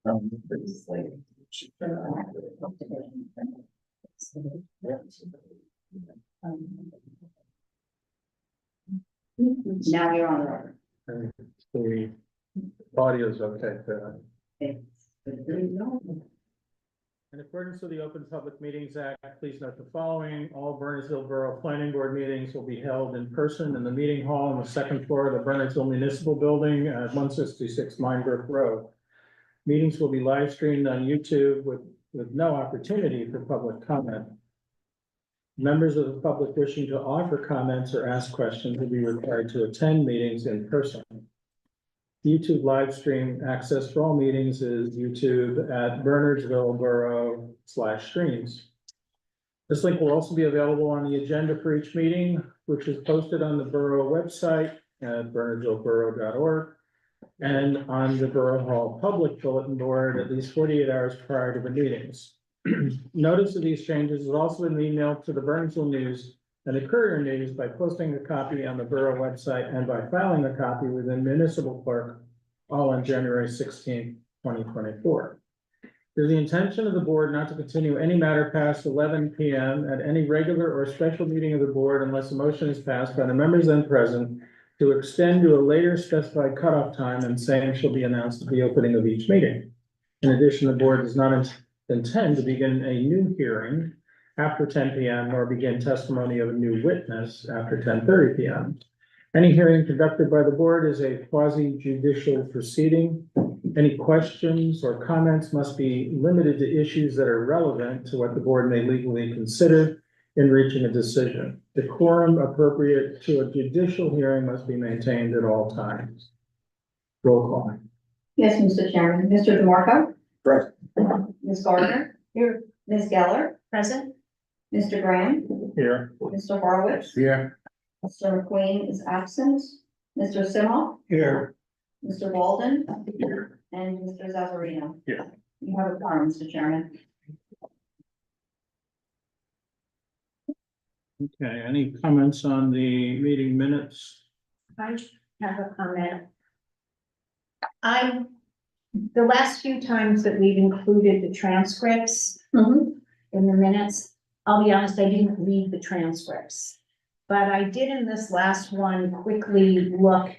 Now you're on the record. And the audio is okay. In accordance with the Open Public Meetings Act, please note the following: all Bernardsville Borough Planning Board meetings will be held in person in the meeting hall on the second floor of the Bernardsville Municipal Building at 166 Brook Road. Meetings will be live streamed on YouTube with no opportunity for public comment. Members of the public wishing to offer comments or ask questions will be required to attend meetings in person. YouTube live stream access for all meetings is YouTube at Bernardsville Borough/streams. This link will also be available on the agenda for each meeting, which is posted on the Borough website at bernardsvilleborough.org and on the Borough Hall public bulletin board at least 48 hours prior to the meetings. Notice of these changes has also been emailed to the Bernardsville News and the Courier News by posting a copy on the Borough website and by filing a copy with the municipal clerk, all on January 16th, 2024. It is the intention of the board not to continue any matter past 11 p.m. at any regular or special meeting of the board unless a motion is passed by the members then present to extend to a later specified cutoff time, and same shall be announced at the opening of each meeting. In addition, the board does not intend to begin a new hearing after 10 p.m. or begin testimony of a new witness after 10:30 p.m. Any hearing conducted by the board is a quasi-judicial proceeding. Any questions or comments must be limited to issues that are relevant to what the board may legally consider in reaching a decision. The quorum appropriate to a judicial hearing must be maintained at all times. Roll call. Yes, Mr. Chairman. Mr. DeMarco? Present. Ms. Gardner? Here. Ms. Geller? Present. Mr. Graham? Here. Mr. Horowitz? Here. Mr. McQueen is absent. Mr. Simoff? Here. Mr. Walden? And Mr. Zazarino? Here. You have a quorum, Mr. Chairman. Okay, any comments on the meeting minutes? I have a comment. The last few times that we've included the transcripts in the minutes, I'll be honest, I didn't read the transcripts. But I did in this last one quickly look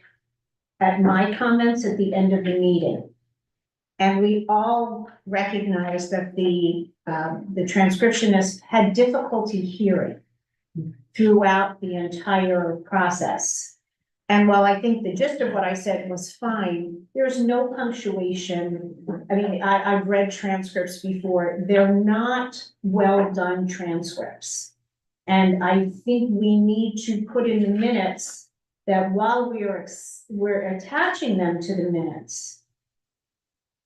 at my comments at the end of the meeting. And we all recognize that the transcriptionist had difficulty hearing throughout the entire process. And while I think the gist of what I said was fine, there's no punctuation. I mean, I've read transcripts before. They're not well done transcripts. And I think we need to put in the minutes that while we're attaching them to the minutes,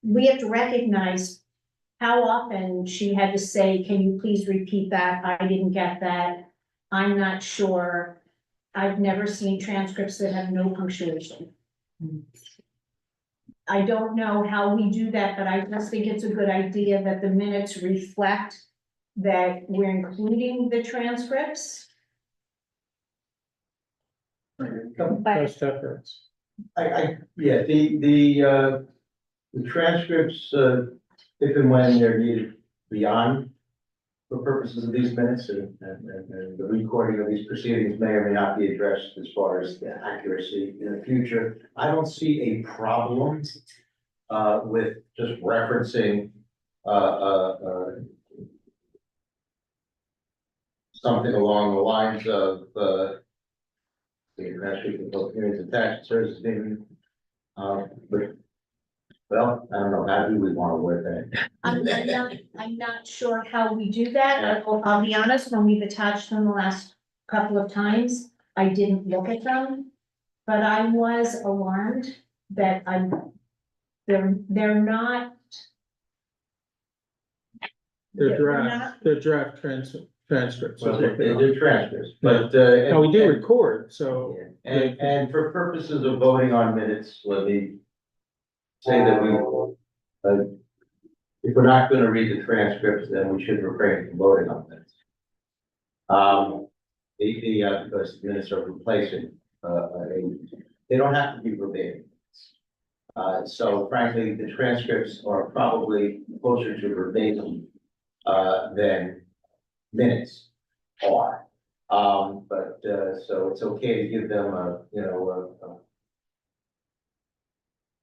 we have to recognize how often she had to say, can you please repeat that? I didn't get that. I'm not sure. I've never seen transcripts that have no punctuation. I don't know how we do that, but I just think it's a good idea that the minutes reflect that we're including the transcripts. Best efforts. Yeah, the transcripts, if and when they're needed beyond for purposes of these minutes and the recording of these proceedings may or may not be addressed as far as the accuracy in the future. I don't see a problem with just referencing something along the lines of the transcript of both hearings attached services being but well, I don't know, how do we want to word that? I'm not sure how we do that. I'll be honest, when we've attached them the last couple of times, I didn't look at them. But I was alarmed that they're not. They're draft transcripts. Well, they're transcripts, but No, we do record, so. and for purposes of voting on minutes, let me say that if we're not gonna read the transcripts, then we should refrain from voting on minutes. Because minutes are replacing, they don't have to be verbatim. So frankly, the transcripts are probably closer to verbatim, than minutes are. So it's okay to give them a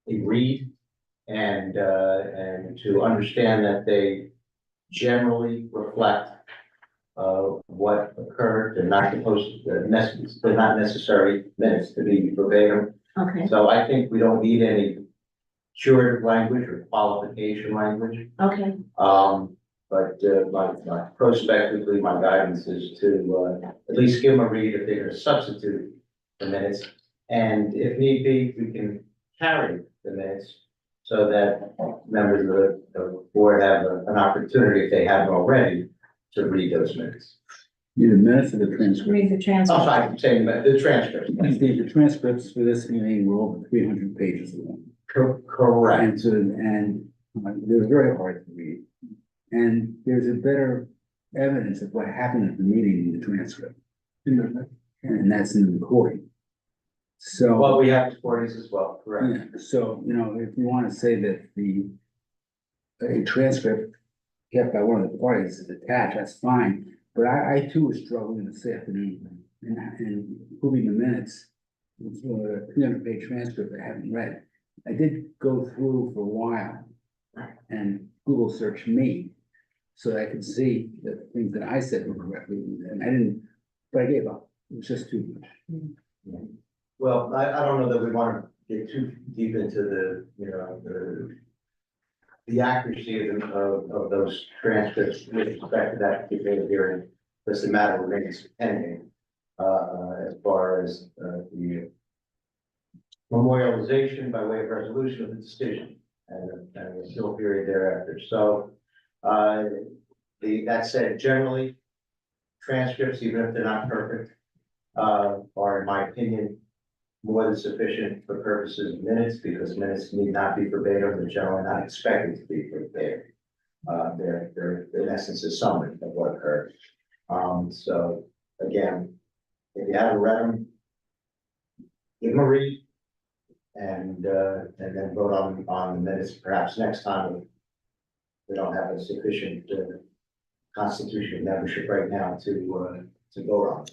read and to understand that they generally reflect what occurred. They're not supposed, they're not necessary minutes to be verbatim. Okay, So I think we don't need any curative language or qualification language. okay, My prospectively, my guidance is to, at least give them a read if they're gonna substitute the minutes. And if need be, we can carry the minutes so that members of the board have an opportunity, if they haven't already, to read those minutes. The minutes of the transcript. read the I'm transcript. sorry, I'm saying the transcript. The transcripts for this meeting were over 300 pages long. Correct. And they're very hard to read. And there's a better evidence of what happened at the meeting in the transcript. And that's in the recording. So. Well, we have recordings as well, correct. Yeah, so, if you want to say that a transcript kept by one of the parties is attached, that's fine. But I too was struggling this afternoon and proving the minutes. It's a 300-page transcript I haven't read. I did go through for a while and Google search me so I could see the things that I said were correctly, and I didn't, but I gave up. It was just too much. Well, I don't know that we want to get too deep into the accuracy of those transcripts with respect to that particular hearing. Does the matter remains pending, as far as, the memorialization by way of resolution of the decision and the appeal period thereafter. So, that said, generally, transcripts, even if they're not perfect, are, in my opinion, more than sufficient for purposes of minutes, because minutes need not be verbatim, they're generally not expected to be verbatim. They're in essence a summary of what occurred. So again, if you haven't read them, give them a read, and then vote on the minutes perhaps next time if we don't have a sufficient constitutional membership right now to vote on.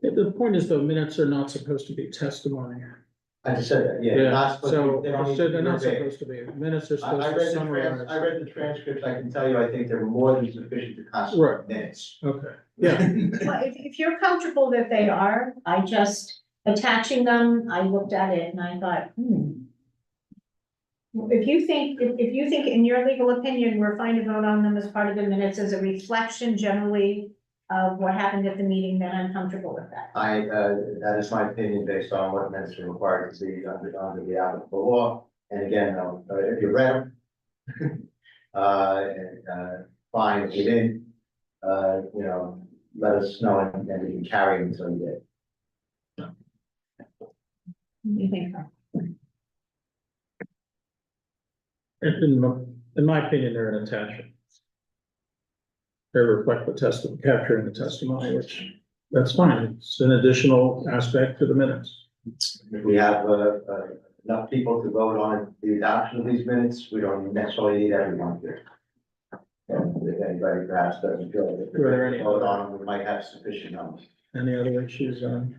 The point is, though, minutes are not supposed to be testimony. I just said that, yeah. Yeah, not supposed to so, be- they don't need so to they're be not verbatim. supposed to be, minutes are I supposed read to I summarize. read the transcripts, I can tell you, I think they're more than sufficient to constitute Right. minutes. Okay, yeah, Well, if you're comfortable that they are, I just, attaching them, I looked at it and I thought, If you think in your legal opinion, we're fine to vote on them as part of the minutes as a reflection generally of what happened at the meeting, then I'm comfortable with that. That is my opinion based on what minutes are required to be under the applicable law. And again, if you read them, fine, if you didn't, let us know and we can carry them until you did. What do you think? in my opinion, they're an attachment. They reflect the capturing the testimony, which, that's fine, it's an additional aspect to the minutes. If we have enough people to vote on the adoption of these minutes, we don't necessarily need everyone here. And if anybody perhaps doesn't feel like if Were there they're any vote other- on them, we might have sufficient numbers. Any other issues on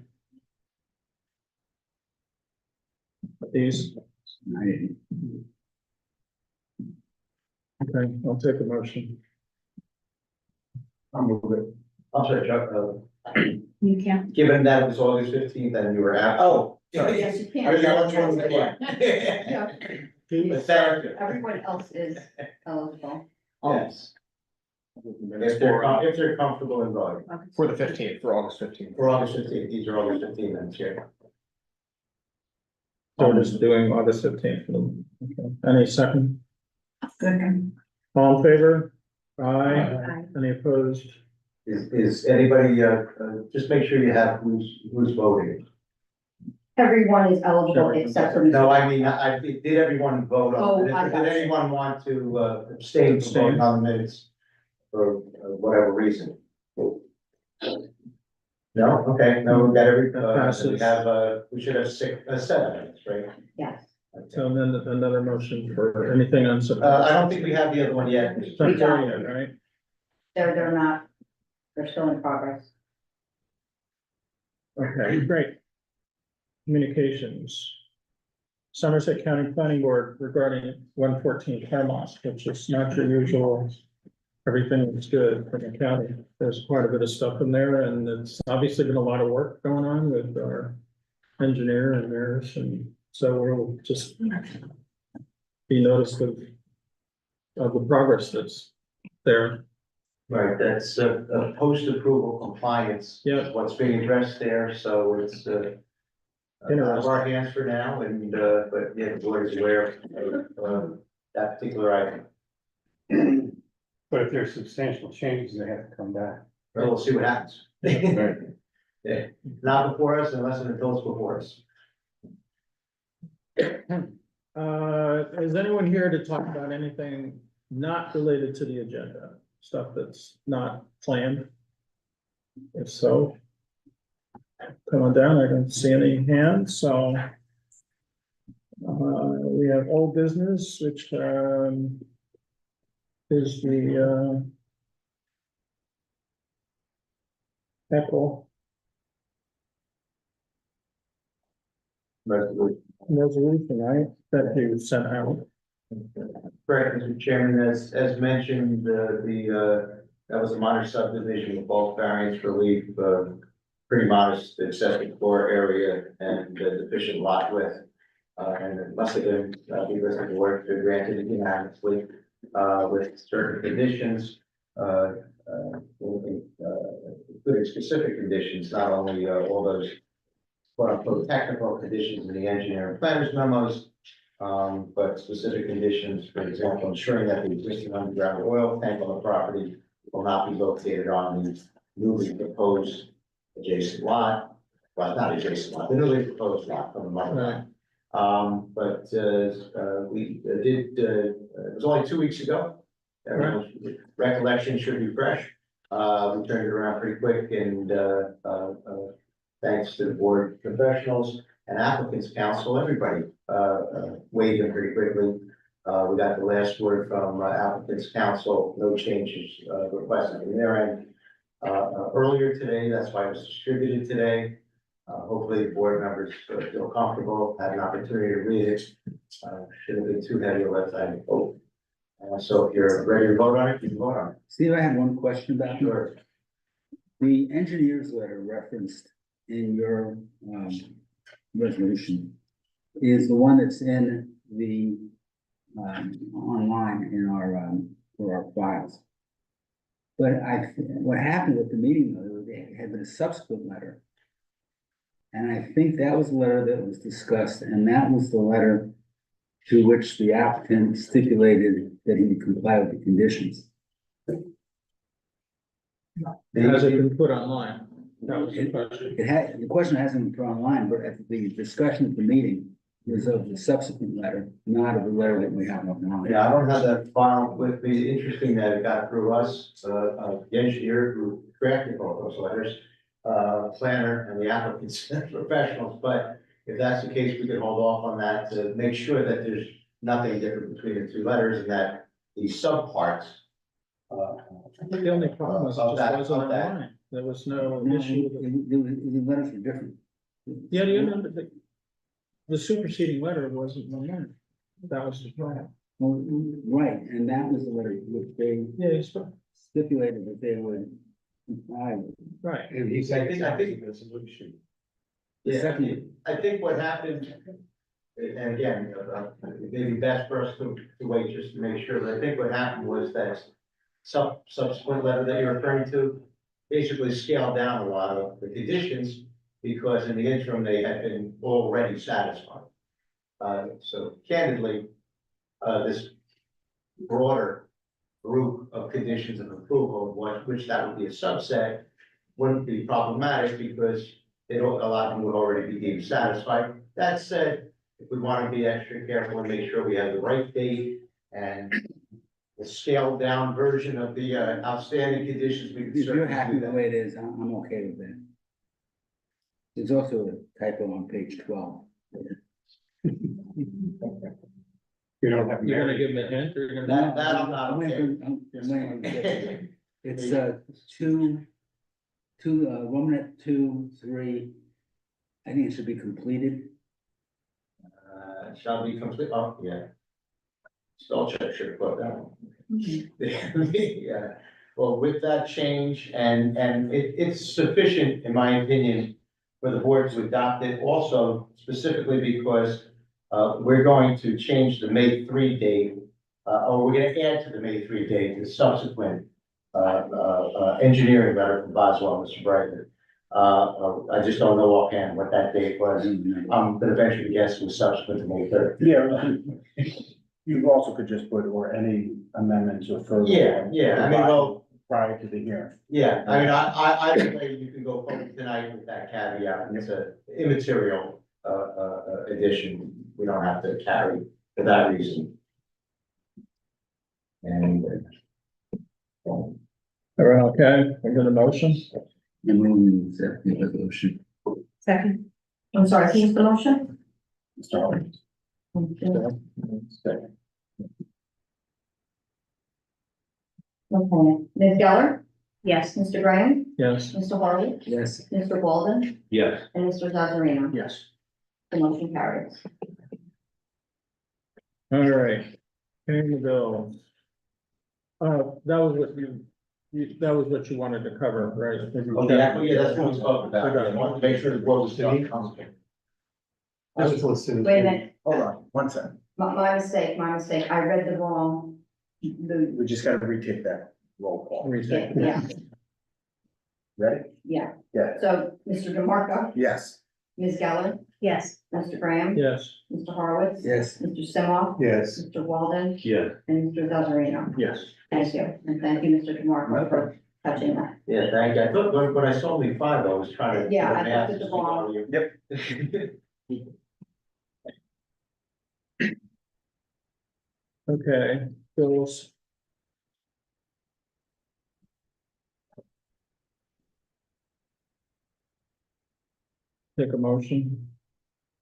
these? I didn't. Okay, I'll take a motion. I'll move it. I'm sorry, Chuck, You can't. given that it was August 15th and you were out. Oh. sorry. Yes, you I was the only one can. that Yeah. But thank you. Everyone else is eligible. Yes. If they're comfortable in voting. For the 15th, for August 15th. For August 15th, these are August 15th minutes, yeah. So we're just doing August 15th. Okay. Any second? Second. All in favor? Aye. Aye. Any opposed? Is anybody, just make sure you have who's voting. Everyone is eligible except for. No, I mean, did everyone vote Oh, on, I did got you. anyone want to abstain from voting on the minutes? For whatever reason? No, okay, no, we got every, That passes. we should have 7 minutes, right? Yes. So then another motion for anything on. I don't think we have the other one yet. It's not there yet, right? They're not, they're still in progress. Okay, great. Communications. Somerset County Planning Board regarding 114 Claremont, which is not your usual. Everything is good for the county. There's quite a bit of stuff in there, and it's obviously been a lot of work going on with our engineer and theirs, and so we'll just be noticed of the progress that's there. Right, that's a post-approval compliance. Yeah. is What's being addressed there, so it's out of our hands for now, and but yeah, the board is aware of that particular item. But if there's substantial changes, they have to come back. Well, we'll see what happens. Right. Yeah, not before us unless and until it's before us. Is anyone here to talk about anything not related to the agenda? Stuff that's not planned? If so, come on down. I don't see any hands, so. We have old business, which, is the, Echo resolution, right, that he sent out. Correct, Mr. Chairman, as mentioned, that was a minor subdivision with bulk variance relief, pretty modest accessory floor area and deficient lot width. And it must have been, because of the work that granted unanimously, with certain conditions, including specific conditions, not only, all those quote unquote technical conditions in the engineer and planners memos, but specific conditions, for example, ensuring that the existing underground oil tank on the property will not be located on the newly proposed adjacent lot. Well, not adjacent lot, the newly proposed lot from the mother line. But we did, it was only 2 weeks ago. Everyone's recollection should be fresh. We turned it around pretty quick, and thanks to the board professionals and applicants council, everybody weighed in pretty quickly. We got the last word from applicants council, no changes requested from their end. Earlier today, that's why it was distributed today. Hopefully the board members feel comfortable, had an opportunity to read it. Shouldn't be too heavy a lift, I hope. So if you're ready to vote on it, you can vote on it. Steve, I have one question about it. Sure. The engineer's letter referenced in your resolution is the one that's in the online in our for our files. But what happened with the meeting though, there had been a subsequent letter. And I think that was the letter that was discussed, and that was the letter to which the applicant stipulated that he would comply with the conditions. Has it been put online? That was the question. The question hasn't been put online, but at the discussion at the meeting was of the subsequent letter, not of the letter that we have now. Yeah, I don't have that file with me. Interesting that it got through us, the engineer who drafted all those letters, planner and the applicants professionals, but if that's the case, we could hold off on that to make sure that there's nothing different between the two letters and that the subparts. I think the only problem was it Of that- just wasn't of that. online. There was no No, issue with it. the letters were different. Yeah, the superseding letter wasn't online. That was the problem. Well, right, and that was the letter which they Yeah, it's, stipulated that they would comply with. right. And he I said think- it's I not think- a resolution. Yeah, Second. I think what happened, and again, it may be best for us to wait just to make sure, but I think what happened was that subsequent letter that you're referring to basically scaled down a lot of the conditions because in the interim, they had been already satisfied. So candidly, this broader group of conditions of approval, which that would be a subset, wouldn't be problematic because a lot of them would already be deemed satisfied. That said, if we want to be extra careful and make sure we have the right date and the scaled down version of the outstanding conditions, we can If you're certainly happy do the that. way it is, I'm okay with that. There's also a typo on page 12. You don't have. You're gonna give them a hint, or you're gonna? That I'm not I'm okay. waiting for- I'm waiting to get to it. It's two, Romanet 2, 3. I think it should be completed. Shall be complete, oh, yeah. Spell check should have put that one. Yeah, well, with that change, and it's sufficient, in my opinion, for the board to adopt it, also specifically because we're going to change the May 3 date, or we're gonna add to the May 3 date, the subsequent engineering letter from Boswell, Mr. Brightman. I just don't know offhand what that date was. I'm gonna venture to guess it was subsequent to May 3rd. Yeah, you also could just put, or any amendments or further. Yeah, I mean, well, Prior to the hearing. yeah, I mean, either way, you can go forward tonight with that caveat, and it's a immaterial, addition. We don't have to carry for that reason. And. Everyone okay? We got a motion? And moving accept the resolution. Second. I'm sorry, can you use the motion? Mr. Hawkins. Okay. Ms. Geller, Yes. Mr. Graham, Yes. Mr. Harley, Yes. Mr. Walden, Yes. and Mr. Zazarino. Yes. The motion carries. All right. Paying the bills. That was what that was what you wanted to cover, right? Oh, yeah, that's what we spoke about. I want to make sure the board was done. This is listed. Wait a minute, Hold on, 1 second. my mistake, I read the wrong. We just gotta retake that roll call. Yeah, Ready? yeah. Yeah. So, Mr. DeMarco, Yes. Ms. Geller, Yes. Mr. Graham, Yes. Mr. Horowitz. Yes. Mr. Simoff, Yes. Mr. Walden, Yes. and Mr. Zazarino. Yes. Thank you, and thank you, Mr. DeMarco, for touching that. Yeah, thank you. I thought when I saw the 5, I was trying to. Yeah, I math thought it was to see wrong. what you- Okay, bills. Take a motion.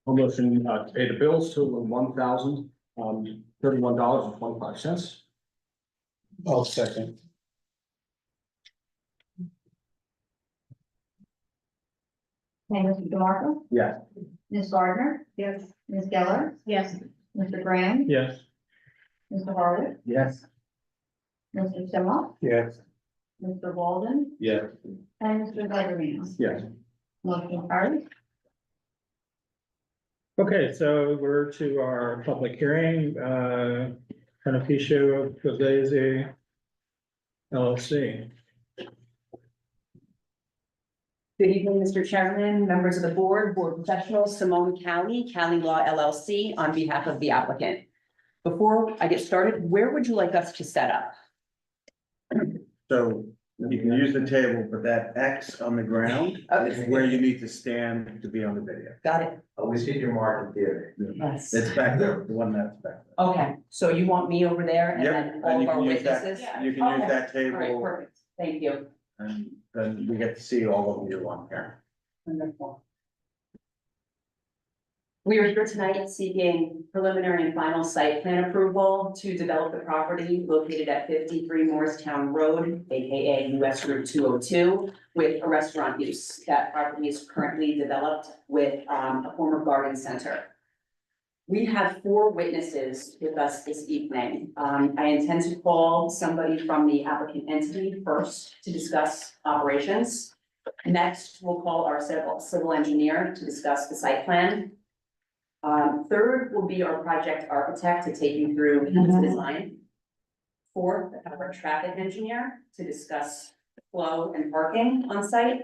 I'll motion, to pay the bills totaling $1,031.25. I'll second. Okay, Mr. DeMarco, Yeah. Ms. Gardner, Yes. Ms. Geller, Yes. Mr. Graham, Yes. Mr. Horowitz, Yes. Mr. Simoff, Yes. Mr. Walden, Yes. and Mr. Zazarino. Yes. Motion carries. Okay, so we're to our public hearing, beneficio Pavese LLC. Good evening, Mr. Chairman, members of the board, board professionals, Simone County, County Law LLC, on behalf of the applicant. Before I get started, where would you like us to set up? So you can use the table, but that X on the ground is where you need to stand to be on the video. Got it? Always hit your mark in theater. Yes. It's back there, the one that's back there. Okay, so you want me over there and Yep, then and all you of our can use that- witnesses? You can use Okay. that All right, table, perfect. Thank you. and then we get to see all of you on here. Wonderful. We are here tonight seeking preliminary and final site plan approval to develop the property located at 53 Morristown Road, AKA US Route 202, with a restaurant use. That property is currently developed with a former garden center. We have 4 witnesses with us this evening. I intend to call somebody from the applicant entity first to discuss operations. Next, we'll call our civil engineer to discuss the site plan. Third will be our project architect to take you through his design. Fourth, our traffic engineer to discuss flow and parking on site.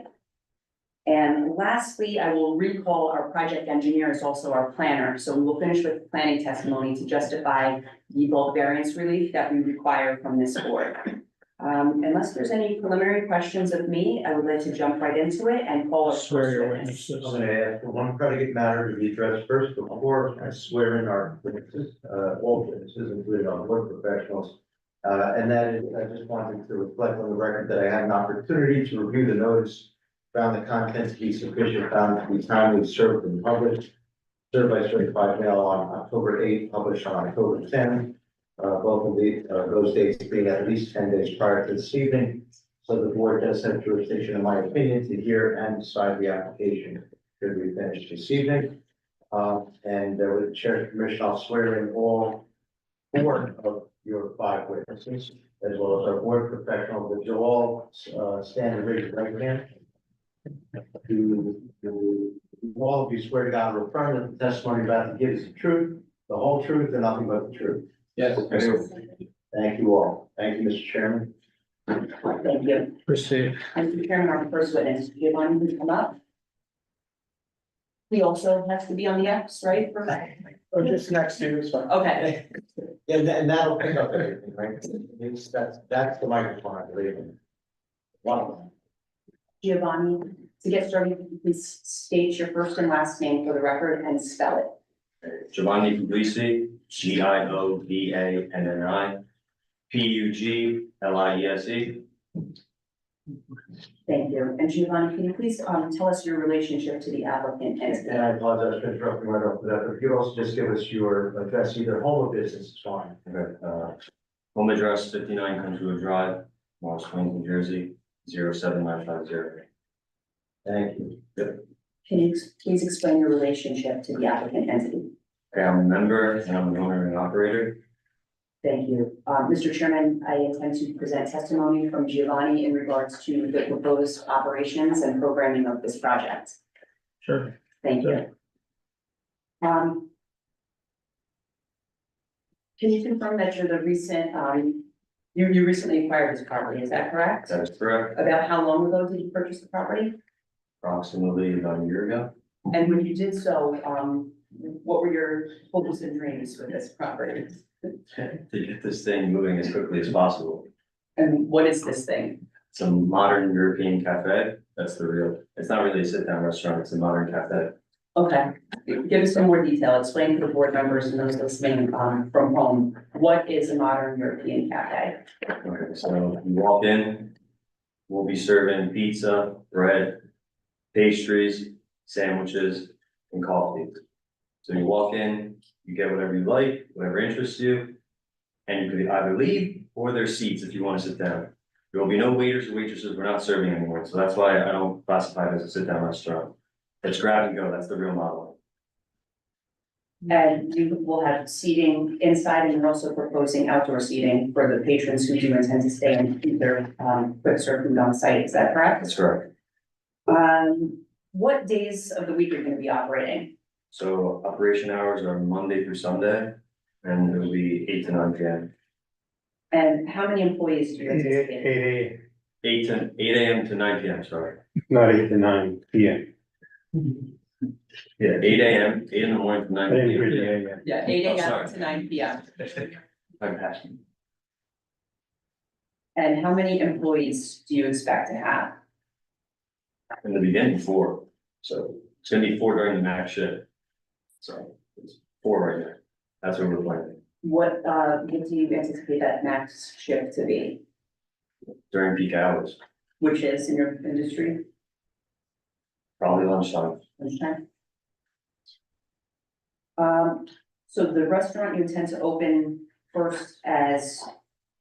And lastly, I will recall our project engineer is also our planner, so we will finish with planning testimony to justify the bulk variance relief that we require from this board. Unless there's any preliminary questions of me, I would like to jump right into it and call our Swear first your witness. witnesses. I'm gonna ask for one predicate matter to be addressed first, before I swear in our witnesses, all witnesses, including our board professionals. And that is, I just wanted to reflect on the record that I had an opportunity to review the notice, found the content to be sufficient, found it to be timely served and published. served by certified mail on October 8th, published on October 10th. Both of those dates being at least 10 days prior to this evening. So the board does have jurisdiction, in my opinion, to hear and decide the application should we finish this evening. And with the chair's permission, I'll swear in all 4 of your 5 witnesses, as well as our board professionals, that you'll all stand and raise your right hand. Do all of you swear to God or affirm that the testimony you're about to give is the truth, the whole truth, and nothing but the truth? Yes. Thank you all. Thank you, Mr. Chairman. Thank you. Proceed. Mr. Chairman, our first witness, Giovanni, please come up. He also has to be on the X, right? Or just next to you, it's fine. Okay, And that'll pick up everything, right? That's the microphone, I believe. One of them. Giovanni, to get started, please state your first and last name for the record and spell it. Giovanni Puglisi, Giovanni, Pugliese. Thank you. And Giovanni, can you please tell us your relationship to the applicant entity? And I apologize for interrupting right off the bat, but if you could also just give us your address, either home or business, is fine. Home address 59 Country Drive, Morris Plains, New Jersey, 07950. Thank you. Can you please explain your relationship to the applicant entity? Okay, I'm a member and I'm an owner and operator. Thank you. Mr. Chairman, I intend to present testimony from Giovanni in regards to the proposed operations and programming of this project. Sure. Thank you. Can you confirm that you're the recent, you recently acquired this property, is that correct? That is correct. About how long ago did you purchase the property? Approximately about a year ago. And when you did so, what were your hopes and dreams with this property? To get this thing moving as quickly as possible. And what is this thing? It's a modern European cafe. That's the real, it's not really a sit-down restaurant, it's a modern cafe. Okay, give us some more detail. Explain to the board members and those listening from home, what is a modern European cafe? Okay, so you walk in, we'll be serving pizza, bread, pastries, sandwiches, and coffee. So you walk in, you get whatever you like, whatever interests you, and you could either leave or there's seats if you want to sit down. There will be no waiters or waitresses, we're not serving anymore, so that's why I don't classify it as a sit-down restaurant. It's grab and go, that's the real model. And you will have seating inside, and you're also proposing outdoor seating for the patrons who do intend to stay and eat their quick serve food on site, is that correct? That's correct. What days of the week are you gonna be operating? So operation hours are Monday through Sunday, and it will be 8 to 9 p.m. And how many employees do you anticipate? 8 8 a.m. to 9 p.m., sorry. not 8 to 9 p.m. Yeah, 8 a.m., 8 in the morning to 9 I didn't p.m. hear you, Yeah, 8 Oh, a.m. sorry. to 9 p.m. I'm passionate. And how many employees do you expect to have? In the beginning, 4. So it's gonna be 4 during the max shift. So it's 4 right now. That's what we're planning. What do you anticipate that max shift to be, During peak hours, which is in your industry, probably lunchtime. lunchtime? So the restaurant you intend to open first as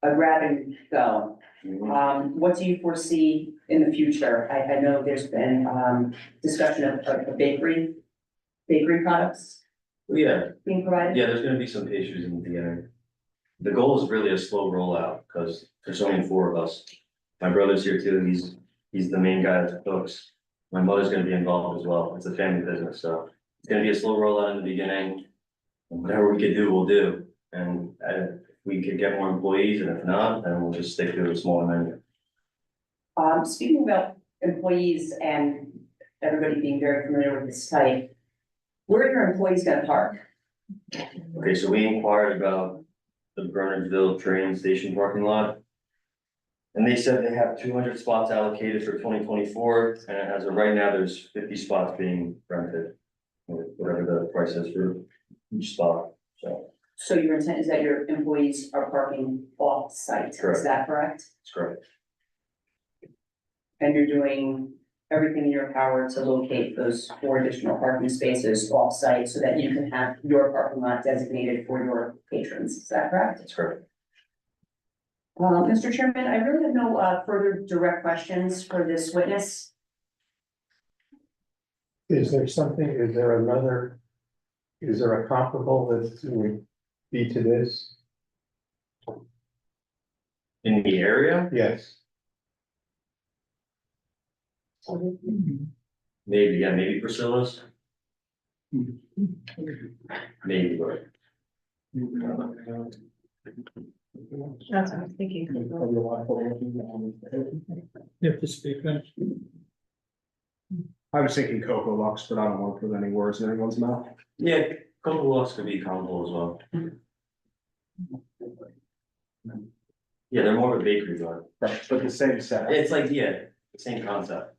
a grab and go. What do you foresee in the future? I know there's been discussion of a bakery products Well, yeah, being provided. yeah, there's gonna be some pastries in the beginning. The goal is really a slow rollout, because there's only 4 of us. My brother's here too, he's the main guy that cooks. My mother's gonna be involved as well, it's a family business, so it's gonna be a slow rollout in the beginning. And whatever we can do, we'll do, and if we could get more employees, and if not, then we'll just stick to a smaller menu. Speaking about employees and everybody being very familiar with this site, where are your employees gonna park? Okay, so we inquired about the Bernardsville train station parking lot. And they said they have 200 spots allocated for 2024, and as of right now, there's 50 spots being rented. Whatever the price is for each spot, so So your intent is that your employees are parking off-site, is Correct. that correct? it's correct. And you're doing everything in your power to locate those 4 additional parking spaces off-site so that you can have your parking lot designated for your patrons. Is that correct? That's correct. Mr. Chairman, I really have no further direct questions for this witness. Is there a comparable that would be to this? In the area, Yes. maybe Priscilla's. Maybe, but That's what I was thinking. You have to speak now. I was thinking Coco Lux, but I don't want to put any words in anyone's mouth. yeah, couple looks could be comparable as well. Yeah, they're more of a bakery bar. But the same setup. It's like, yeah, the same concept.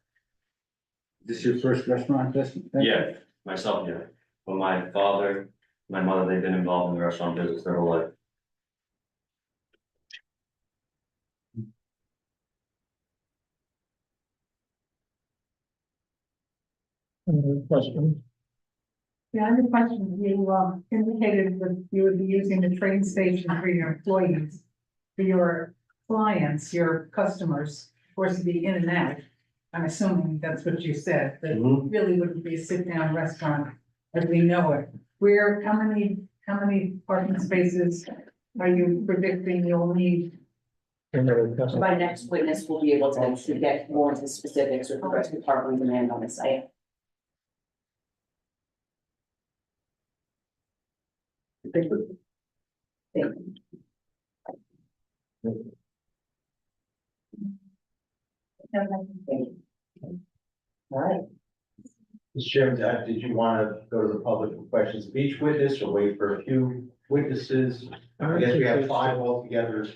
This your first restaurant, Justin? Yeah, myself, yeah. But my father, my mother, they've been involved in the restaurant business their whole life. Any other questions? Yeah, I have a question. You indicated that you would be using the train station for your employees. For your clients, your customers, of course, to be in and out. I'm assuming that's what you said, that Mhm. really wouldn't be a sit-down restaurant as we know it. How many parking spaces are you predicting you'll need? Another question? My next witness will be able to get more into specifics with regards to parking demand on the site. Thank you. All right. Mr. Chairman, did you want to go to the public for questions of each witness or wait for a few witnesses? I guess we have 5 altogether,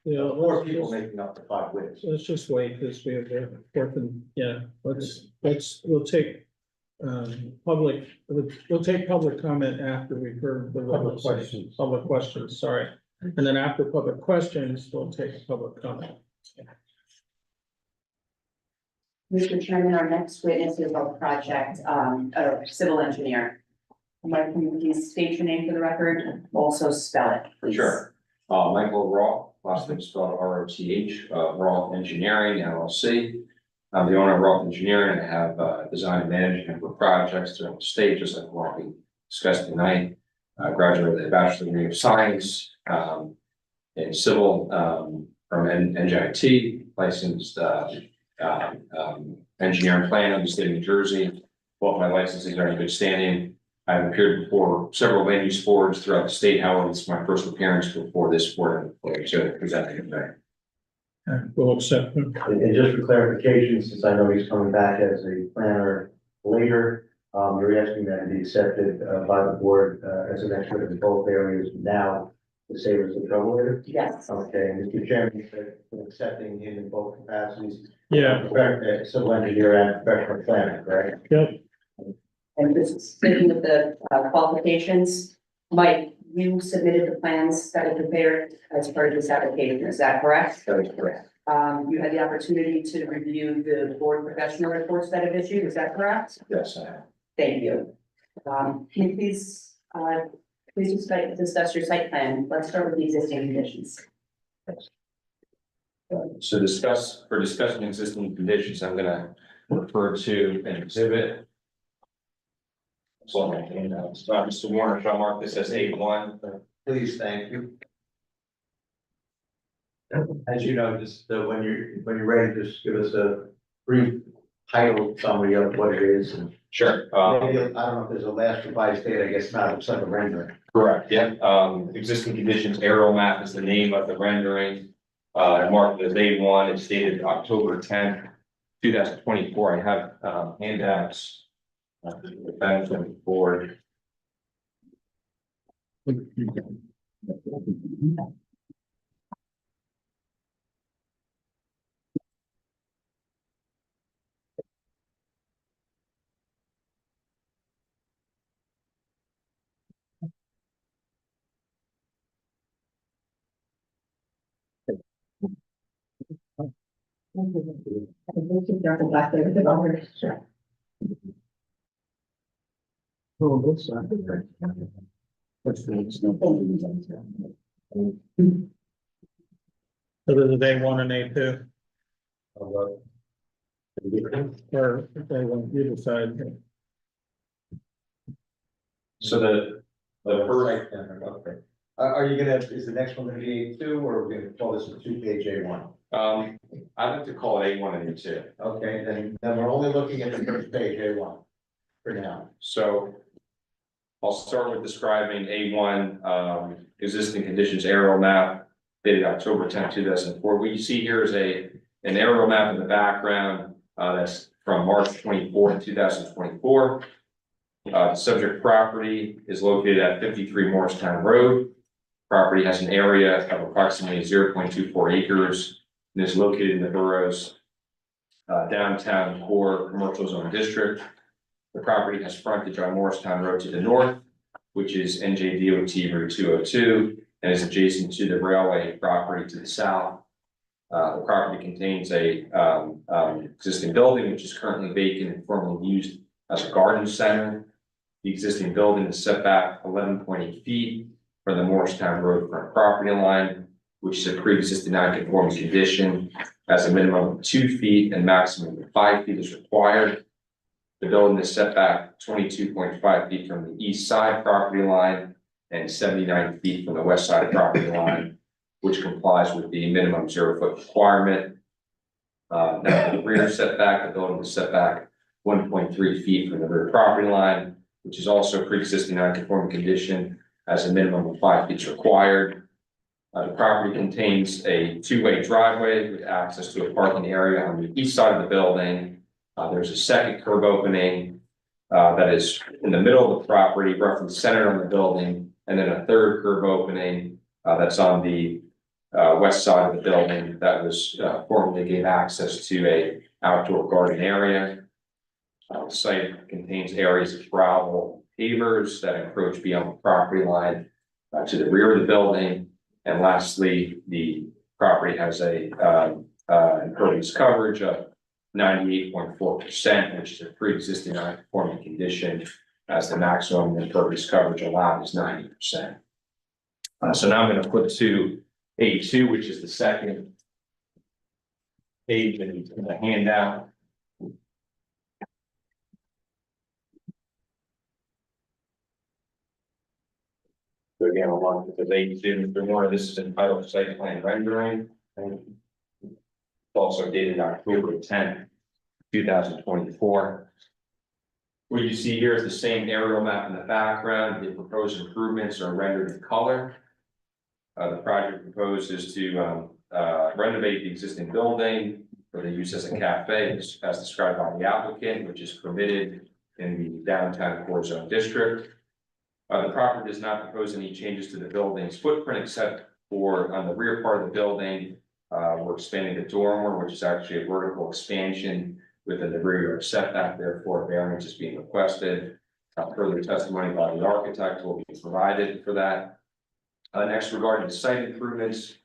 Yeah, 4 people making up the 5 witnesses. let's just wait, because we have the fourth and, yeah, we'll take, we'll take public comment after we've heard the Public witnesses. questions. Public questions, sorry. And then after public questions, we'll take public comment. Mr. Chairman, our next witness is our project, civil engineer. Mike, can you please state your name for the record, also spell it, please? Sure. Michael Roth, last name spelled R-O-T-H, Roth Engineering LLC. I'm the owner of Roth Engineering. I have design and management for projects throughout the state, just like what we discussed tonight. I graduated with a bachelor's degree of science in civil from NJIT, licensed engineering planner in the state of New Jersey. Both my licenses are in good standing. I've appeared before several land use boards throughout the state. However, it's my first appearance before this board to present it today. We'll accept them. And just for clarification, since I know he's coming back as a planner later, you're asking that it be accepted by the board as an expert in both areas now to save us the trouble later? Yes. Okay, and Mr. Chairman, for accepting him in both capacities. Yeah, Civil engineer and professional planner, correct? yep, And just sticking with the qualifications, Mike, you submitted the plans that were prepared as part of this application, is that correct? That is correct. You had the opportunity to review the board professional reports that have issued, is that correct? Yes, I have. Thank you. Can you please discuss your site plan? Let's start with the existing conditions. So discussing existing conditions, I'm gonna refer to an exhibit. So, Mr. Warner, if I mark this as A1. Please, thank you. As you know, just when you're ready, just give us a brief title summary of what it is. And Sure. maybe, I don't know if there's a last revised date, I guess not, it's like a rendering. Correct, yeah. Existing conditions aerial map is the name of the rendering. Marked as A1, it's dated October 10th, 2024. I have handouts. The benefit of the board. So this is A1 and A2, or if they want you decide. So the first, Okay. Are you gonna, is the next one gonna be A2, or are we gonna call this a 2-page A1? I'd like to call it A1 and A2. Okay, then we're only looking at the first page, A1, for now. So I'll start with describing A1, existing conditions aerial map dated October 10th, 2004. What you see here is an aerial map in the background, that's from March 24th, 2024. The subject property is located at 53 Morristown Road. Property has an area of approximately 0.24 acres and is located in the borough's downtown core commercial zone district. The property has frontage on Morristown Road to the north, which is NJDOT Route 202, and is adjacent to the railway property to the south. The property contains a existing building, which is currently vacant and formerly used as a garden center. The existing building is set back 11.8 feet from the Morristown Road front property line, which is a pre-existing non-conforming condition, as a minimum of 2 feet and maximum of 5 feet is required. The building is set back 22.5 feet from the east side property line and 79 feet from the west side property line, which complies with the minimum 0-foot requirement. Now, the rear setback, the building is set back 1.3 feet from the rear property line, which is also pre-existing non-conforming condition, as a minimum of 5 feet is required. The property contains a two-way driveway with access to a parking area on the east side of the building. There's a second curb opening that is in the middle of the property, roughly centered on the building, and then a third curb opening that's on the west side of the building that was formerly gave access to a outdoor garden area. The site contains areas of gravel pavers that encroach beyond the property line to the rear of the building. And lastly, the property has a impervious coverage of 98.4%, which is a pre-existing non-conforming condition, as the maximum impervious coverage allowed is 90%. So now I'm going to flip to A2, which is the second page in the handout. So again, along with the A2, for more, this is entitled site plan rendering. And it's also dated October 10th, 2024. What you see here is the same aerial map in the background. The proposed improvements are rendered in color. The project proposes to renovate the existing building for the use as a cafe, as described by the applicant, which is permitted in the downtown core zone district. The property does not propose any changes to the building's footprint, except for on the rear part of the building. We're expanding the dormer, which is actually a vertical expansion within the rear yard setback, therefore a variance is being requested. Further testimony by the architect will be provided for that. Next, regarding the site improvements,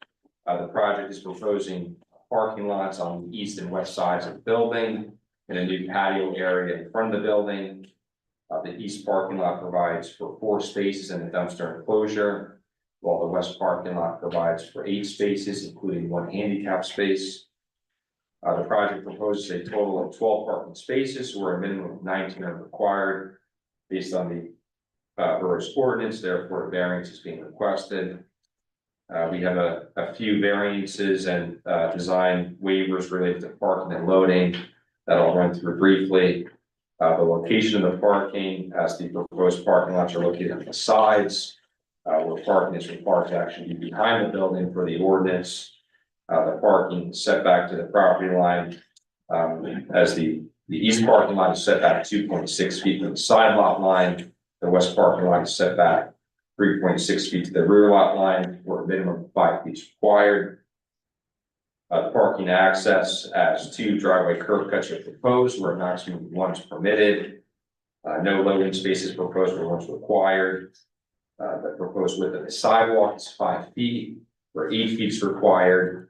the project is proposing parking lots on the east and west sides of the building and a new patio area in front of the building. The east parking lot provides for 4 spaces and a dumpster enclosure, while the west parking lot provides for 8 spaces, including 1 handicap space. The project proposes a total of 12 parking spaces, where a minimum of 19 are required based on the borough's ordinance, therefore a variance is being requested. We have a few variances and design waivers related to parking and loading that I'll run through briefly. The location of the parking, as the proposed parking lots are located on the sides, where parking is required to actually be behind the building for the ordinance. The parking setback to the property line, as the east parking lot is set back 2.6 feet from the side lot line. The west parking lot is set back 3.6 feet to the rear lot line, where a minimum of 5 feet is required. Parking access, as 2 driveway curb cuts are proposed, where a maximum of 1 is permitted. No loading spaces proposed where 1 is required. The proposed width of the sidewalk is 5 feet, where 8 feet is required.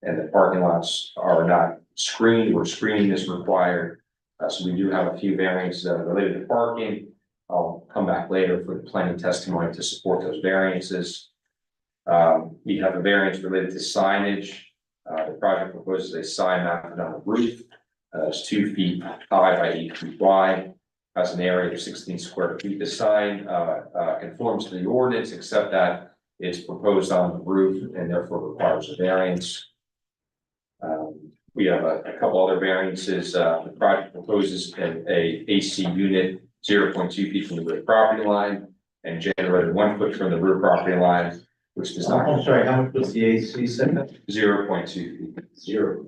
and the parking lots are not screened, where screening is required. So we do have a few variances that are related to parking. I'll come back later for the planning testimony to support those variances. We have a variance related to signage. The project proposes a sign mounted on the roof. It's 2 feet high by 8 feet wide, has an area of 16 square feet. The sign conforms to the ordinance, except that it's proposed on the roof and therefore requires a variance. We have a couple other variances. The project proposes a AC unit 0.2 feet from the roof property line and generated 1 foot from the roof property line, which does not. I'm sorry, how much was the AC setback? 0.2 feet. 0.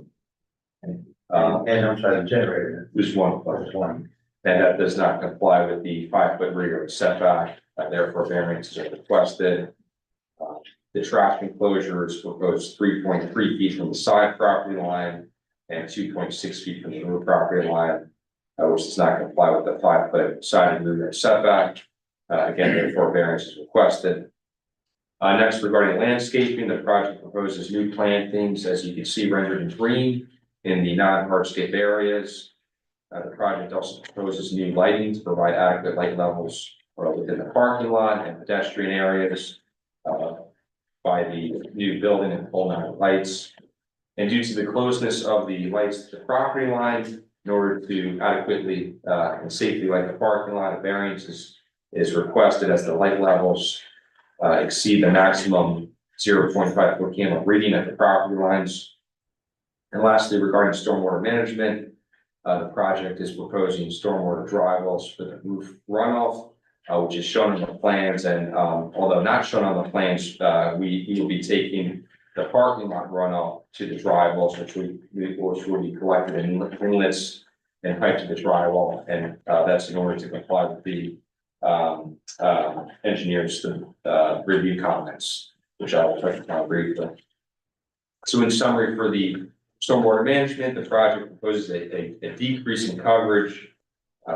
And I'm sorry, the generator. There's 1 foot. Plus 1. And that does not comply with the 5-foot rear yard setback, therefore variances are requested. The trash enclosure is proposed 3.3 feet from the side property line and 2.6 feet from the rear property line, which does not comply with the 5-foot side and rear yard setback. Again, therefore variance is requested. Next, regarding landscaping, the project proposes new plantings, as you can see rendered in green, in the non-hardscape areas. The project also proposes new lighting to provide adequate light levels within the parking lot and pedestrian areas by the new building and pole mounted lights. And due to the closeness of the lights to the property line, in order to adequately and safely light the parking lot, a variance is requested as the light levels exceed the maximum 0.5 foot candle reading at the property lines. And lastly, regarding stormwater management, the project is proposing stormwater dry wells for the roof runoff, which is shown on the plans. And although not shown on the plans, we will be taking the parking lot runoff to the dry wells, which will be collected in inlets and piped to the dry well. And that's in order to comply with the engineers review comments, which I will touch upon briefly. So in summary, for the stormwater management, the project proposes a decrease in coverage.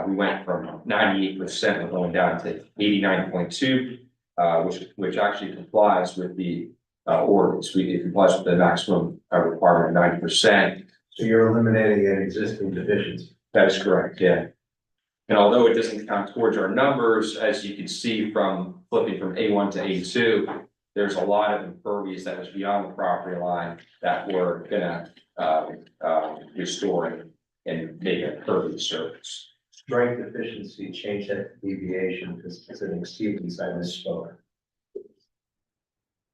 We went from 98% of going down to 89.2, which actually complies with the ordinance. It complies with the maximum requirement of 90%. So you're eliminating an existing deficiency. That is correct, yeah. And although it doesn't count towards our numbers, as you can see from flipping from A1 to A2, there's a lot of impervious that was beyond the property line that we're gonna restore and make a pervious surface. Strike deficiency, change that to deviation, because it's an exceedance, I misspoke.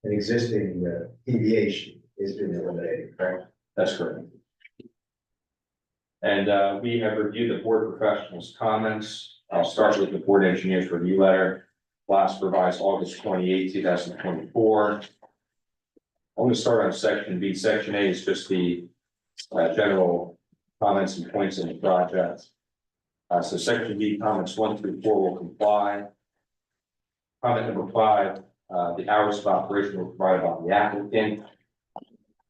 An existing deviation is being eliminated, correct? That's correct. And we have reviewed the board professionals' comments. I'll start with the board engineer's review letter, last revised August 28, 2024. I'm going to start on section B. Section A is just the general comments and points in the project. So section B, comments 1 through 4 will comply. Comment number 5, the hours of operation were provided by the applicant.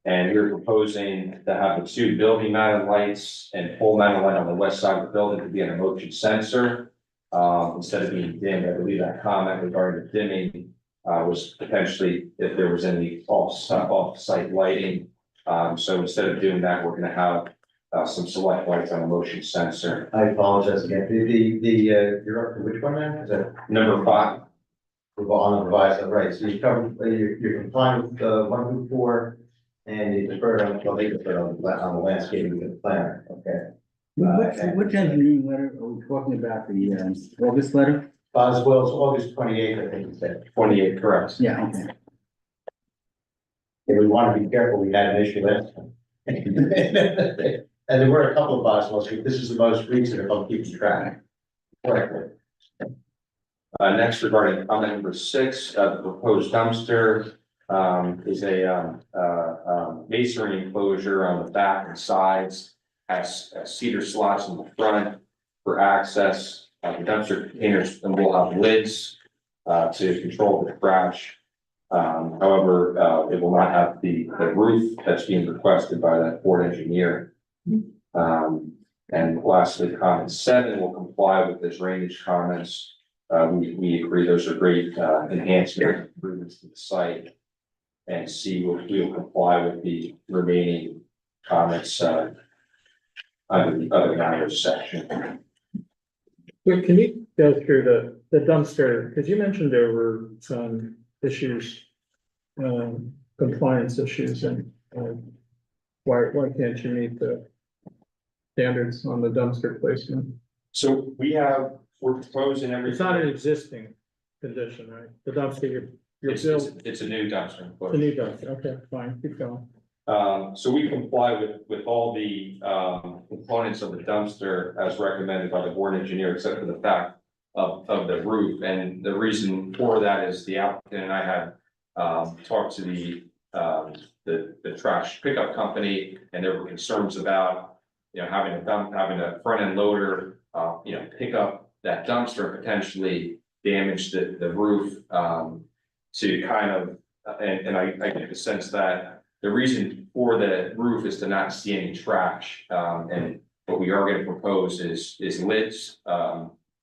And we're proposing to have the 2 building mounted lights and pole mounted light on the west side of the building to be on a motion sensor. Instead of being dimmed, I believe that comment regarding the dimming was potentially if there was any off-site lighting. So instead of doing that, we're gonna have some select lights on a motion sensor. I apologize again. You're up to which one now? Is that Number 5. on the revised, right? So you cover, you're complying with 1 through 4, and you defer on, well, they defer on the landscaping with the planner, okay? Which engineering letter are we talking about, the August letter? Boswell's August 28th, I think you said. 28, correct. Yeah, okay. And we want to be careful, we had an issue last time. And there were a couple of Boswells, but this is the most recent, if I'm keeping track. Correctly. Next, regarding comment number 6, the proposed dumpster is a masonry enclosure on the back and sides, has cedar slots in the front for access. The dumpster containers will have lids to control the trash. However, it will not have the roof that's being requested by that board engineer. And lastly, comment 7 will comply with the drainage comments. We agree those are great enhancement improvements to the site. and see if we'll comply with the remaining comments, under the other matters section. Wait, can you go through the dumpster, because you mentioned there were some issues, compliance issues, and, why can't you meet the standards on the dumpster placement? So we're proposing everything. It's not an existing condition, right? The dumpster, you're built, It's a new dumpster. the new dumpster, okay, fine, keep going. So we comply with all the, components of the dumpster as recommended by the board engineer, except for the fact of the roof. And the reason for that is the applicant and I had, talked to the trash pickup company, and there were concerns about, having a front end loader, pick up that dumpster, potentially damage the roof, to kind of, and I get the sense that the reason for the roof is to not see any trash. And what we are gonna propose is lids,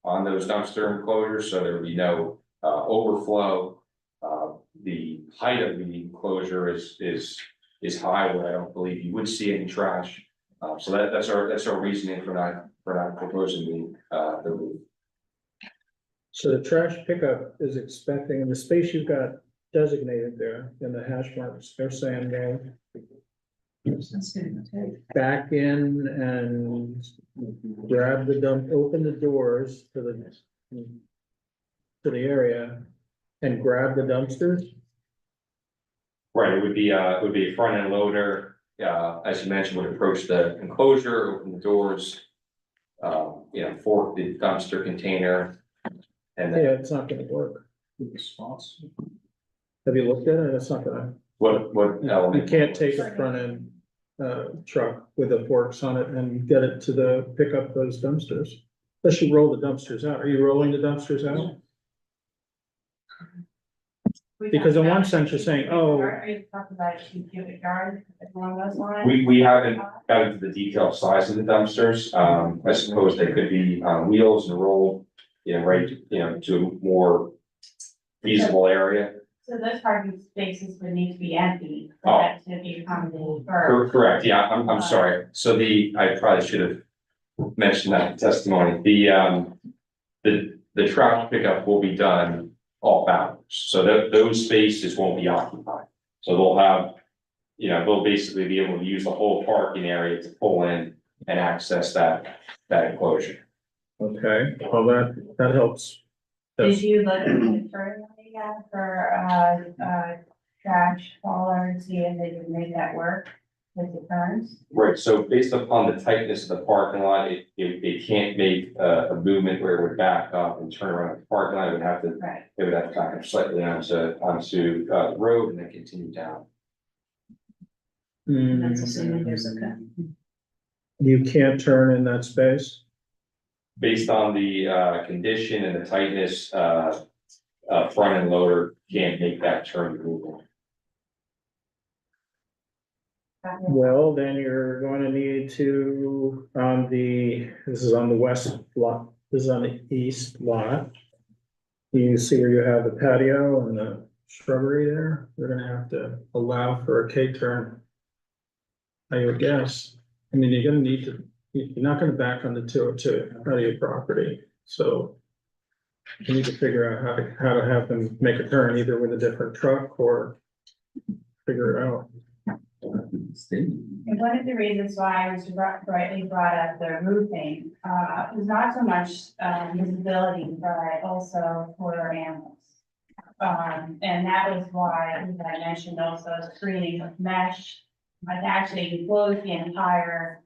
on those dumpster enclosures, so there will be no, overflow. The height of the enclosure is high, where I don't believe you would see any trash. So that's our reasoning for not proposing the roof. So the trash pickup is expecting, in the space you've got designated there in the hash marks, they're saying they back in and grab the open the doors to the area and grab the dumpsters? Right, it would be a front end loader, as you mentioned, would approach the enclosure, open the doors. Fork the dumpster container. And then Yeah, it's not gonna work. Have you looked at it? It's not gonna, what you element? can't take a front end truck with the forks on it and get it to pick up those dumpsters. Unless you roll the dumpsters out. Are you rolling the dumpsters out? Because in one sense, you're saying, oh, Are you talking about a cubic yard, along those lines? We haven't got into the detailed size of the dumpsters. I suppose they could be on wheels and rolled, right, to a more feasible area. So those parking spaces would need to be empty Oh. for that to be accommodated for. Correct, yeah, I'm sorry. So I probably should have mentioned that in testimony. The trash pickup will be done off hours, so those spaces won't be occupied. So they'll have, they'll basically be able to use the whole parking area to pull in and access that enclosure. okay, well, that helps. Did you look internally for trash hauler, see if they could make that work with the turns? Right, so based upon the tightness of the parking lot, it can't make a movement where it would back up and turn around the parking lot. Right. It would have to back up slightly onto the road and then continue down. That's assuming there's a cut. You can't turn in that space? Based on the condition and the tightness, front end loader can't make that turn movement. Well, then you're going to need to, this is on the west lot, this is on the east lot. You see where you have the patio and the shrubbery there? We're gonna have to allow for a K-turn. I would guess. I mean, you're gonna need to, you're not gonna back on the 202 out of your property, so you need to figure out how to have them make a turn either with a different truck or figure it out. And one of the reasons why I was rightly brought up the roofing, was not so much, visibility, but also for animals. And that was why, as I mentioned, also screening of mesh, like actually enclose the entire,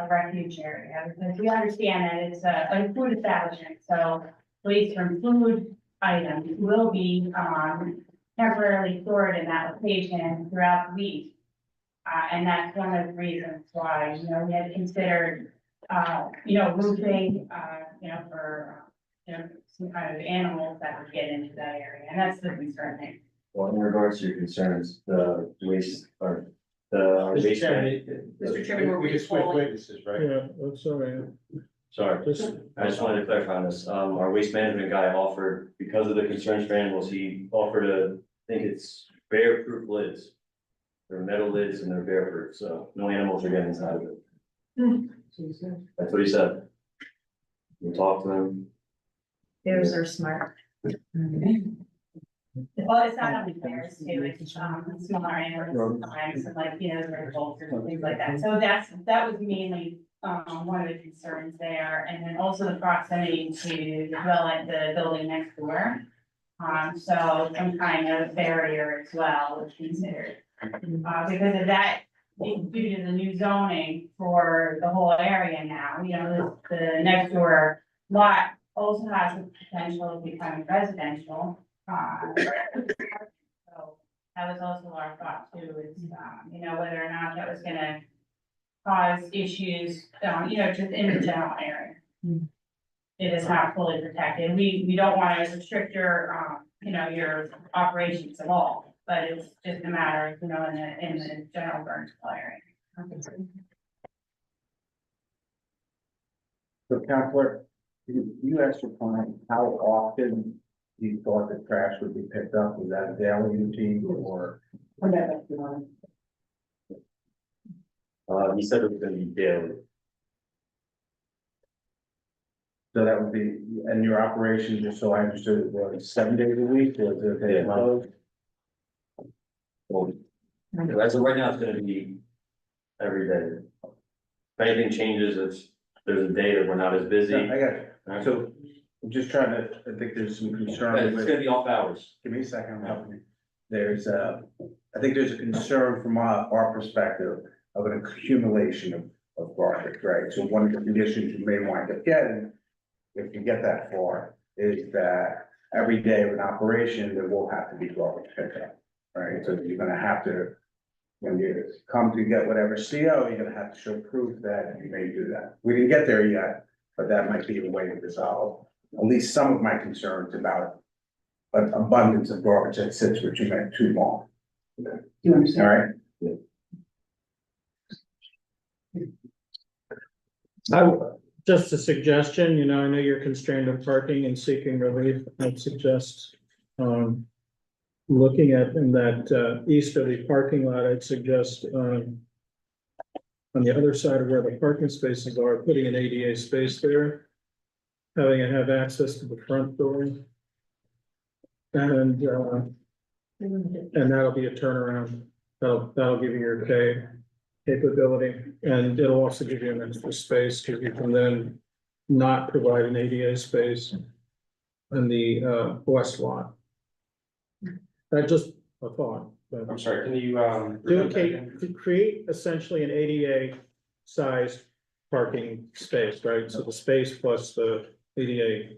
refuge area. Because we understand that it's a food establishment, so waste from food items will be, temporarily stored in that location throughout the week. And that's one of the reasons why, we had considered, roofing, for, some kind of animals that would get into that area, and that's the concern there. Well, in regards to your concerns, the waste or the waste. Mr. Chairman, We can switch witnesses, right? Yeah, that's all right. Sorry, I just wanted to clarify on this. Our waste management guy offered, because of the concerns for animals, he offered I think it's bear-proof lids. They're metal lids and they're bear-proof, so no animals are getting inside of it. That's what he said. We talked to him. Bears are smart. Well, it's not only bears too, it's, smaller animals sometimes, and like, there's vultures and things like that. So that was mainly, one of the concerns there. And then also the proximity to the building next door. So some kind of barrier as well was considered. Because of that, due to the new zoning for the whole area now, the next door lot also has the potential of becoming residential. So that was also our thought too, is, whether or not that was gonna cause issues, just in the general area. It is not fully protected. We don't want to restrict your, your operations at all, but it's just a matter of, in the general Bernardsville area. So Counselor, you asked your client how often you thought the trash would be picked up, was that a daily routine or? He said it was gonna be daily. So that would be, and your operation, just so I understood, it was 7 days a week, or is it a day closed? Well, as of right now, it's gonna be every day. If anything changes, if there's a day that we're not as busy. I got you. So I'm just trying to, I think there's some concern It's with, gonna be off hours. give me a second, I'm helping you. There's I think there's a concern from our perspective of an accumulation of garbage, right? So one of the conditions you may wind up getting, if you get that far, is that every day of an operation, there will have to be garbage picked up, right? So you're gonna have to, when you come to get whatever CO, you're gonna have to show proof that you may do that. We didn't get there yet, but that might be a way to resolve at least some of my concerns about an abundance of garbage that sits for too long. You understand? All right? Just a suggestion, I know you're constrained on parking and seeking relief. I'd suggest, looking at in that, easterly parking lot, I'd suggest, on the other side of where the parking spaces are, putting an ADA space there. Having it have access to the front door. And that'll be a turnaround. That'll give you your capability, and it'll also give you an extra space, because you can then not provide an ADA space in the west lot. That's just a thought. but I'm sorry, can you, to create essentially an ADA sized parking space, right? So the space plus the ADA.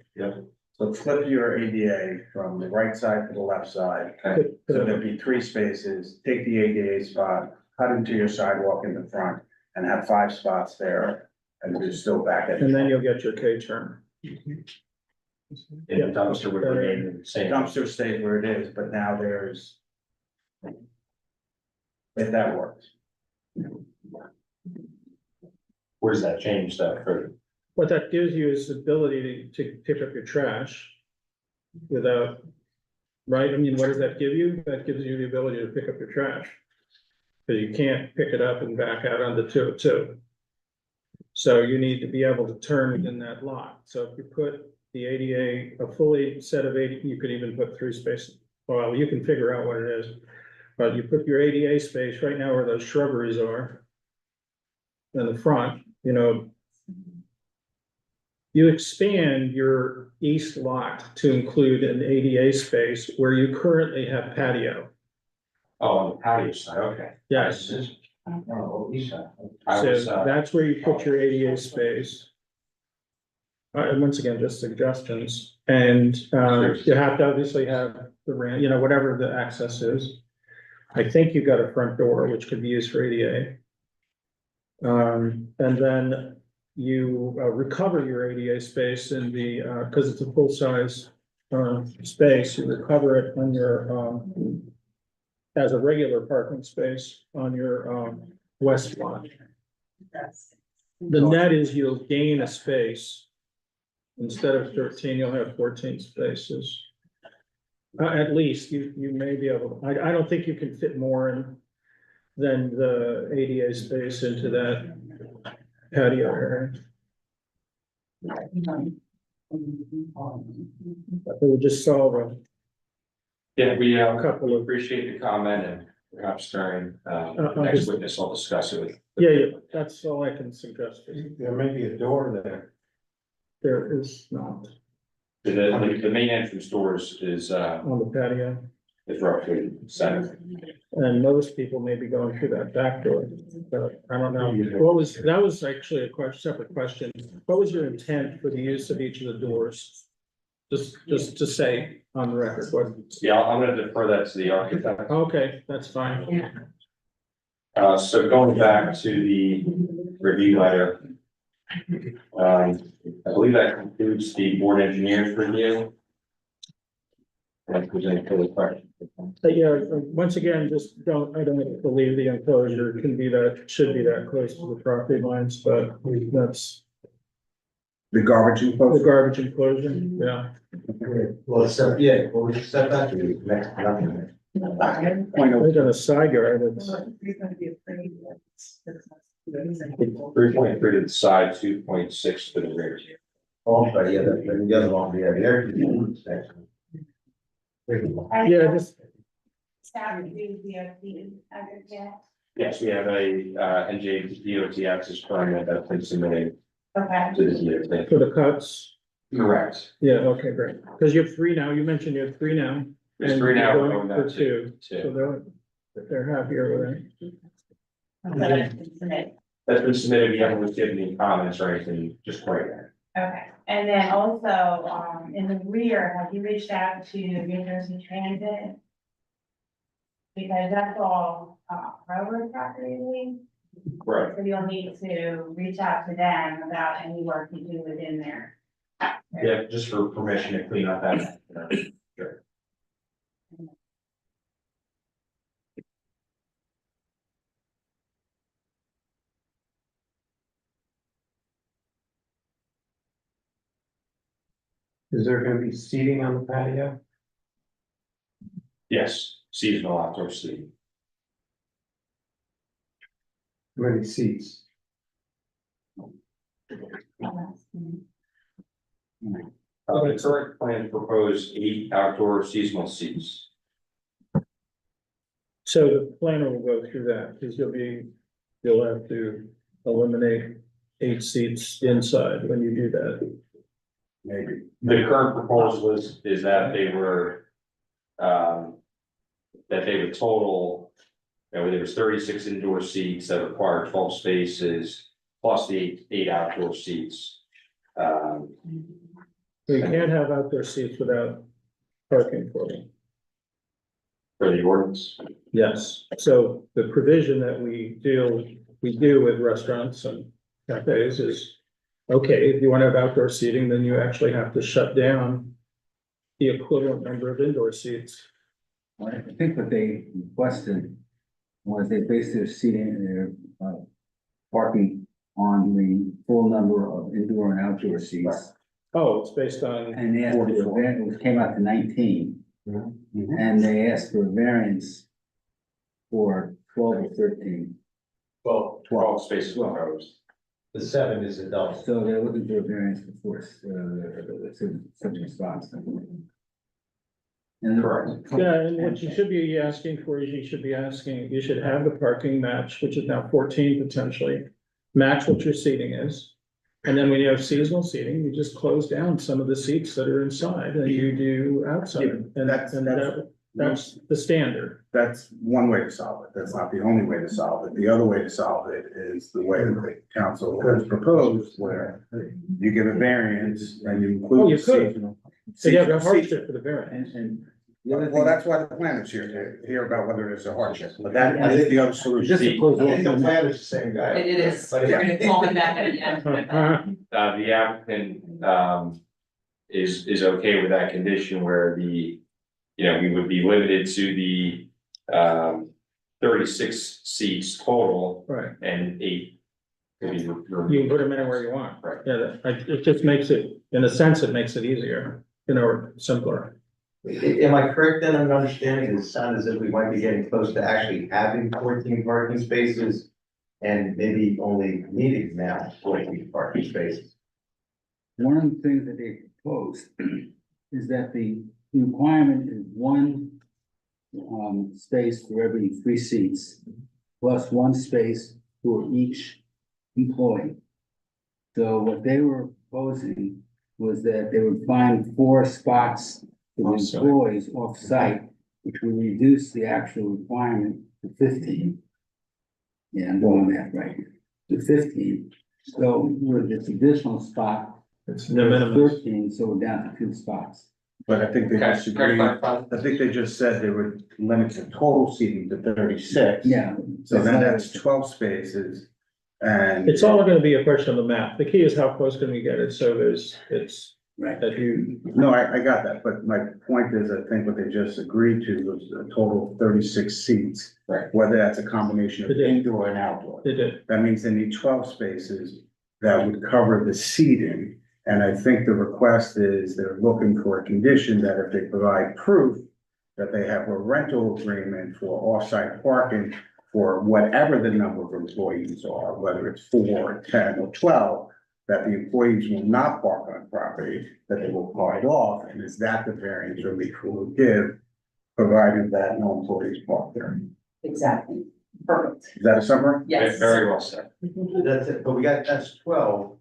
So flip your ADA from the right side to the left side. Okay. So there'd be 3 spaces, take the ADA spot, cut into your sidewalk in the front, and have 5 spots there, and you're still back at. And then you'll get your K-turn. and the dumpster would remain the same? Dumpster stays where it is, but now there's. If that works. Where does that change that for? What that gives you is the ability to pick up your trash without, right? I mean, what does that give you? That gives you the ability to pick up your trash. Because you can't pick it up and back out on the 202. So you need to be able to turn within that lot. So if you put the ADA, a fully set of 80, you could even put 3 spaces. Well, you can figure out what it is. But you put your ADA space right now where those shrubberies are. In the front, you expand your east lot to include an ADA space where you currently have patio. Oh, on the patio side, okay. Yes, Oh, east side. so that's where you put your ADA space. And once again, just suggestions, and you have to obviously have the ramp, whatever the access is. I think you've got a front door which could be used for ADA. And then you recover your ADA space in the, because it's a full-size space, you recover it on your as a regular parking space on your west lot. The net is you'll gain a space. Instead of 13, you'll have 14 spaces. At least you may be able, I don't think you can fit more in than the ADA space into that patio area. But we just saw a Yeah, we, couple of, appreciate the comment and perhaps during, I'll next just- witness, I'll discuss it with. yeah, that's all I can suggest. There may be a door there. There is not The main entrance doors is on the patio. roughly center. And most people may be going through that back door, but I don't know. That was actually a separate question. What was your intent for the use of each of the doors? Just to say on the record, what, Yeah, I'm gonna defer that to the architect. okay, that's fine. So going back to the review letter. I believe that concludes the board engineer's review. If there's any further questions. But yeah, once again, I don't believe the enclosure can be should be that close to the property lines, but that's The garbage the enclosure. garbage enclosure, yeah. Well, so, yeah, well, we set that to the next, nothing. They got a side yard, it's, He's gonna be afraid that it's- 3.3 to the side, 2.6 to the rear. Oh, but yeah, the other one, yeah, there. yeah, just, Staff review the aggregate. Yes, we have a NJ DOT access permit that's been submitted Okay. to the DOT. for the cuts, Correct. yeah, okay, great, because you have three now, you mentioned you have three now. There's and 3 now, you're we're going for down to So 2. they're happier with it. That's been submitted, we haven't received any comments or anything, just quite yet. Okay, and then also, in the rear, have you reached out to New Jersey Transit? Because that's all, railroad property, Correct. so you'll need to reach out to them about any work you do within there. Yeah, just for permission to clean up that. Sure. Is there gonna be seating on the patio? Yes, seasonal outdoor seating. How many seats? The current plan proposed 8 outdoor seasonal seats. So the planner will go through that, because you'll have to eliminate 8 seats inside when you do that. Maybe. The current proposal is that they were, that they would total, there was 36 indoor seats that require 12 spaces, plus the eight outdoor seats. You can't have outdoor seats without parking for them. For the ordinance. Yes, so the provision that we do with restaurants and cafes is, okay, if you want to have outdoor seating, then you actually have to shut down the equivalent number of indoor seats. I think what they requested was they based their seating, their, parking on the full number of indoor and outdoor seats. Oh, it's based on, And they asked for a variance, which came out to 19, and they asked for a variance for 12 or 13. Well, 12 spaces proposed. the 7 is a double. So they're looking for a variance before, such response. And Correct. yeah, and what you should be asking for is you should have the parking match, which is now 14 potentially. Match what your seating is. And then when you have seasonal seating, you just close down some of the seats that are inside and you do outside. And that's the standard. That's one way to solve it. That's not the only way to solve it. The other way to solve it is the way that the council has proposed, where you give a variance and you Oh, include you could. seasonal. So you have a seasonal seats. hardship for the variance. and the other Well, thing, that's why the plan is here, to hear about whether there's a hardship, but that, I think the other solution. just to close I think the off, plan is the same guy. It is, But we're yeah. gonna call him back at the end. The applicant, is okay with that condition where we would be limited to the, 36 seats total Right, and 8 could be you can put them anywhere you want. Right. Yeah, it just makes it, in a sense, it makes it easier, simpler. Am I correct then in understanding it sounds as if we might be getting close to actually having 14 parking spaces and maybe only needing now 14 parking spaces? One of the things that they proposed is that the requirement is one space for every 3 seats, plus 1 space for each employee. So what they were proposing was that they would find 4 spots for the Off-site. employees off-site, which would reduce the actual requirement to 15. Yeah, I'm doing that right, to 15. So with this additional spot, It's the minimum. 13, so we're down to 2 spots. But I think they Okay, disagreed. can I I think they just said they would limit the total seating to 36. Yeah. So then that's 12 spaces and. It's all gonna be a question of the map. The key is how close can we get it, so it's Right. that you, No, I got that, but my point is, I think what they just agreed to was a total of 36 seats. Right. Whether that's a combination of It is. indoor and outdoor. they did. That means they need 12 spaces that would cover the seating. And I think the request is they're looking for a condition that if they provide proof that they have a rental agreement for off-site parking for whatever the number of employees are, whether it's 4, 10, or 12, that the employees will not park on property, that they will park off, and is that the variance relief we will give, provided that no employees park there? Exactly. Perfect. Is that a summary? Yes. Very well said. That's it, but that's 12.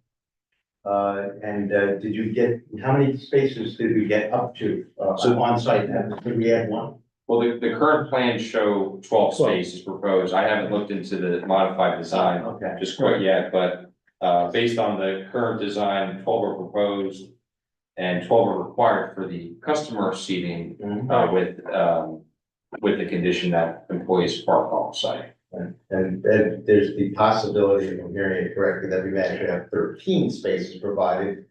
Did you get, how many spaces did we get up to, on site? Did we add 1? Well, the current plans show 12 spaces proposed. I haven't looked into the modified design Okay. just quite yet, but based on the current design, 12 are proposed and 12 are required for the customer seating with the condition that employees park off site. And there's the possibility, if I'm hearing it correctly, that we may actually have 13 spaces provided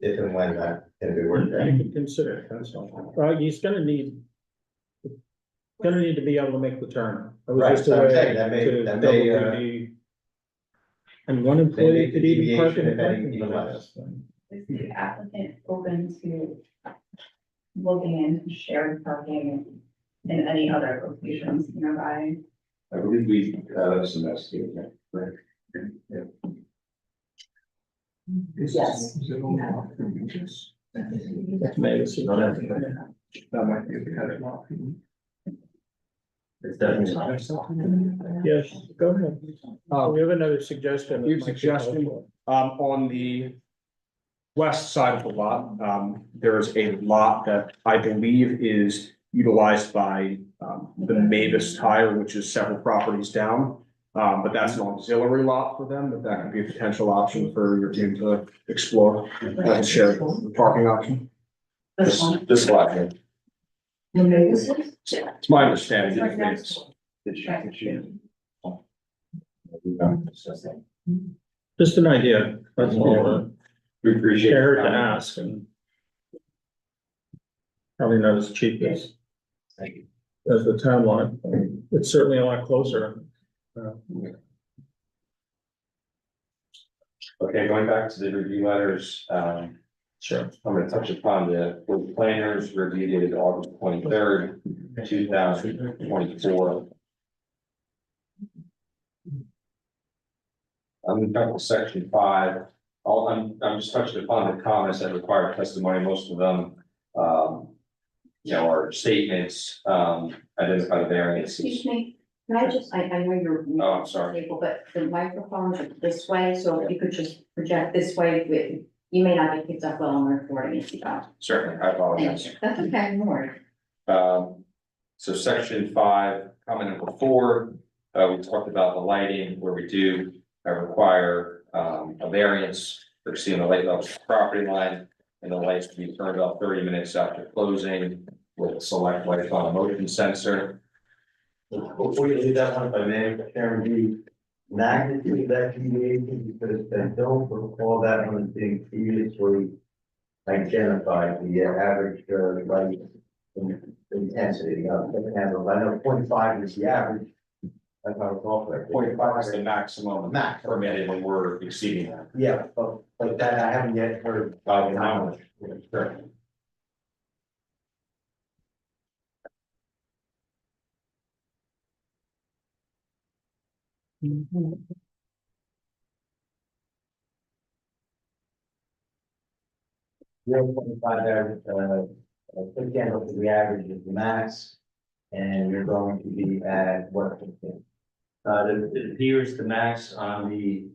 if and when that can be worked out. You can consider it, that's all. He's gonna need to be able to make the turn. It was Right, just a so I'm way saying that may- to that may, double the- And 1 employee make the could even park in the deviation, if any, parking even lot. less. Is the applicant open to looking into shared parking in any other locations nearby? I believe we, that's investigated, right? Yes. That's made us- That might be a better option. It's definitely. Yes, go ahead. We have another suggestion. that Your might be suggestion? helpful. On the west side of the lot, there is a lot that I believe is utilized by, the Mavis Tire, which is several properties down. But that's an auxiliary lot for them, but that could be a potential option for your team to explore, as a shared parking option. This lot here. It's my understanding. Right that next it's- Just an idea, that's all. We appreciate. Share to your comment. ask and. Probably not as cheap as. As the town line, it's certainly a lot closer. Okay, going back to the review letters, Sure. I'm gonna touch upon the planners reviewed dated August 23rd, 2024. I'm back to section 5. I'm just touching upon the comments that require testimony. Most of them, are statements, identify the variances. Excuse me, can I just, I know you're. Oh, I'm sorry. But the microphones are this way, so if you could just project this way, you may not get picked up well on the recording if you don't. Certainly, I Thank apologize. you. That's okay, no worries. So section 5, comment number 4, we talked about the lighting where we do require a variance for seeing the light levels of the property line and the lights to be turned off 30 minutes after closing with select light on motion sensor. Before you leave that one, if I may, Karen, the magnitude of that deviation, because I don't recall that one as being previously identified, the average light intensity. I know 0.5 is the average. That's how it's all correct. 0.5 is the maximum Max. permitted when we're exceeding that. Yeah, but that I haven't yet heard. How much? .5 average, foot candle for the average is the max, and you're going to be at what? It appears the max on the,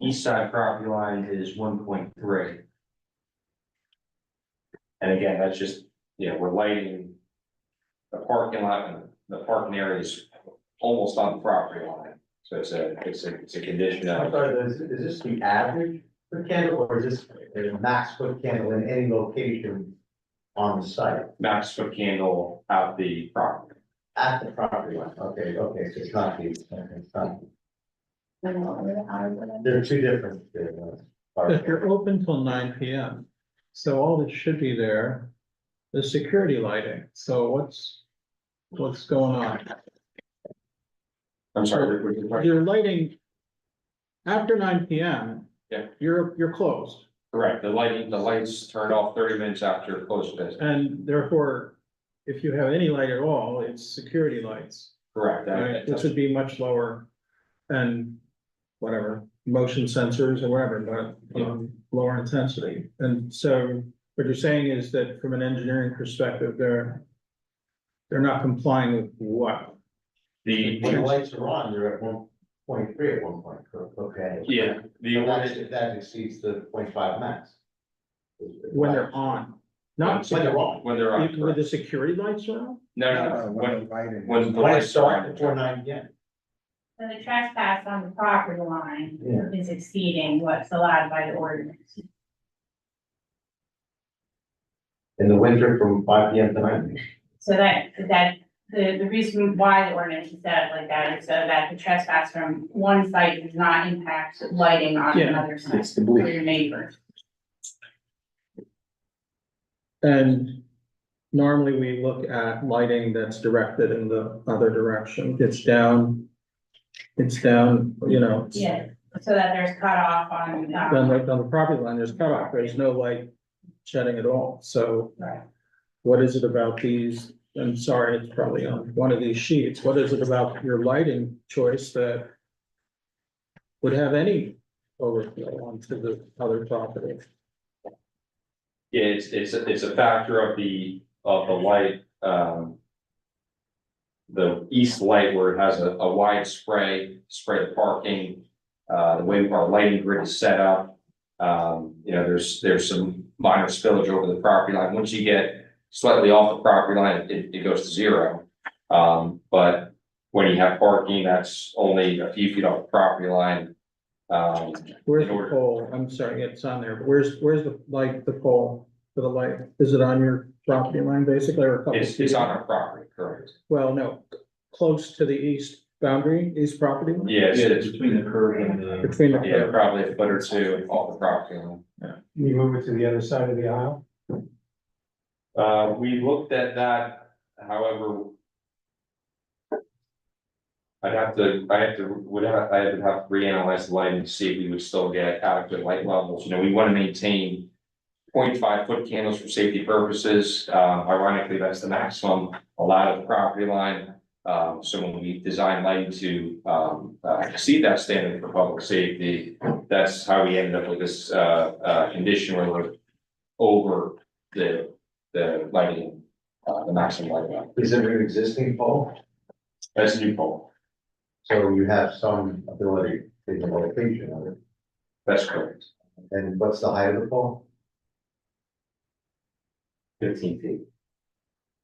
east side property line is 1.3. And again, that's just, we're lighting the parking lot, and the parking area is almost on the property line. So it's a condition I'm of, sorry, is this the average foot candle, or is this the max foot candle in any location on the site? max foot candle out the property. At the property line, okay, so it's not the, it's not, they're two different. If you're open till 9 PM, so all that should be there is security lighting, so what's going on? I'm sorry, what was the question? You're lighting after 9 PM. Yeah. You're closed, Correct, the lights turned off 30 minutes after close of business. and therefore, if you have any light at all, it's security lights, Correct. right, which would be much lower. And whatever, motion sensors or whatever, but lower intensity. And so what you're saying is that from an engineering perspective, they're not complying with what? The, When the lights are on, you're at 1.3 at one point, okay? yeah, If that exceeds the 0.5 max. When they're on, not When they're on. when they're on, even with the security lights are on? no, When the lighting. when the When it lights are starts on. before 9 PM. So the trespass on the property line Yeah. is exceeding what's allowed by the ordinance. In the winter from 5 PM to 9 PM. So the reason why the ordinance is set up like that is so that the trespass from one site does not impact lighting on Yeah, another site it's the for belief. your neighbors. And normally we look at lighting that's directed in the other direction. It's down, Yeah, so that there's cutoff on, on the property line, there's cutoff, there's no light shedding at all. So right. what is it about these? I'm sorry, it's probably on one of these sheets. What is it about your lighting choice that would have any overflow onto the other property? Yeah, it's a factor of the light, the east light where it has a wide spread of parking. The way our lighting grid is set up, there's some minor spillage over the property line. Once you get slightly off the property line, it goes to zero. But when you have parking, that's only a few feet off the property line. Where's In the order- pole? I'm sorry, it's on there, but where's the pole for the light? Is it on your property line basically, or a couple It's feet? on our property, correct? Well, no, close to the east boundary, east property line? Yeah, it's Between the curb and the. Between the. yeah, probably a foot or two off the property line. You move it to the other side of the aisle? We looked at that, however. I would have to reanalyze the lighting to see if we would still get adequate light levels. We want to maintain 0.5 foot candles for safety purposes. Ironically, that's the maximum allowed at the property line. So when we design lighting to exceed that standard for public safety, that's how we ended up with this condition where we're over the lighting, the maximum lighting level. Is it an existing pole? That's a new pole. So you have some ability in the location of it. That's correct. And what's the height of the pole? 15 feet.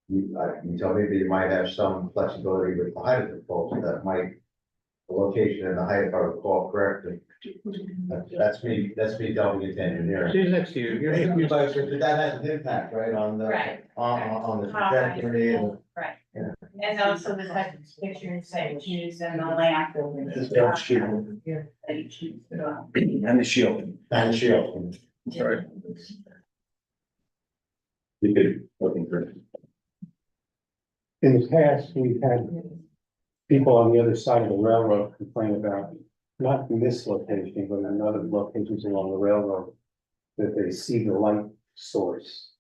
You tell me that you might have some flexibility with the height of the pole, so that might, the location and the height are called correctly. That's me delving into engineering. She's next to you. But that has an impact, right, on the, Right. on the trajectory and. Right. Yeah. And also the type of pictures that you choose and the lamp. That's true. That you choose. And the shield. And shield. Right. You could look into it. In the past, we've had people on the other side of the railroad complain about, not in this location, but in other locations along the railroad, that they see the light source.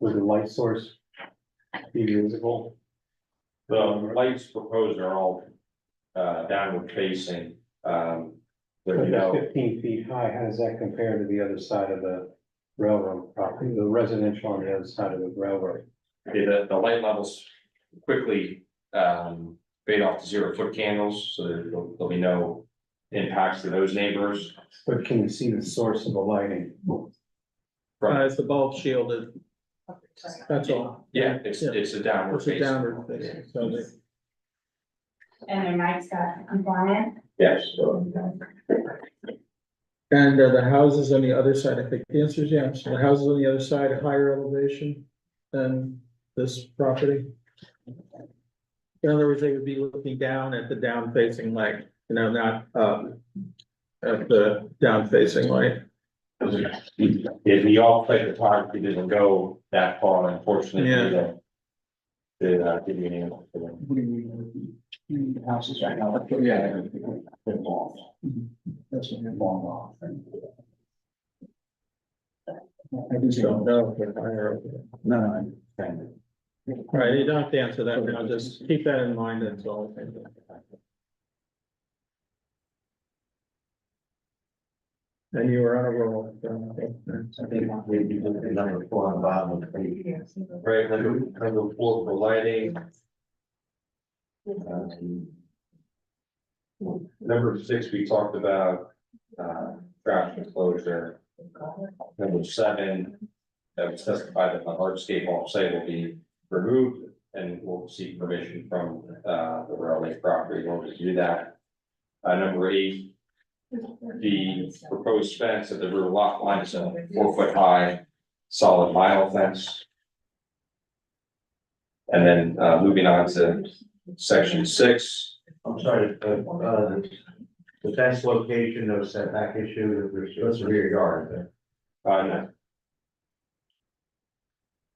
Would the light source be visible? The lights proposed are all, downward facing, So there we they're go. 15 feet high, how does that compare to the other side of the railroad property, the residential on the other side of the railroad? Okay, the light levels quickly, fade off to 0 foot candles, so there'll be no impacts to those neighbors. But can you see the source of the lighting? It's the bulb shielded. That's all. Yeah, it's a downward It's a facing. downward facing, so they. And their mics got compliant. Yes. And the houses on the other side, I think the answer is yes, the houses on the other side, are higher elevation than this property. In other words, they would be looking down at the down facing light, not up. At the down facing light. If the off-site photography doesn't go that far, unfortunately, Yeah. to give you an answer for them. Houses right now, yeah. That's what you're long off. I just don't know if they're higher. Over there. No, I understand. All right, you don't have to answer that, now just keep that in mind, that's all. And you were on a roll. I think maybe number 4 on the bottom of the page. Right, number 4 for lighting. Number 6, we talked about, trash enclosure. Number 7, that was specified that the hardscape offsite will be removed and we'll seek permission from, the railway property in order to do that. Number 8, the proposed fence at the rear lot line is a 4 foot high solid vinyl fence. And then, moving on to section 6. I'm sorry, the fence location, no setback issue, there's a rear yard there.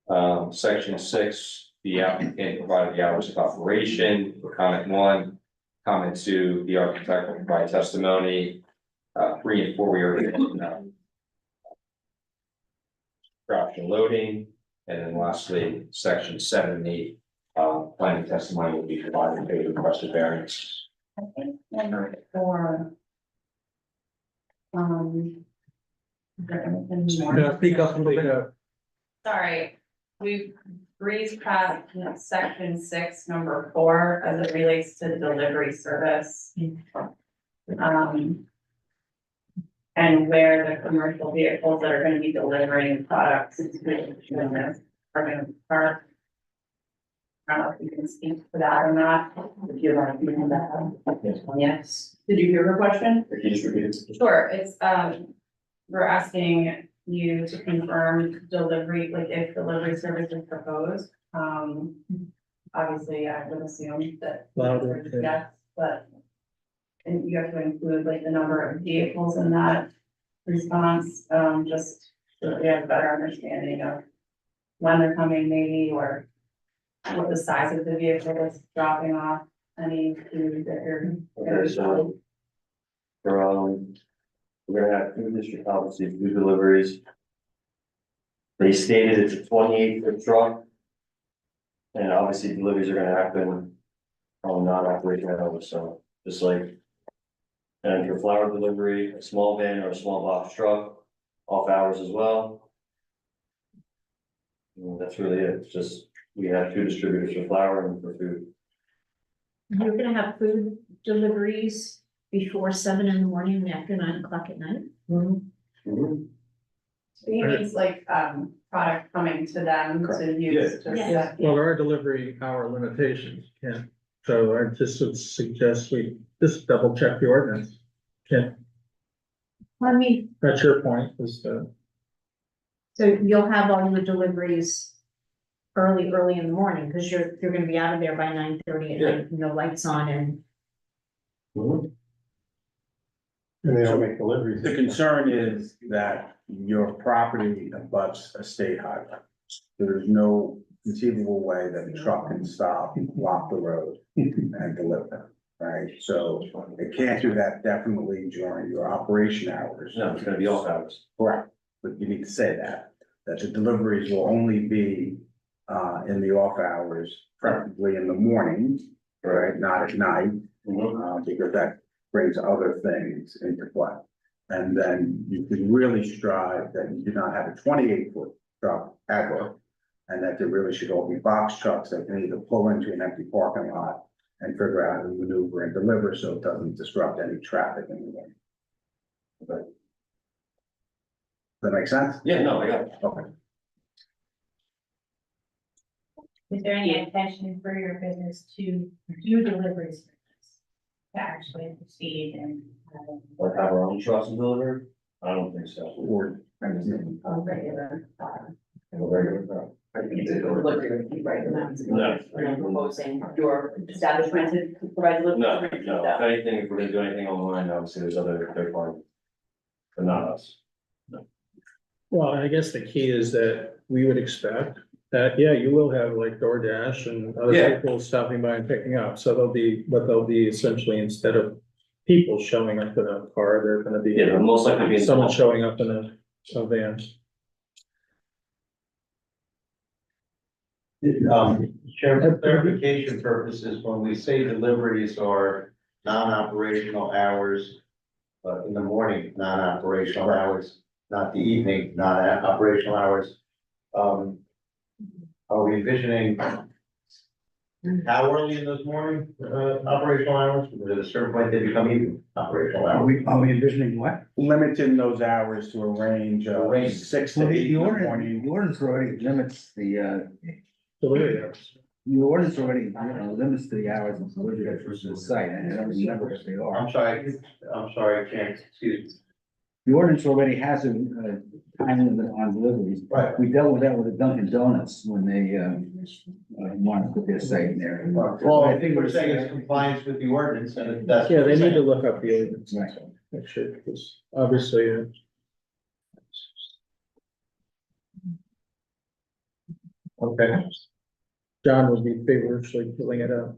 No. Section 6, the applicant provided the hours of operation for comment 1. Comment 2, the architect will provide testimony. 3 and 4, we already mentioned, craft and loading, and then lastly, section 7 and 8, planning testimony will be provided to the requested variance. I think number 4. Is there anything more? Speak up a little bit. Sorry, we breezed past section 6, number 4, as it relates to delivery service. And where the commercial vehicles that are gonna be delivering products to business are gonna park. I don't know if you can speak to that or not, if you'd like to do that. Yes, did you hear her question? Can you just repeat it? Sure, it's, we're asking you to confirm delivery, like if delivery service is proposed. Obviously, I would assume that. Louder, yeah. Yes, but. And you have to include like the number of vehicles in that response, just so that we have a better understanding of when they're coming maybe, or what the size of the vehicle that's dropping off any food that you're. Okay, so. We're gonna have 2 district obviously 2 deliveries. They stated it's a 28-foot truck. And obviously deliveries are gonna happen on non-operating hours, so just like. And for flower delivery, a small van or a small box truck, off hours as well. And that's really it, it's just, we have 2 distributors for flour and for food. You're gonna have food deliveries before 7 in the morning and after 9 o'clock at night? So he means like, product coming to them to use. to- Yeah. Well, there are delivery hour limitations, yeah, so I just would suggest we just double check the ordinance. Yeah, I mean, that's your point, is so you'll have all your deliveries early in the morning, because you're gonna be out of there by 9:30 at night, no lights on and. And they don't make deliveries. The concern is that your property abuts a state highway. There's no conceivable way that a truck can stop, block the road and deliver, right? So it can't do that definitely during your operation hours. No, it's gonna be off hours. Correct, but you need to say that the deliveries will only be in the off hours preferably in the morning, right, not at night, because that brings other things into play. And then you can really strive that you do not have a 28-foot truck ever, and that there really should all be box trucks that can either pull into an empty parking lot and figure out how to maneuver and deliver so it doesn't disrupt any traffic in the way. Does that make sense? Yeah, no, I got it. Okay. Is there any intention for your business to do deliveries? To actually proceed and. Like have our own trucks and deliver? I don't think so. Or A regular, A regular truck. delivery, right, and that's. No. You're proposing your establishment to provide delivery. No, no, if anything, if we're gonna do anything online, obviously there's other third party. But not us. Well, I guess the key is that we would expect that, yeah, you will have like DoorDash and other Yeah. people stopping by and picking up. So they'll be essentially, instead of people showing up in a car, they're gonna be Yeah, but most likely be. someone showing up in a van. Chair, for clarification purposes, when we say deliveries are non-operational hours, in the morning, non-operational hours, not the evening, non-operational hours, are we envisioning how early in those morning, operational hours? Because at a certain point, they become even operational Are hours. we envisioning what? limiting those hours to a range of Range. 6 to Well, 8 the in the ordinance, morning. the ordinance already limits Delivery hours. the ordinance already, limits the hours of delivery to the site, and I don't remember what they are. I'm sorry, Ken, excuse me. The ordinance already has a time limit on deliveries. Right. We dealt with that with the Dunkin' Donuts when they, wanted to put their site in there. Well, I think we're saying it's compliance with the ordinance, and that's. Yeah, what they we're need to saying. look up the ordinance. Right. Make sure, because obviously. Okay. John would be feverishly filling it out.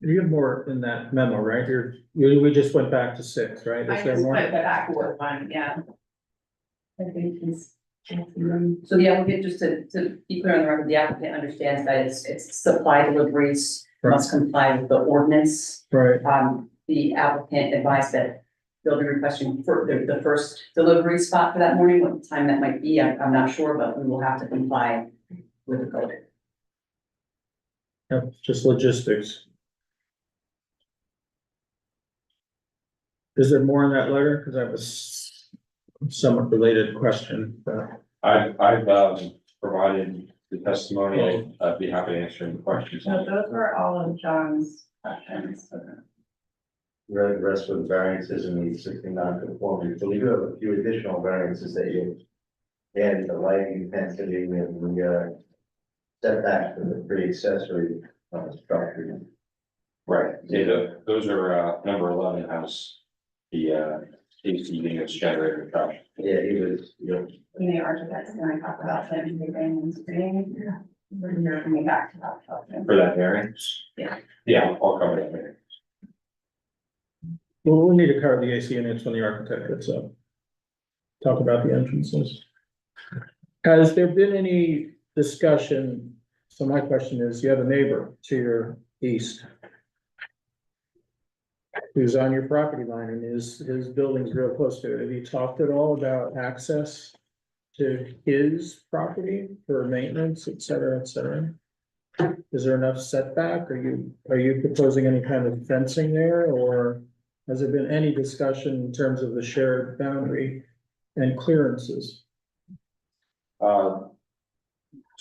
You have more in that memo, right? We just went back to 6, right? I Is there just more? went back with one, yeah. I think he's. So the applicant, just to be clear on the record, the applicant understands that it's supply deliveries must comply with the ordinance. Right, The applicant advised that they'll be requesting for the first delivery spot for that morning, what time that might be, I'm not sure, but we will have to comply with the code. yeah, just logistics. Is there more in that letter? Because that was somewhat related question, but. I've provided the testimony. I'd be happy to answer any questions. So those were all of John's questions. The rest of the variances in the existing non-conformity, so we do have a few additional variances that you added, the lighting intensity and the setback for the pre-accessory structure. Right, yeah, those are, number 11 has the, AC units generator truck. Yeah, he was, The architect's gonna talk about them moving and screening. We're coming back to that. topic. For that variance? Yeah. Yeah, I'll cover that later. Well, we'll need to cover the AC units when the architect gets up. Talk about the entrances. Has there been any discussion? So my question is, you have a neighbor to your east who's on your property line and his building's real close to it. Have you talked at all about access to his property for maintenance, et cetera, et cetera? Is there enough setback? Are you proposing any kind of fencing there, or has there been any discussion in terms of the shared boundary and clearances? So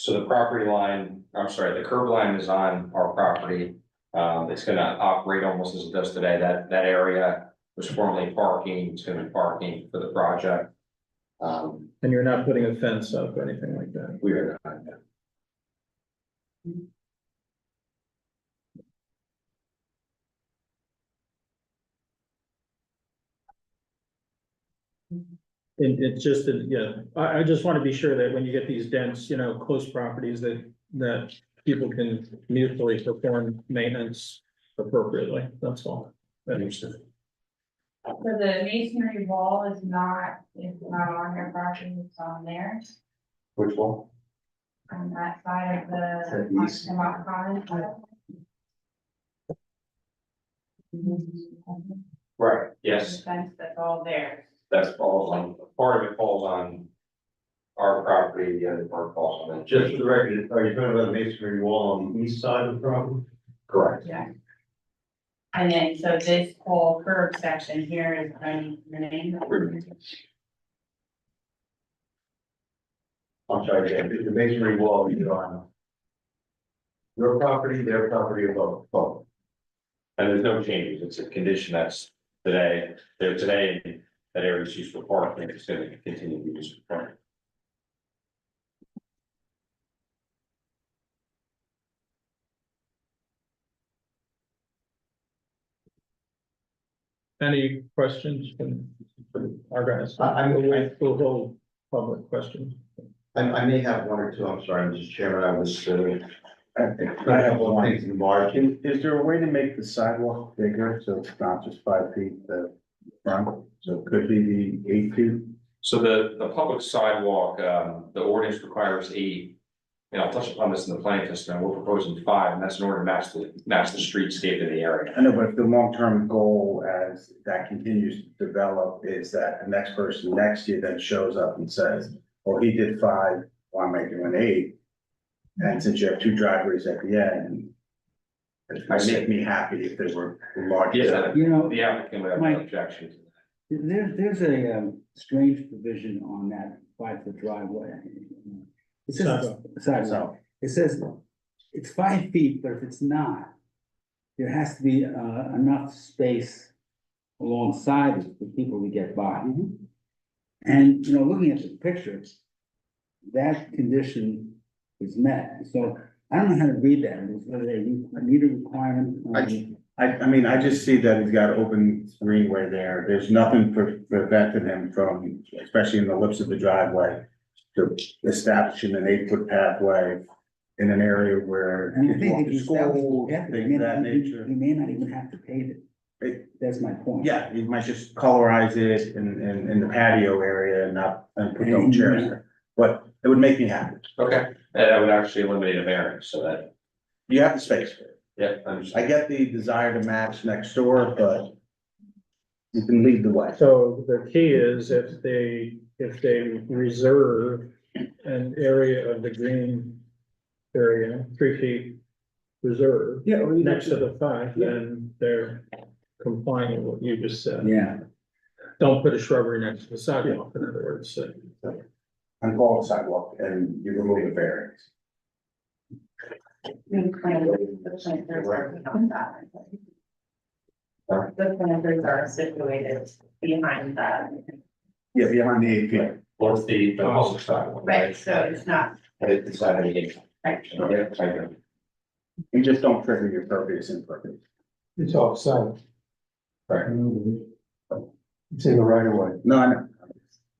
the property line, I'm sorry, the curb line is on our property. It's gonna operate almost as it does today. That area was formerly parking, it's gonna be parking for the project. And you're not putting a fence up or anything like that? We are not. It's just, yeah, I just want to be sure that when you get these dense, close properties that people can mutually perform maintenance appropriately, that's all. Understood. So the masonry wall is not on their property, it's on theirs, Which one? on that side of the. East. Right, yes, Fence that's all theirs. that's falls on, part of it falls on our property, the other part falls on. Just for the record, are you talking about the masonry wall on the east side of the property? Correct. Yeah. And then, so this whole curb section here is going to remain. I'm sorry, again, the masonry wall is on your property, their property, or both? And there's no changes, it's a condition that's today, there today, and that area is used for parking, it's gonna continue to be used for parking. Any questions from our guys? I We'll hold public questions. may have one or two, I'm sorry, Mr. Chairman, I was, I have one. things in margin. Is there a way to make the sidewalk bigger, so it's not just 5 feet the front, so it could be the 8 feet? So the public sidewalk, the ordinance requires 8. And I'll touch upon this in the planning testimony, we're proposing 5, and that's in order to match the streetscape in the area. I know, but if the long-term goal as that continues to develop is that the next person next to you then shows up and says, well, he did 5, why am I doing 8? And since you have 2 driveways at the end, it might make me happy if they were larger. Yeah, You know, the applicant would have no Mike. objection to that. there's a strange provision on that 5-foot driveway. It says, sidewalk. So, It says it's 5 feet, but if it's not, there has to be enough space alongside it for people to get by. And, you know, looking at the pictures, that condition is met. So I don't know how to read that. Whether they need a requirement. I mean, I just see that he's got open greenway there. There's nothing preventing him from, especially in the lips of the driveway, to establishing an 8-foot pathway in an area where And I kids think walk if to you establish school, the path, things of that nature. you may not even have to pave it. That's my point. Yeah, you might just colorize it in the patio area and not, and put no chairs there. But it would make me happy. Okay, and that would actually eliminate a variance, so that, You have the space for it. yeah, I understand. get the desire to match next door, but you can lead the way. So the key is if they reserve an area of the green area, 3 feet reserved, Yeah. next to the 5, then they're complying with what you just said. Yeah. Don't put a shrubbery next to the sidewalk, in other words. So Uncalled sidewalk and you remove the variance. The planters are situated behind that. Yeah, behind the 8 feet. What's the public sidewalk? Right, so it's not. It's not any issue. Right. Yeah, I agree. You just don't trigger your purpose impervious. It's offside. Right. It's in the right of way. No, I know.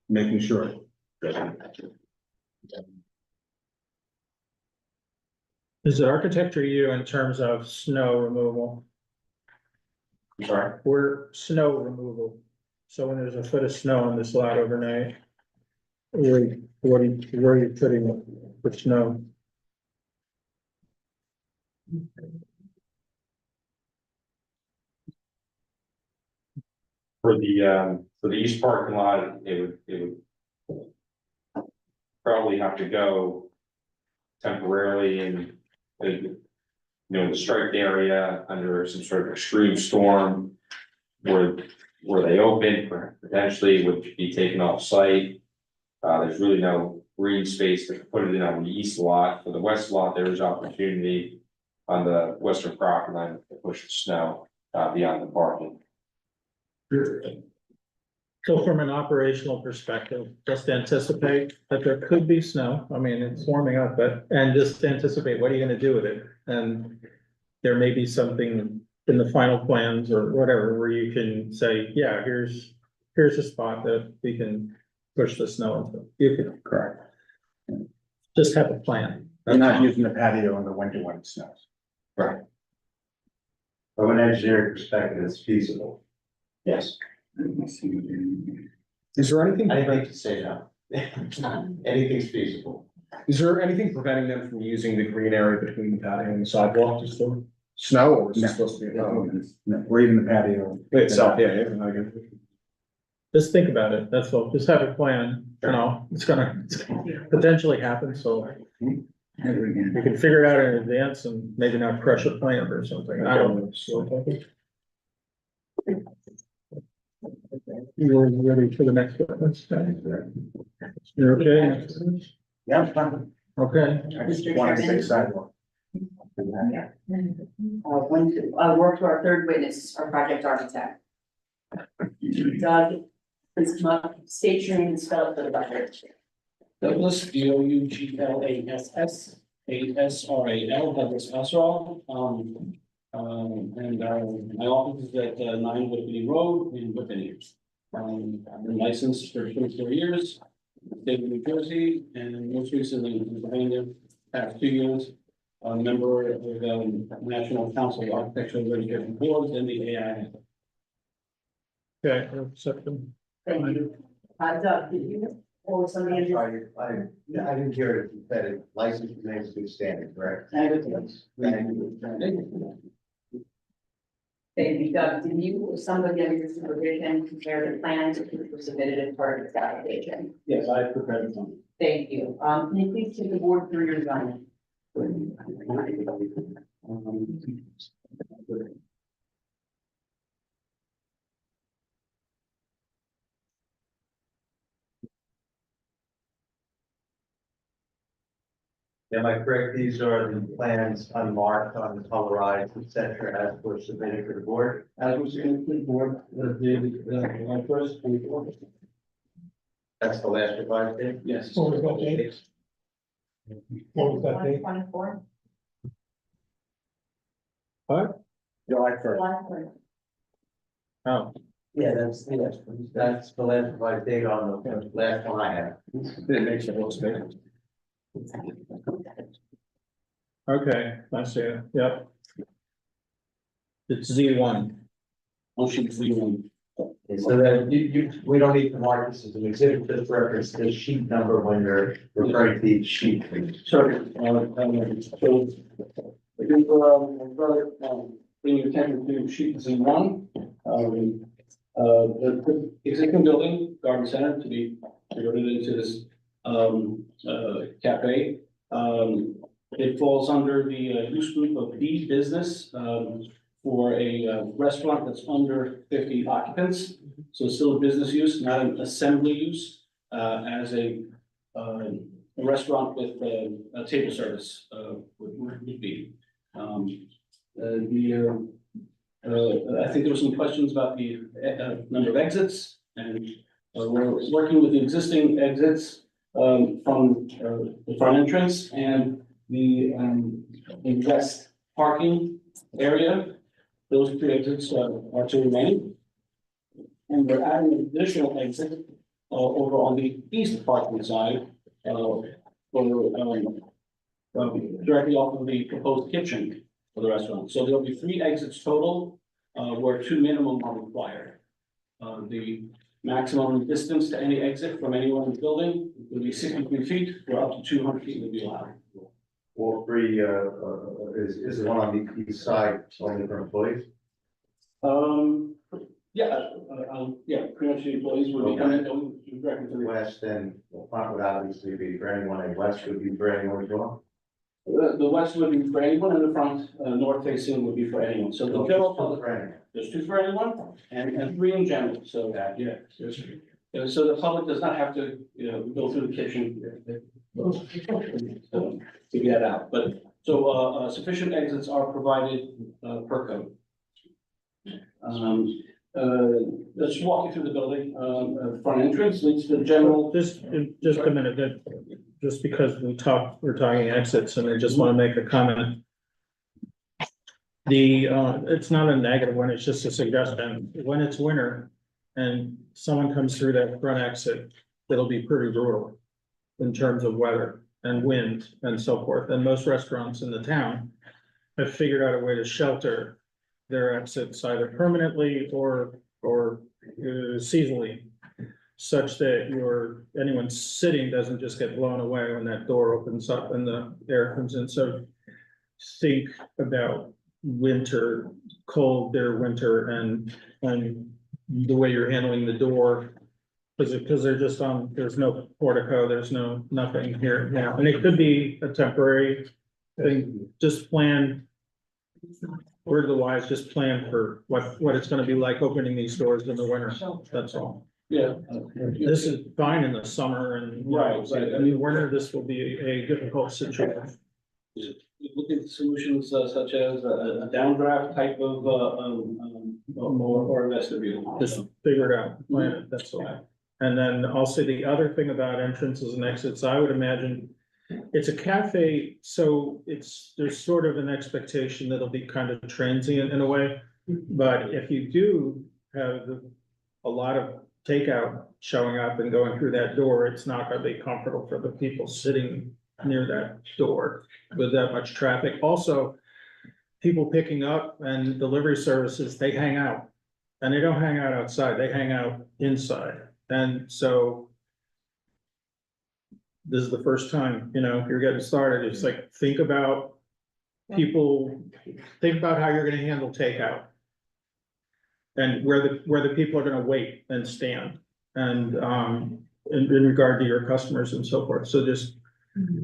Making sure. is it architecture you in terms of snow removal? I'm sorry. Or snow removal? So when there's a foot of snow on this lot overnight, where are you putting it for snow? For the east parking lot, it would probably have to go temporarily in, you know, the striped area under some sort of extreme storm where they open, potentially would be taken off site. There's really no green space to put it in on the east lot. For the west lot, there is opportunity on the western property line to push the snow beyond the parking. So from an operational perspective, just anticipate that there could be snow. I mean, it's warming up, and just anticipate, what are you gonna do with it? And there may be something in the final plans or whatever, where you can say, yeah, here's a spot that we can push the snow into. You can Correct. just have a plan. You're not using the patio in the winter when it snows. Right. From an engineering perspective, it's feasible. Yes. Is there anything, I'd like to say no. Anything's feasible. is there anything preventing them from using the green area between the patio and the sidewalk just for snow, or is it supposed to be? Or even the patio. Itself, yeah. Just think about it, that's all, just have a plan, you know, it's gonna potentially happen, so Never again. you can figure it out in advance and maybe not crush a plant or something, I don't know. So, you're ready for the next witness? You're okay? Yeah, fine. Okay, I just wanted to say sidewalk. Work to our third witness, our project architect. Doug, please come up, state your name and spell it for the record. Douglas, Douglass, ASRAL, Douglas Asral. My office is at 9 Whitney Road in Whitney. I've been licensed for 24 years, state of New Jersey, and most recently in Pennsylvania, past 2 years. A member of the National Council of Architectural Registration Boards and the AI. okay, I'll accept them. Thank you. Doug, did you, or somebody? Sorry, I didn't hear it, that it license remains good standing, correct? Thank Thank you. you, Doug, did you or somebody under your supervision compare the plans that were submitted as part of this application? Yes, I prepared some. Thank you. Can you please take the board through your design? Am I correct? These are the plans unmarked, uncolorized, et cetera, as were submitted to the board? As was in the board, my first report. That's the last revised date? Yes. What was that date? What was that date? 24. July 1st. Oh, Yeah, that's the last revised date on the last one I had. It makes it look big. okay, I see it, yep. It's Z1. Motion for you. So that we don't need to mark this as an exhibit, just reference the sheet number when you're referring to each sheet. Sorry, so. I think, bring your attention to sheet Z1. The existing building, garden center, to be converted into this, cafe. It falls under the use group of B business, for a restaurant that's under 50 occupants. So it's still a business use, not an assembly use, as a restaurant with a table service, would be. I think there were some questions about the number of exits, and we're working with the existing exits from the front entrance and the west parking area. Those two exits are to remain. And we're adding an additional exit over on the east parking side directly off of the proposed kitchen for the restaurant. So there'll be 3 exits total, where 2 minimum are required. The maximum distance to any exit from anywhere in the building will be 63 feet, where up to 200 feet will be allowed. All three, is the one on the east side only for employees? Yeah, pretty much the employees would be coming, directly to the West and the front would obviously be for anyone, and west would be for anyone as well? The west would be for anyone, and the front, north facing would be for anyone. So the general public, For anyone. there's 2 for anyone and 3 in general, so that, yeah. So the public does not have to, go through the kitchen. To get that out, but, so, sufficient exits are provided, per code. Let's walk you through the building, front entrance leads to the general. Just a minute, just because we're talking exits, and I just want to make a comment. It's not a negative one, it's just a suggestion. When it's winter and someone comes through that front exit, it'll be pretty brutal in terms of weather and wind and so forth. And most restaurants in the town have figured out a way to shelter their exits either permanently or seasonally, such that anyone sitting doesn't just get blown away when that door opens up and the air comes in. So think about winter, cold there, winter, and the way you're handling the door. Because they're just there's no portico, there's nothing here now, and it could be a temporary thing. Just plan, word of the wise, just plan for what it's gonna be like opening these doors in the winter, that's all. Yeah. This is fine in the summer and, Right. in the winter, this will be a difficult situation. Looking at solutions such as a downdraft type of, or a vestibule. Just figure it out, plan it, that's all. And then also the other thing about entrances and exits, I would imagine it's a cafe, so there's sort of an expectation that it'll be kind of transient in a way. But if you do have a lot of takeout showing up and going through that door, it's not gonna be comfortable for the people sitting near that door with that much traffic. Also, people picking up and delivery services, they hang out. And they don't hang out outside, they hang out inside. And so this is the first time, you're getting started. It's like, think about how you're gonna handle takeout. And where the people are gonna wait and stand and, in regard to your customers and so forth. So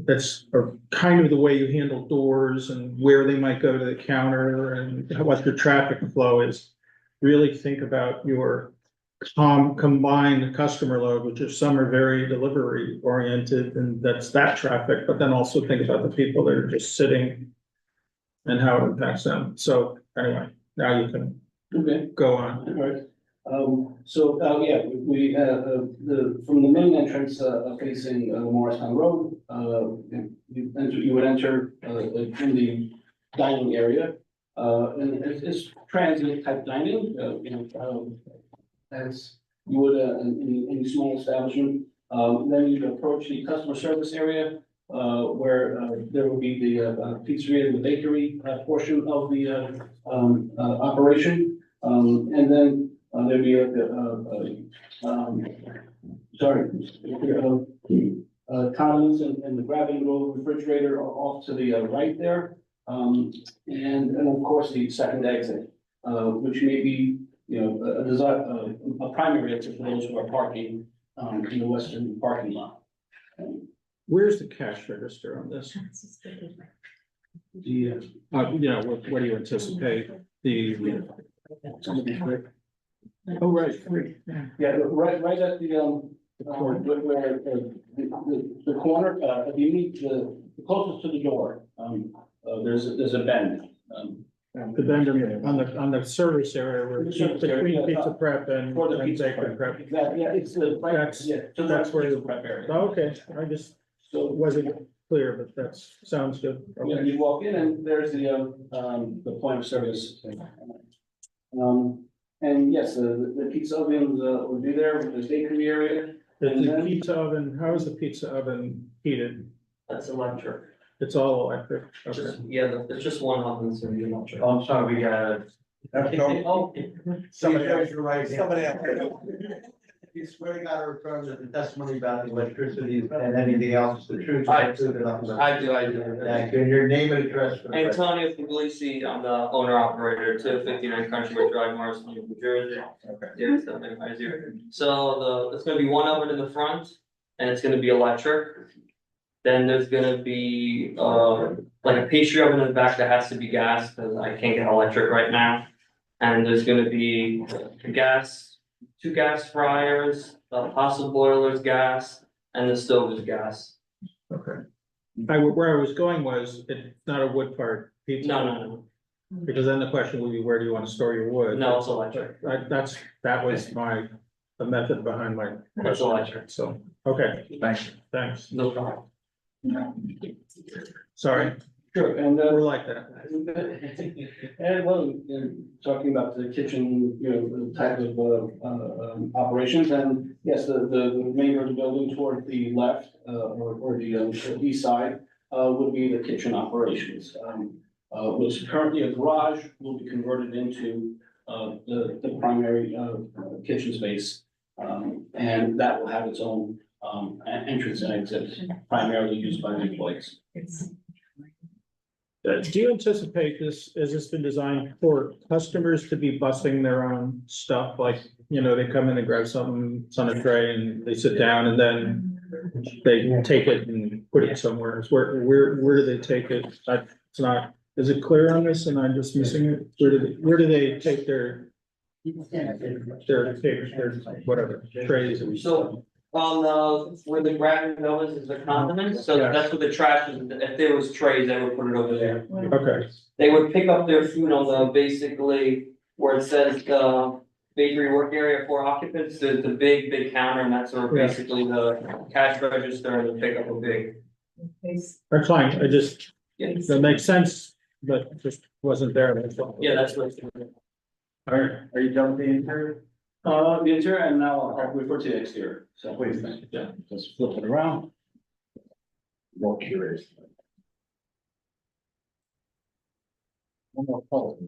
that's kind of the way you handle doors and where they might go to the counter and what your traffic flow is. Really think about your combined customer load, which is some are very delivery oriented, and that's that traffic, but then also think about the people that are just sitting and how it impacts them. So anyway, now you can go on. All right. Yeah, we from the main entrance facing Morristown Road, you would enter in the dining area. And it's transient type dining, as you would in any small establishment. Then you'd approach the customer service area, where there will be the pizzeria, the bakery portion of the operation. And then there'd be condiments and the grab and go refrigerator are off to the right there. And of course, the second exit, which may be, a primary exit for those who are parking in the western parking lot. Where's the cash register on this? What do you anticipate? Oh, right. Yeah, right at the corner, the closest to the door, there's a bend. The vendor on the service area where between pizza prep and For the pizza bakery prep. Exactly, yeah, it's the. That's where the prep area. Oh, okay, I just wasn't clear, but that sounds good. Yeah, you walk in and there's the point of service. And yes, the pizza ovens will be there with the bakery area. The pizza oven, how is the pizza oven heated? That's electric. It's all electric. Okay. It's just one oven, so you're not sure. I'm sorry, we got. Somebody else. Somebody else. You swear to God or affirm that the testimony about the electricity and anything else is the truth? I do. Thank you, and your name and address. For the record. Antonio Puglisi, I'm the owner operator, 259 Countryway Drive, Morristown, New Jersey. Okay. Yeah, 750. So it's gonna be one oven in the front and it's gonna be electric. Then there's gonna be like a pastry oven in the back that has to be gas because I can't get electric right now. And there's gonna be two gas fryers, the pasta boilers gas, and the stove is gas. Okay. Where I was going was, it's not a wood fired pizza. No. Because then the question would be, where do you want to store your wood? No, it's electric. That was the method behind my It's question. electric. So, okay, thanks. No problem. Sorry, Sure, and we're like that. and well, talking about the kitchen, the type of operations, and yes, the remainder of the building toward the left, or the east side, would be the kitchen operations. What's currently a garage will be converted into the primary, kitchen space. And that will have its own, entrance and exit, primarily used by the employees. Do you anticipate this, has this been designed for customers to be busing their own stuff? Like, you know, they come in and grab something, it's on a tray and they sit down and then they take it and put it somewhere. Where do they take it? It's not, is it clear on this and I'm just missing it? Where do they take their whatever trays and stuff? So on where the grab goes is the condiments, so Yeah. that's where the trash is. If there was trays, they would put it over there. Okay, They would pick up their food on the basically where it says bakery work area for occupants, there's the big counter and that's where Yeah. basically the cash register and the pickup will be. that's fine. I just, Yeah, that makes sense, but just wasn't there. That's all. yeah, that's what. Are you done with the interior? The interior, and now I'll refer to the exterior, so please, yeah, just flip it around. More curious. One more call.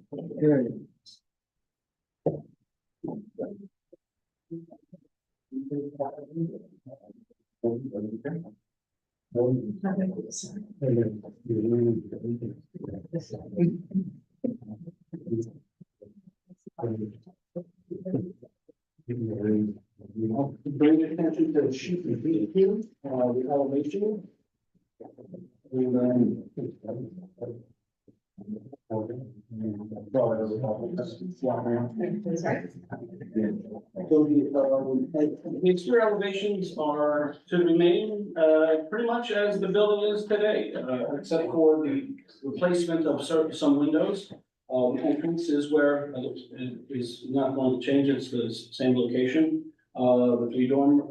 Bring your attention to the sheet in here, the elevation. And then. So the exterior elevations are to remain, pretty much as the building is today, except for the replacement of some windows. Entrance is where, is not going to change, it's the same location. The three dorm,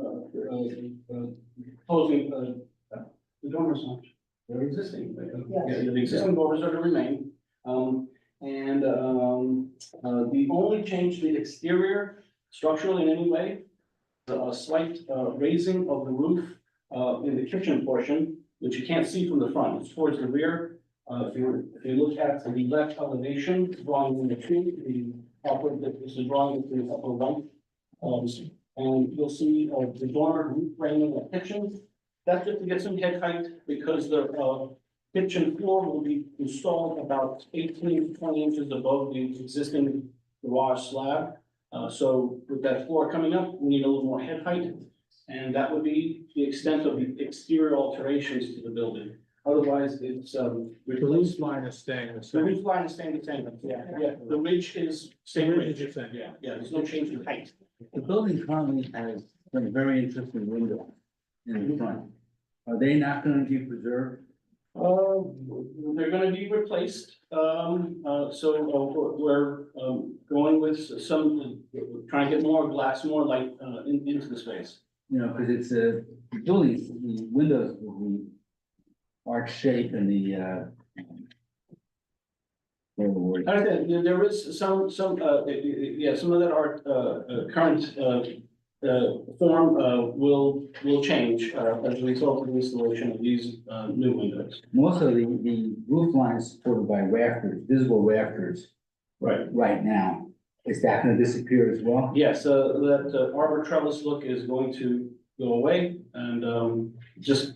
closing, the dormers not, they're existing. Yeah, the existing dormers are to remain. The only change to the exterior structurally in any way, a slight raising of the roof in the kitchen portion, which you can't see from the front, it's towards the rear. If you look at the left elevation, drawing in the tree, the upper, this is drawing in the upper right. And you'll see the dormer roof framing the kitchen. That's just to get some head height because the kitchen floor will be installed about 18 to 20 inches above the existing garage slab. So with that floor coming up, we need a little more head height. And that would be the extent of the exterior alterations to the building. Otherwise, it's, The roof line is staying the the same. roof line is staying the same, yeah, the ridge is same ridge, is the same. yeah, there's no change in height. The building currently has some very interesting windows in the front. Are they not gonna be preserved? They're gonna be replaced, we're, going with some, trying to get more glass, more light, into the space. You know, because it's the buildings, the windows with the arch shape and the, whatever the word. I understand, there is some of that are, current, form, will change, as a result of the installation of these, new windows. And also the roof line is supported by rafters, visible rafters right now. Is that gonna disappear as well? Yes, that arbor trellis look is going to go away and, just,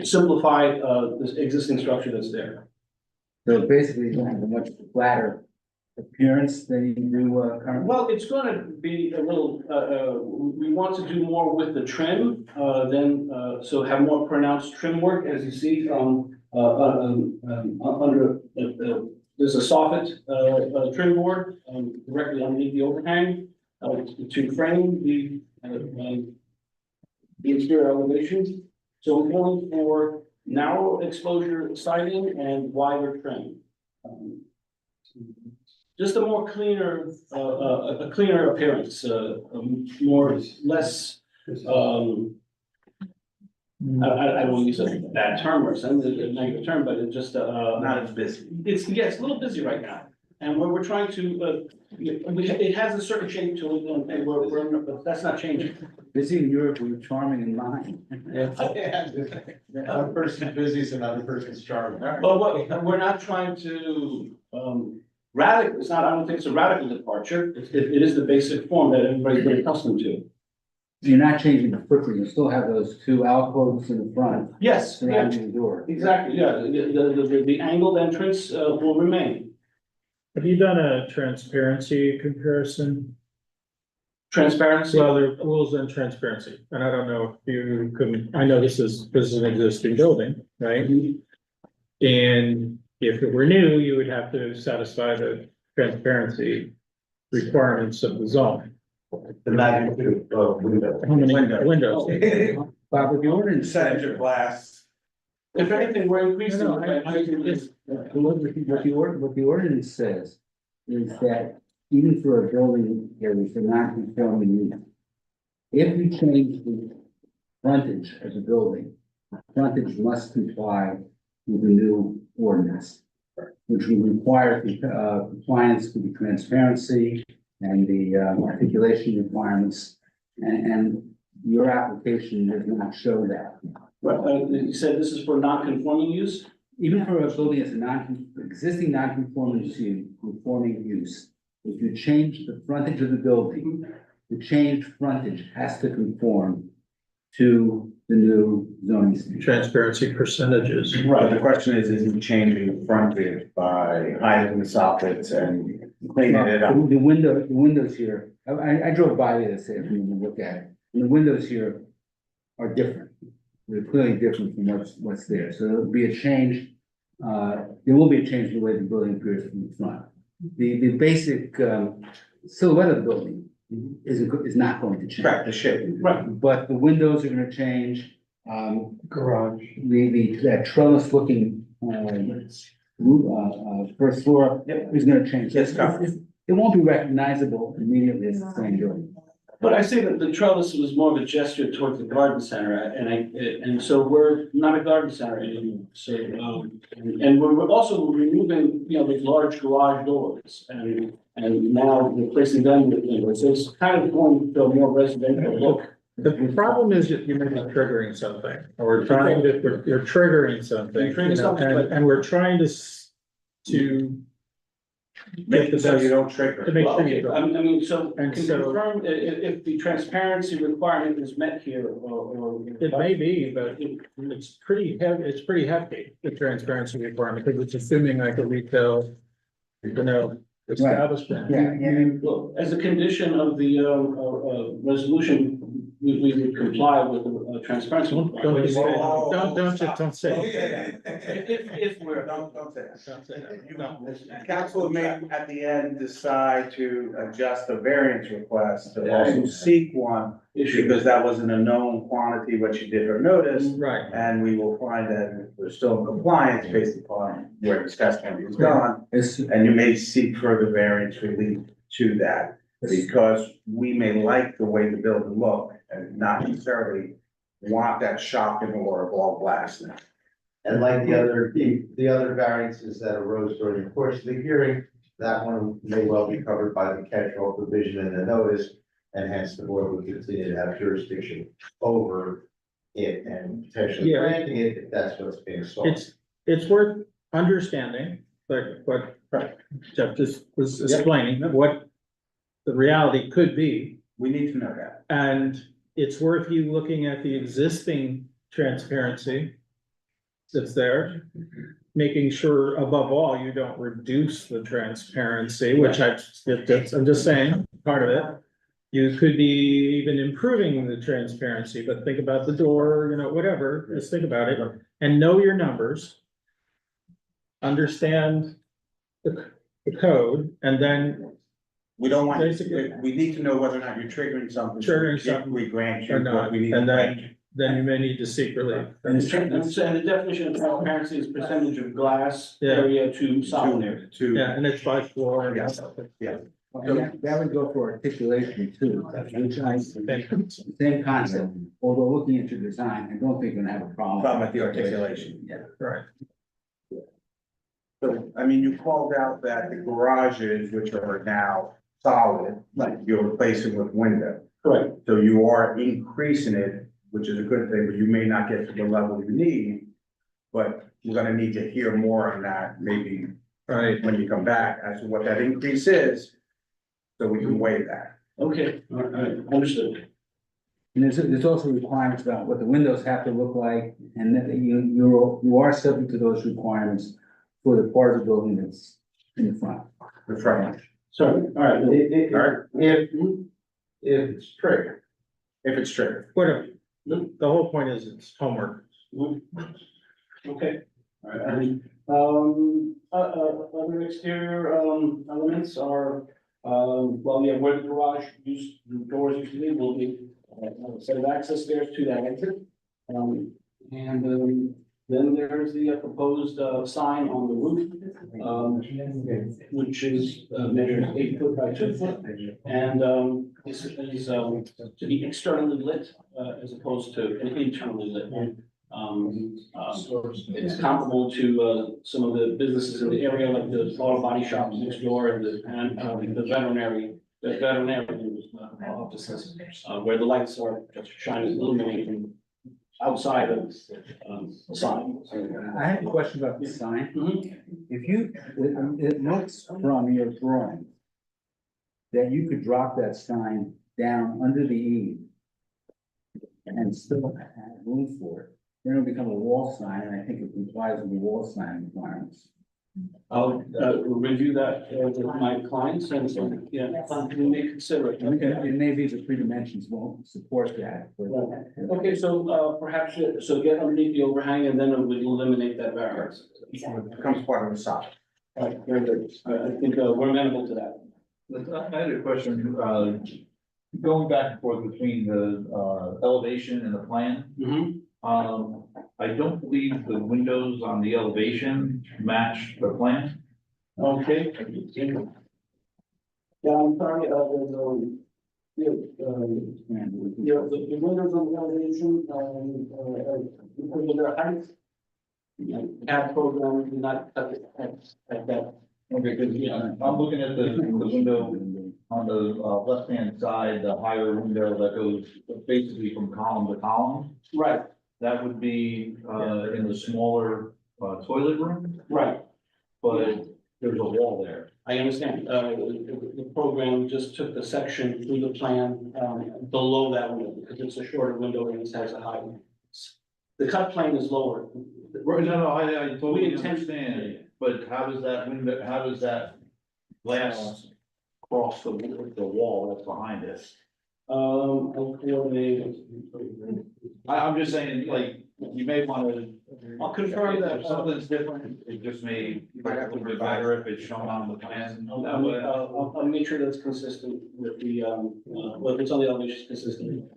simplify, this existing structure that's there. So basically, you don't have a much flatter appearance than you do currently. Well, it's gonna be a little, we want to do more with the trim, so have more pronounced trim work, as you see, under, there's a soffit, trim board, directly underneath the overhang, to frame the exterior elevation. So we're going for narrow exposure siding and wider trim. Just a more cleaner, a cleaner appearance, less, I don't want to use a bad term or something, a negative term, but it just, Not as busy. it's a little busy right now. And we're trying to, it has a certain shape to it, and but that's not changing. Busy in Europe, we're charming in mind. One person's busy is another person's charming. But we're not trying to, radical, it's not, I don't think it's a radical departure, it is the basic form that everybody's been accustomed to. You're not changing the footprint, you still have those two alcoves in the front Yes, yeah, surrounding the door. exactly, yeah, the angled entrance, will remain. Have you done a transparency comparison? Transparency. Well, there are rules on transparency, and I don't know if you can, I know this is an existing building, right? And if it were new, you would have to satisfy the transparency requirements of the zone. The magnitude of window. How many windows? Bob, with the ordinance, Percentage of glass. If anything, we're increasing. No, what the ordinance says is that even for a building area, for non-conforming use, if you change the frontage of the building, frontage must comply with the new ordinance, which will require compliance with the transparency and the articulation requirements, and your application does not show that. But, you said this is for non-conforming use? Even for a building as existing non-conforming use, if you change the frontage of the building, the changed frontage has to conform to the new zoning standard. Transparency percentages. Right, the question is he changing the frontage by hiding the soffits and cleaning it up? The windows here, I drove by there this afternoon and looked at it, and the windows here are different. They're clearly different from what's there, so there'll be a change, there will be a change in the way the building appears from the front. The basic, silhouette of the building is not going to change. Correct, the shape. Right. But the windows are gonna change, Garage. that trellis looking, first floor is gonna change. Yes, Scott. It won't be recognizable immediately as the same building. But I say that the trellis was more of a gesture towards the garden center, and so we're not a garden center anymore, so, and we're also removing, these large garage doors, and now replacing them with windows, so it's kind of going to a more residential look. The problem is that you may be triggering something, or you're triggering something, You're triggering something, and we're trying to get the So best, you don't trigger. to make Well, sure you okay, don't. I mean, so And can so- confirm if the transparency requirement is met here, or. It may be, but it's pretty hefty, the transparency requirement, because it's assuming like a retail, establishment. Yeah. Well, as a condition of the, resolution, we would comply with the transparency. Don't say that. Don't say it. If we're. Don't say that. Don't say that. No. The council may at the end decide to adjust the variance request to also seek one, because that wasn't a known quantity, what you did or noticed. Right. And we will find that we're still in compliance based upon where this testimony is gone, and you may seek further variance relief to that. Because we may like the way the building look and not necessarily want that shopping or of all glass now. And like the other variances that arose during the course of the hearing, that one may well be covered by the catch-all provision in the notice. And hence the board would continue to have jurisdiction over it and potentially Yeah. granting it if that's what's being sought. It's worth understanding, like what Jeff just was explaining, what the reality could be. We need to know that. And it's worth you looking at the existing transparency that's there, making sure above all, you don't reduce the transparency, which I'm just saying, part of it. You could be even improving the transparency, but think about the door, whatever, just think about it and know your numbers. Understand the code, and then We don't want, Basically- we need to know whether or not you're triggering something. Triggering something We grant you or what not, we need. and to grant you. then you may need to seek relief. And the definition of transparency is percentage of glass Yeah. area to solid area. Yeah, and it's by floor. Yes. And that would go for articulation too, which I, Thank same concept, although looking at your design, I don't think you're gonna have a problem. Problem with the articulation. Yeah. Right. So, I mean, you called out that the garages, which are now solid, Right. you're replacing with window. Correct. So you are increasing it, which is a good thing, but you may not get to the level you need. But you're gonna need to hear more on that, maybe Right. when you come back as to what that increase is, so we can weigh that. Okay, all right, understood. And there's also requirements about what the windows have to look like, and that you are subject to those requirements for the part of the building that's in the front. The front. Sorry, all right, well, If it's triggered. If it's triggered. Whatever. The whole point is it's homework. okay. All right, other exterior, elements are, well, yeah, where the garage the doors used to be, will be a set of access stairs to that exit. Then there's the proposed, sign on the roof, which is, measures 8 foot by 2 foot. And, this is, to be externally lit, as opposed to internally lit. It's comparable to, some of the businesses in the area, like the auto body shops next door and the veterinary offices, where the lights are just shining, illuminating outside of, the sign. I have a question about the sign. Mhm. If you, it looks from your drawing that you could drop that sign down under the eave and still have room for it, then it'll become a wall sign, and I think it complies with the wall sign requirements. I'll, review that, with my clients and, yeah, we may consider it. It may be the 3 dimensions won't support that, but. Okay, so, perhaps, so get underneath the overhang and then it would eliminate that variance. It becomes part of the sign. All right, very good. I think, we're amenable to that. I had a question, going back and forth between the elevation and the plan. I don't believe the windows on the elevation match the plan. Okay. Yeah, I'm sorry, the windows on the elevation, because of their height. CAD program did not cut it at that. Okay, because, yeah, I'm looking at the window on the left-hand side, the higher window that goes basically from column to column. Right, That would be, in the smaller, toilet room, right. but there's a wall there. I understand. The program just took the section through the plan, below that window, because it's a shorter window and it has a high. The cut plane is lower. Right, no, I We totally intend- understand, but how does that window, how does that glass cross the wall that's behind us? I'll coordinate. I'm just saying, like, you may wanna. I'll confirm that. If something's different, it just may, look a little bit better if it's shown on the plan. I'll make sure that's consistent with the, well, it's on the elevation consistent.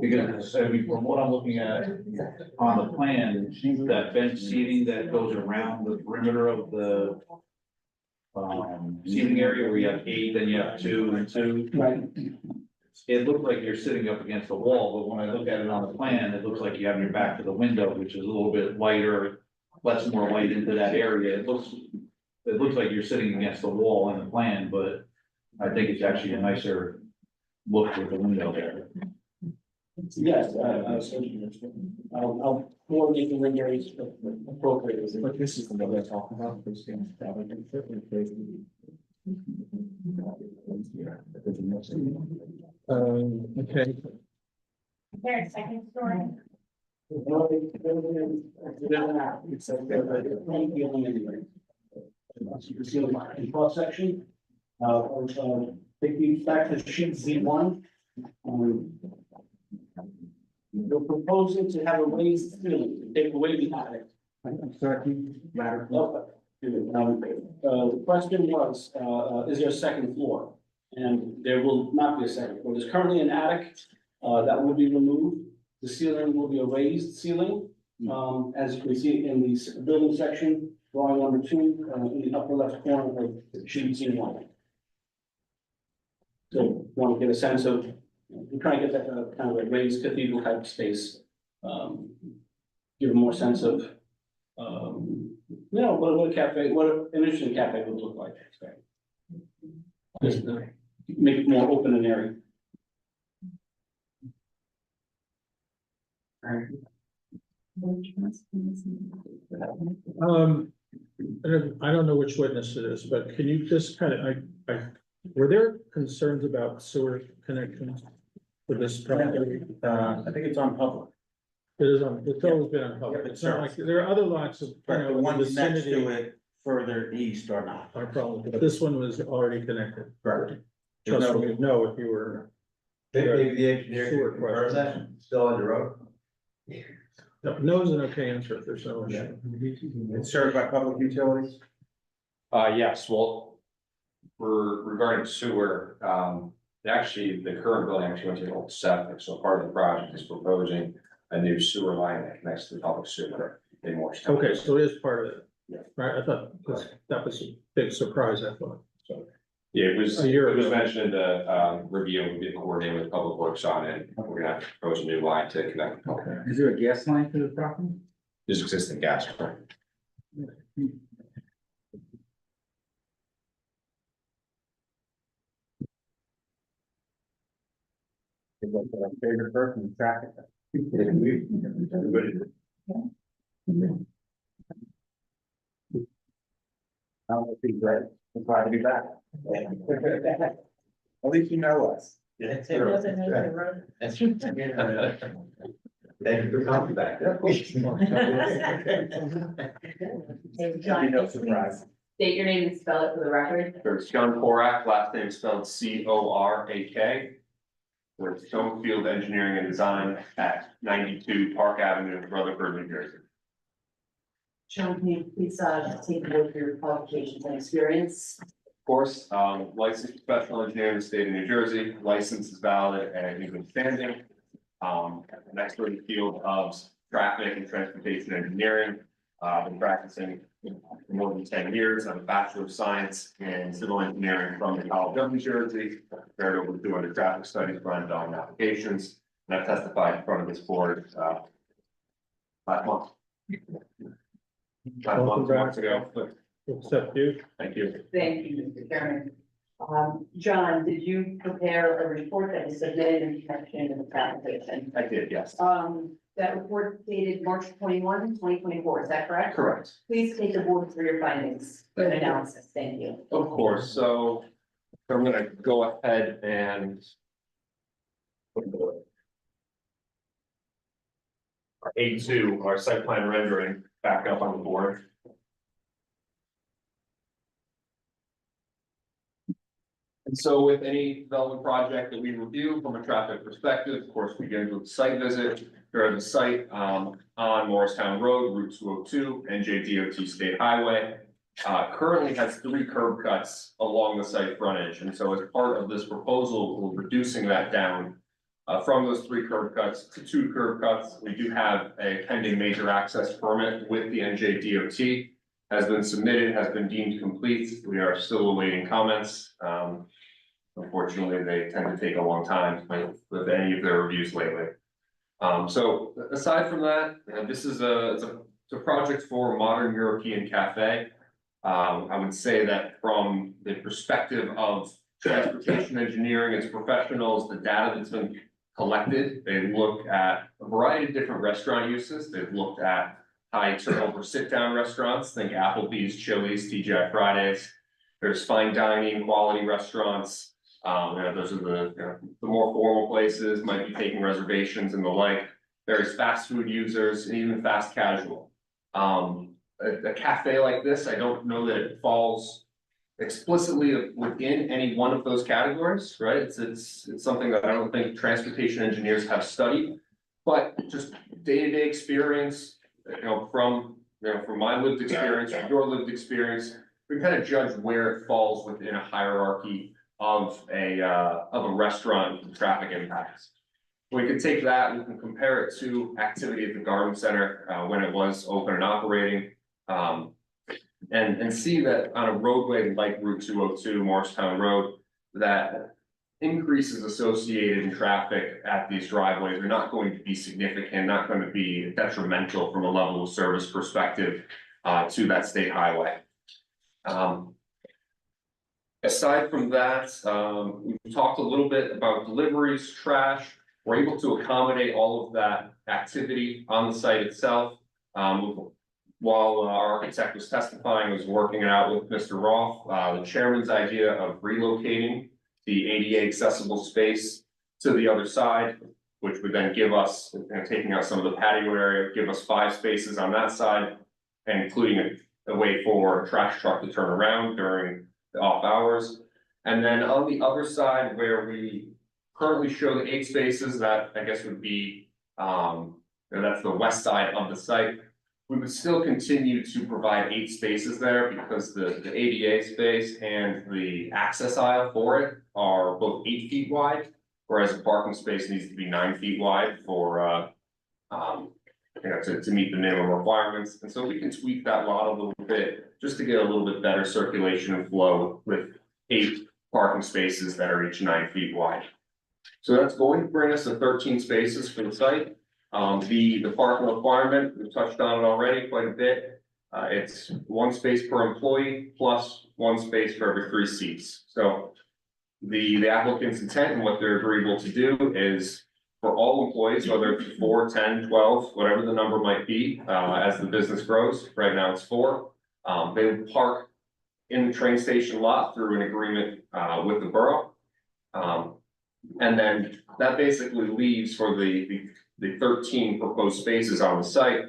Because, I mean, from what I'm looking at on the plan, that bench seating that goes around the perimeter of the seating area where you have 8, then you have 2 and 2. Right. It looks like you're sitting up against the wall, but when I look at it on the plan, it looks like you have your back to the window, which is a little bit lighter, lets more light into that area. It looks like you're sitting against the wall in the plan, but I think it's actually a nicer look with the window there. Yes, I'll coordinate the windows appropriately. But this is the one that's talking about. Okay. Is there a second story? You can see the cross section. Take you back to sheet Z1. You're proposing to have a raised ceiling, to take away the attic. I'm sorry, ladder. The question was, is there a second floor? And there will not be a second floor. There's currently an attic, that will be removed. The ceiling will be a raised ceiling. As you can see in the building section, drawing number 2, in the upper left corner of sheet Z1. So want to get a sense of, we're trying to get that kind of a raised cathedral type space. Give more sense of, what a cafe, what an interesting cafe would look like. Just make it more open and airy. I don't know which witness it is, but can you just kind of, were there concerns about sewer connections for this property? I think it's on public. It is on, it's always been on public. It's not like, there are other lots of, you But know, the in the ones next to vicinity it further east are not. are probably, but this one was already connected. Correct. Trust me, you'd know if you were. Maybe the engineer Sewer can confirm that, still on the road. No is an okay answer if there's no issue. It's served by public utilities? Yes, well, regarding sewer, actually, the current building actually went to the old septic, so part of the project is proposing a new sewer line that connects to the public sewer in Morristown. Okay, so it is part of it. Yeah. Right, I thought that was a big surprise, I thought, so. Yeah, it was A year ago. mentioned in the review, we've been coordinating with Public Works on it, we're gonna have to propose a new line to connect. the public. Is there a gas line to the property? There's existing gas. It's like our favorite person in traffic. I'll be glad, I'm glad to be back. At least you know us. Thank you for coming back. John, No surprise. state your name and spell it for the record. There's John Korak, last name spelled Corak. With Stonefield Engineering and Design at 92 Park Avenue, Rutherford, New Jersey. John, can you please, take a look at your qualifications and experience? Of course, licensed professional engineer in the state of New Jersey, license is valid and in good standing. An expert in the field of traffic and transportation engineering. Been practicing for more than 10 years. I have a Bachelor of Science in Civil Engineering from the College of New Jersey. Prepared over 200 traffic studies, run development applications, and I've testified in front of this board last month. Two months ago. Except you. Thank you. Thank you, Mr. Chairman. John, did you prepare a report that was submitted in connection with the application? I did, yes. That report dated March 21, 2024. Is that correct? Correct. Please take the board through your findings and analysis. Thank you. Of course, so I'm gonna go ahead and. Our A2, our site plan rendering, back up on the board. And so with any development project that we review from a traffic perspective, of course, we begin with the site visit. Here at the site, on Morristown Road, Route 202, NJDOT State Highway. Currently has 3 curb cuts along the site frontage, and so as part of this proposal, we're reducing that down. From those 3 curb cuts to 2 curb cuts. We do have a pending major access permit with the NJDOT. Has been submitted, has been deemed complete. We are still awaiting comments. Unfortunately, they tend to take a long time with any of their reviews lately. So aside from that, this is it's a project for a modern European cafe. I would say that from the perspective of transportation engineering, its professionals, the data that's been collected, they look at a variety of different restaurant uses. They've looked at high turnover sit-down restaurants, think Applebee's, Chili's, TGI Fridays. There's fine dining, quality restaurants. Those are the more formal places, might be taking reservations and the like. There's fast food users and even fast casual. A cafe like this, I don't know that it falls explicitly within any one of those categories, right? It's something that I don't think transportation engineers have studied, but just day-to-day experience, from my lived experience, from your lived experience, we kind of judge where it falls within a hierarchy of a restaurant and traffic impacts. We could take that, we can compare it to activity at the garden center when it was open and operating. And see that on a roadway like Route 202, Morristown Road, that increases associated in traffic at these driveways are not going to be significant, not going to be detrimental from a level of service perspective to that state highway. Aside from that, we've talked a little bit about deliveries, trash. We're able to accommodate all of that activity on the site itself. while our architect was testifying, was working it out with Mr. Roth, the chairman's idea of relocating the ADA accessible space to the other side, which would then give us, taking out some of the patio area, give us 5 spaces on that side, and including a way for a trash truck to turn around during the off hours. And then on the other side where we currently show the 8 spaces, that I guess would be, that's the west side of the site. We would still continue to provide 8 spaces there because the ADA space and the access aisle for it are both 8 feet wide, whereas a parking space needs to be 9 feet wide for, to meet the minimum requirements. And so we can tweak that lot a little bit just to get a little bit better circulation and flow with 8 parking spaces that are each 9 feet wide. So that's going to bring us to 13 spaces for the site. The parking requirement, we've touched on it already quite a bit. It's 1 space per employee plus 1 space for every 3 seats. So the applicant's intent and what they're agreeable to do is for all employees, whether it's 4, 10, 12, whatever the number might be, as the business grows. Right now it's 4. They will park in the train station lot through an agreement with the borough. And then that basically leaves for the 13 proposed spaces on the site,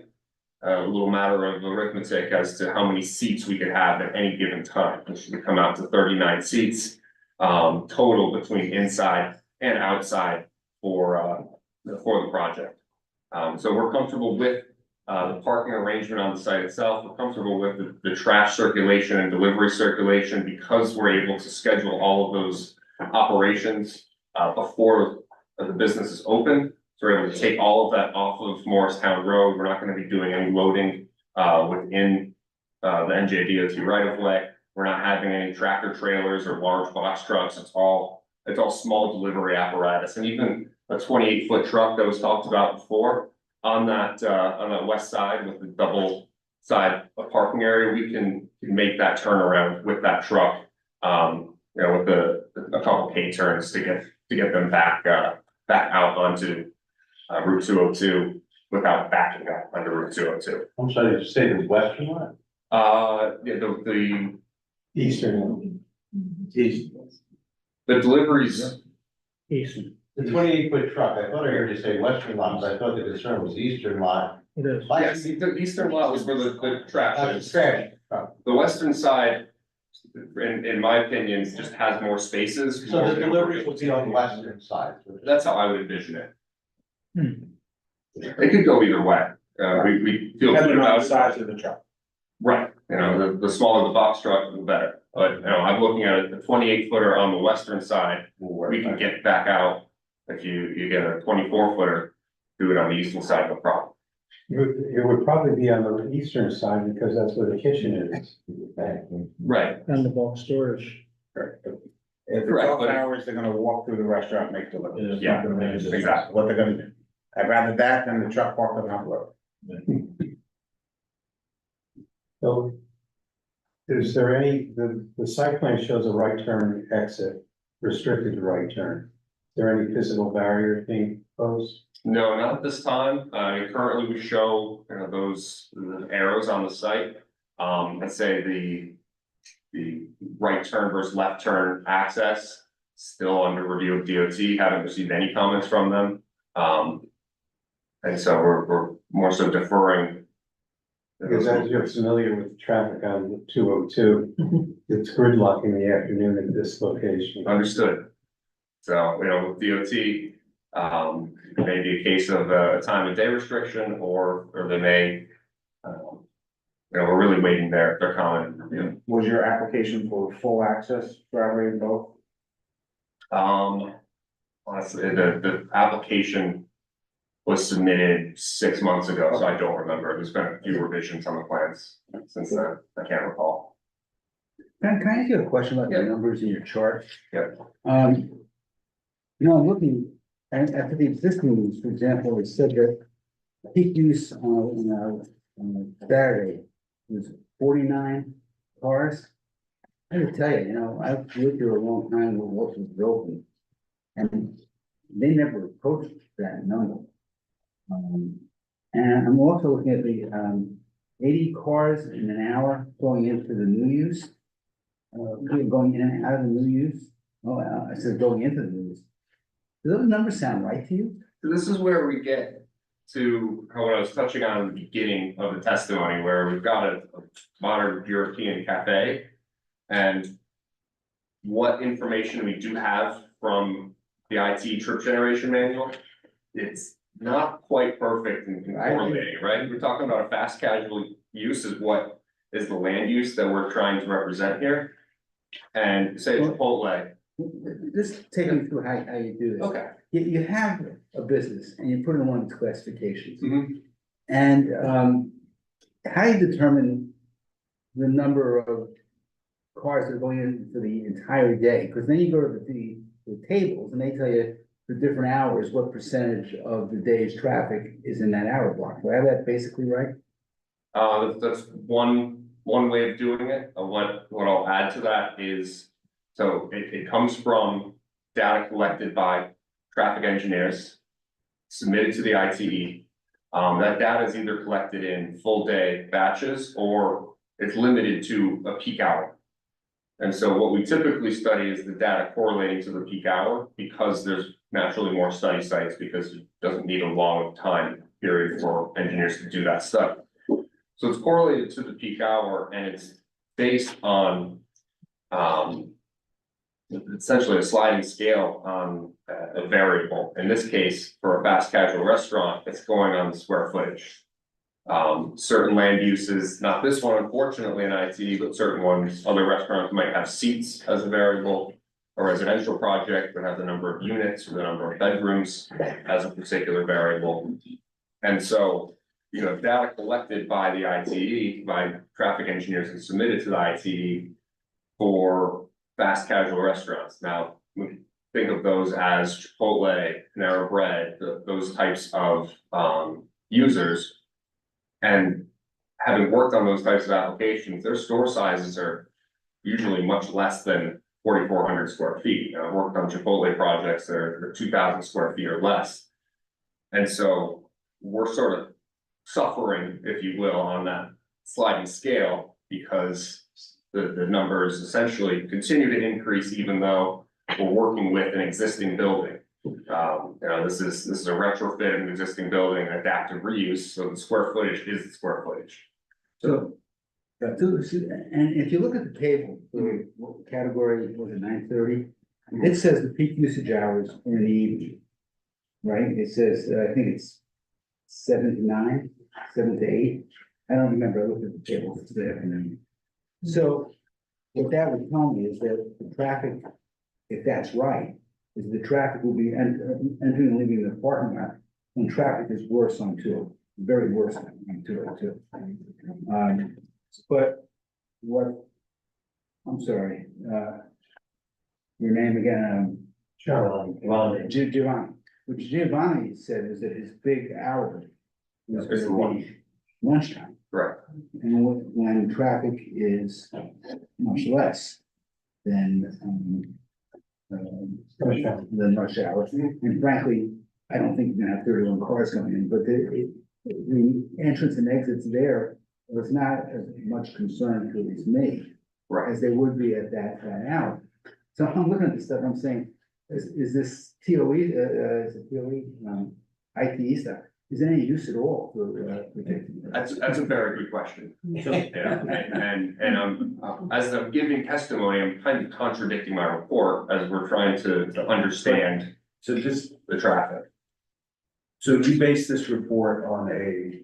a little matter of arithmetic as to how many seats we could have at any given time, which should come out to 39 seats total between inside and outside for the project. So we're comfortable with the parking arrangement on the site itself. We're comfortable with the trash circulation and delivery circulation because we're able to schedule all of those operations before the business is open. So we're able to take all of that off of Morristown Road. We're not going to be doing any loading within the NJDOT right of way. We're not having any tractor trailers or large box trucks. It's all small delivery apparatus, and even a 28-foot truck that was talked about before on that west side with the double side of parking area. We can make that turnaround with that truck, with a couple K turns to get them back out onto Route 202 without backing up under Route 202. I'm sorry, did you say the western one? The Eastern. the deliveries. Eastern. The 28-foot truck, I thought I heard you say western lot, but I thought the concern was eastern lot. It is. Yes, the eastern lot was where the trash is. Trash. The western side, in my opinion, just has more spaces. So the deliveries will be on the western side. That's how I would envision it. It could go either way. We feel good about size of the truck. Right, the smaller the box truck, the better. But, I'm looking at it, the 28-footer on the western side, we can get back out. If you get a 24-footer, do it on the eastern side, no problem. It would probably be on the eastern side because that's where the kitchen is. Right. And the bulk storage. If it's Correct, off but- hours, they're gonna walk through the restaurant, and make deliveries. Yeah, exactly. What they're gonna do. I'd rather that than the truck parked on the road. So is there any, the site plan shows a right turn exit, restricted to right turn. Is there any physical barrier being posed? No, not at this time. Currently we show, those arrows on the site. Let's say the right turn versus left turn access, still under review of DOT, haven't received any comments from them. And so we're more so deferring. Because as you're familiar with traffic on 202, it's gridlock in the afternoon at this location. Understood. So, with DOT, it may be a case of a time of day restriction, or they may, we're really waiting their comment. Was your application for full access driveway in both? Honestly, the application was submitted 6 months ago, so I don't remember. There's been a few revisions on the plans since then. I can't recall. Can I ask you a question about the numbers in your chart? Yeah. I'm looking at the existing use, for example, it said that peak use on Saturday was 49 cars. I have to tell you, I've lived here a long time when Wolf was open, and they never approached that number. And I'm also looking at 80 cars in an hour going into the new use. Going in and out of the new use. Oh, I said going into the new use. Do those numbers sound right to you? So this is where we get to what I was touching on at the beginning of the testimony, where we've got a modern European cafe. And what information we do have from the IT trip generation manual, it's not quite perfect in correlating, right? We're talking about a fast casual use is what is the land use that we're trying to represent here. And say Chipotle. Just take me through how you do this. Okay. You have a business and you put it in one of the classifications. Mhm. And how do you determine the number of cars that are going in for the entire day? Because then you go to the tables and they tell you for different hours, what percentage of the day's traffic is in that hour block. Do I have that basically right? That's one way of doing it. What I'll add to that is, so it comes from data collected by traffic engineers, submitted to the ITE. That data is either collected in full day batches or it's limited to a peak hour. And so what we typically study is the data correlating to the peak hour, because there's naturally more study sites, because it doesn't need a long time period for engineers to do that study. So it's correlated to the peak hour and it's based on essentially a sliding scale on a variable. In this case, for a fast casual restaurant, it's going on the square footage. Certain land uses, not this one unfortunately in IT, but certain ones, other restaurants might have seats as a variable. A residential project would have the number of units or the number of bedrooms as a particular variable. And so, you know, data collected by the ITE, by traffic engineers and submitted to the ITE for fast casual restaurants. Now, we think of those as Chipotle, Panera Bread, those types of users. And having worked on those types of applications, their store sizes are usually much less than 4,400 square feet. I've worked on Chipotle projects that are 2,000 square feet or less. And so we're sort of suffering, if you will, on that sliding scale, because the numbers essentially continue to increase even though we're working with an existing building. You know, this is a retrofit of an existing building, adaptive reuse, so the square footage is the square footage. So, and if you look at the table, what category was it, 930? It says the peak usage hours are in the evening, right? It says, I think it's 7 to 9, 7 to 8. I don't remember, I looked at the table today afternoon. So what that would tell me is that the traffic, if that's right, is the traffic will be entering and leaving the parking lot when traffic is worse on 2, very worse on 202. But what, I'm sorry, your name again? Giovanni. What Giovanni said is that his big hour was going to be lunchtime. Correct. And when traffic is much less than rush hour. And frankly, I don't think you're gonna have 31 cars coming in, but the entrance and exits there was not as much concern to at least me as they would be at that hour. So I'm looking at this stuff, I'm saying, is this TOE, is it TOE, ITE stuff? Is there any use at all for predicting? That's a very good question. Yeah, and as I'm giving testimony, I'm kind of contradicting my report as we're trying to understand So just, the traffic. so you base this report on a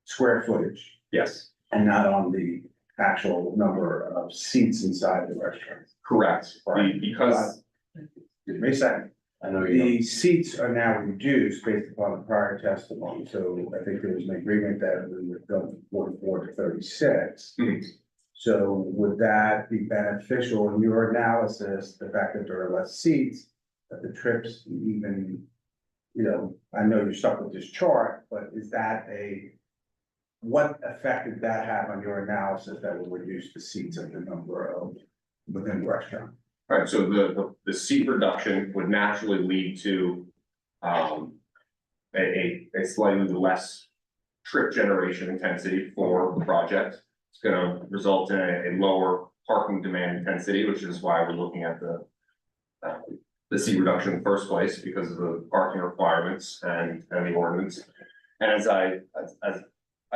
square footage Yes, and not on the actual number of seats inside the restaurant? correct. Because Give me a second. I know you The seats are now reduced based upon the prior testimony, so I think there was an agreement that we would go from 44 to 36. Mhm. So would that be beneficial in your analysis, the fact that there are less seats, that the trips even, you know, I know you're stuck with this chart, but is that what effect did that have on your analysis that will reduce the seats and the number of within the restaurant? All right, so the seat reduction would naturally lead to a slightly less trip generation intensity for the project. It's gonna result in a lower parking demand intensity, which is why we're looking at the C reduction in the first place, because of the parking requirements and the ordinance. And as I've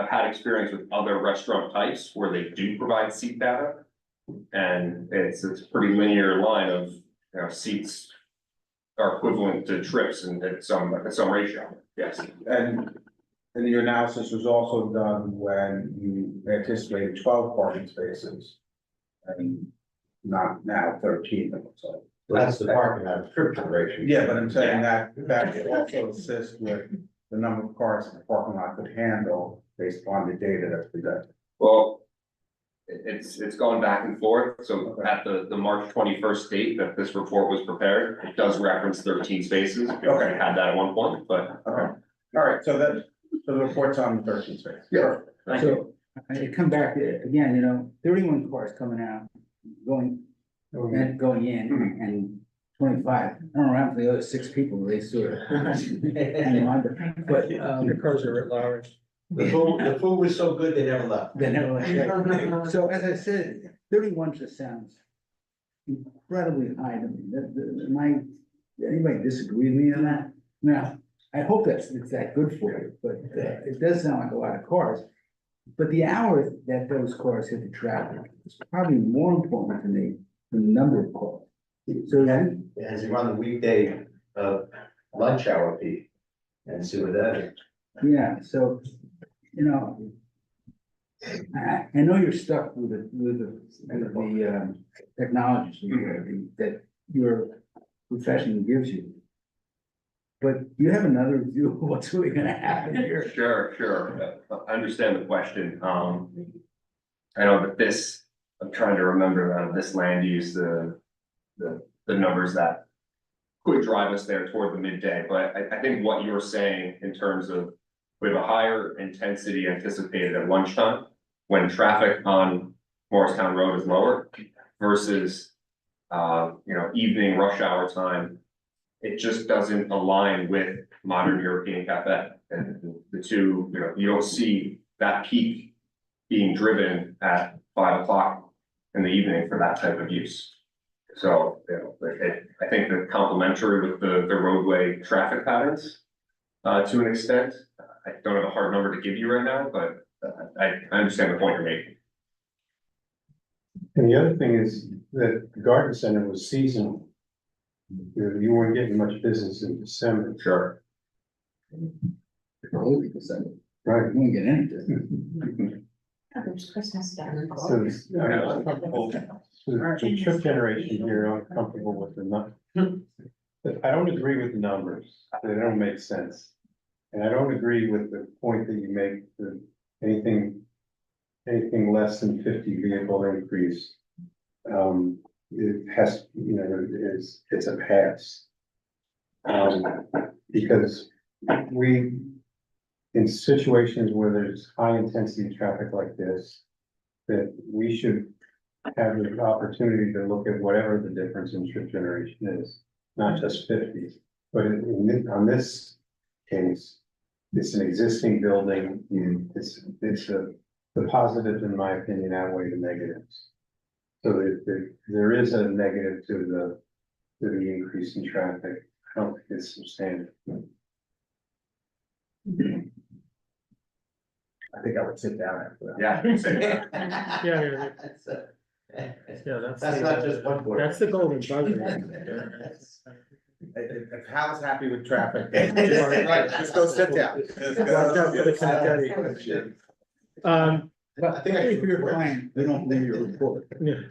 had experience with other restaurant types where they do provide seat data. And it's a pretty linear line of, seats are equivalent to trips and at some ratio, yes. And your analysis was also done when you anticipated 12 parking spaces. And not now 13, it looks like. That's the parking, not the trip generation. Yeah, but I'm saying that would also assist with the number of cars the parking lot could handle based upon the data that's presented. Well, it's gone back and forth, so at the March 21st date that this report was prepared, it does reference 13 spaces. We Okay. had that at one point, but. Okay, all right, so the report's on the 13 space. Yeah. Thank you. So I come back to, again, 31 cars coming out, going and going in, and 25. I don't know what happened to the other 6 people, they sort of. hang on to- But, Your cars are at large. The food was so good, they never left. they never let- So as I said, 31 just sounds incredibly high to me. Anybody disagree with me on that? Now, I hope it's that good for you, but it does sound like a lot of cars. But the hour that those cars hit the traffic is probably more important to me than the number of cars. So then, As you run the weekday, lunch hour peak, and see what that is. yeah, so, I know you're stuck with the technology that your profession gives you. But you have another view of what's really gonna happen here. Sure. I understand the question. I know that I'm trying to remember this land use, the numbers that could drive us there toward the midday, but I think what you were saying in terms of we have a higher intensity anticipated at lunchtime when traffic on Morristown Road is lower versus, evening rush hour time. It just doesn't align with modern European cafe. And the two, you don't see that peak being driven at 5 o'clock in the evening for that type of use. So, I think they're complementary with the roadway traffic patterns, to an extent. I don't have a hard number to give you right now, but I understand the point you're making. And the other thing is that the garden center was seasonal. You weren't getting much business in December. Sure. Right, you won't get anything. There's Christmas stuff. So the trip generation here, I'm comfortable with the number. I don't agree with the numbers, they don't make sense. And I don't agree with the point that you make, that anything less than 50 vehicle increase. It has, it's a pass. Because in situations where there's high intensity traffic like this, that we should have the opportunity to look at whatever the difference in trip generation is, not just 50. But on this case, it's an existing building, the positives, in my opinion, outweigh the negatives. So there is a negative to the increase in traffic. I don't think it's substantial. I think I would sit down after that. Yeah. Yeah, That's not just one board. That's the golden buzzer. If Hal's happy with traffic, just go sit down. Watch out for the confetti. But I think if you're a client, they don't believe your report. Yeah.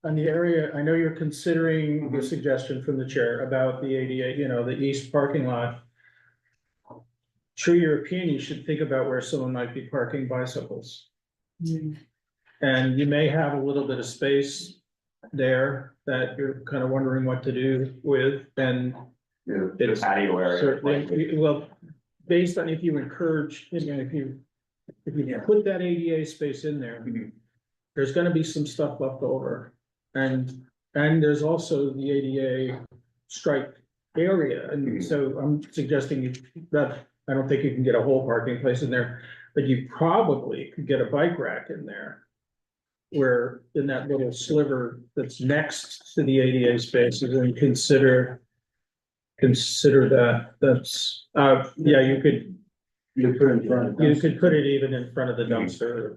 On the area, I know you're considering the suggestion from the chair about the ADA, the east parking lot. True European, you should think about where someone might be parking bicycles. And you may have a little bit of space there that you're kind of wondering what to do with, and The patio area. certainly, well, based on if you encourage, if you put that ADA space in there, there's gonna be some stuff left over. And there's also the ADA strike area, and so I'm suggesting that, I don't think you can get a whole parking place in there, but you probably could get a bike rack in there. Where in that little sliver that's next to the ADA spaces, and consider that, that's, yeah, you could put it in front. You could put it even in front of the dumpster.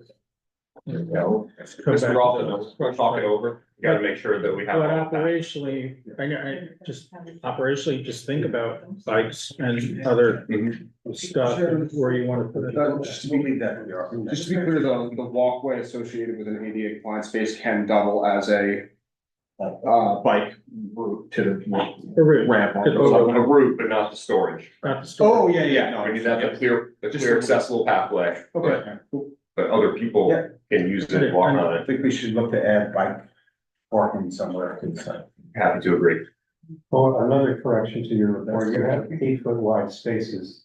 No, Come Mr. back. Roth, we'll talk it over, we gotta make sure that we have. But all of that. operationally, I just operationally, just think about bikes and other stuff and where you wanna put it. Just to be clear, the walkway associated with an ADA compliant space can double as a bike route to the A route. ramp, To the overland. a route, but not the storage. Not the store. Oh, yeah, no, I mean, that's a clear accessible pathway. Okay. But other people Yeah. can use it and walk on I it, think we should look to add bike parking somewhere to the site. happy to agree. Well, another correction to your report, you have 8 foot wide spaces.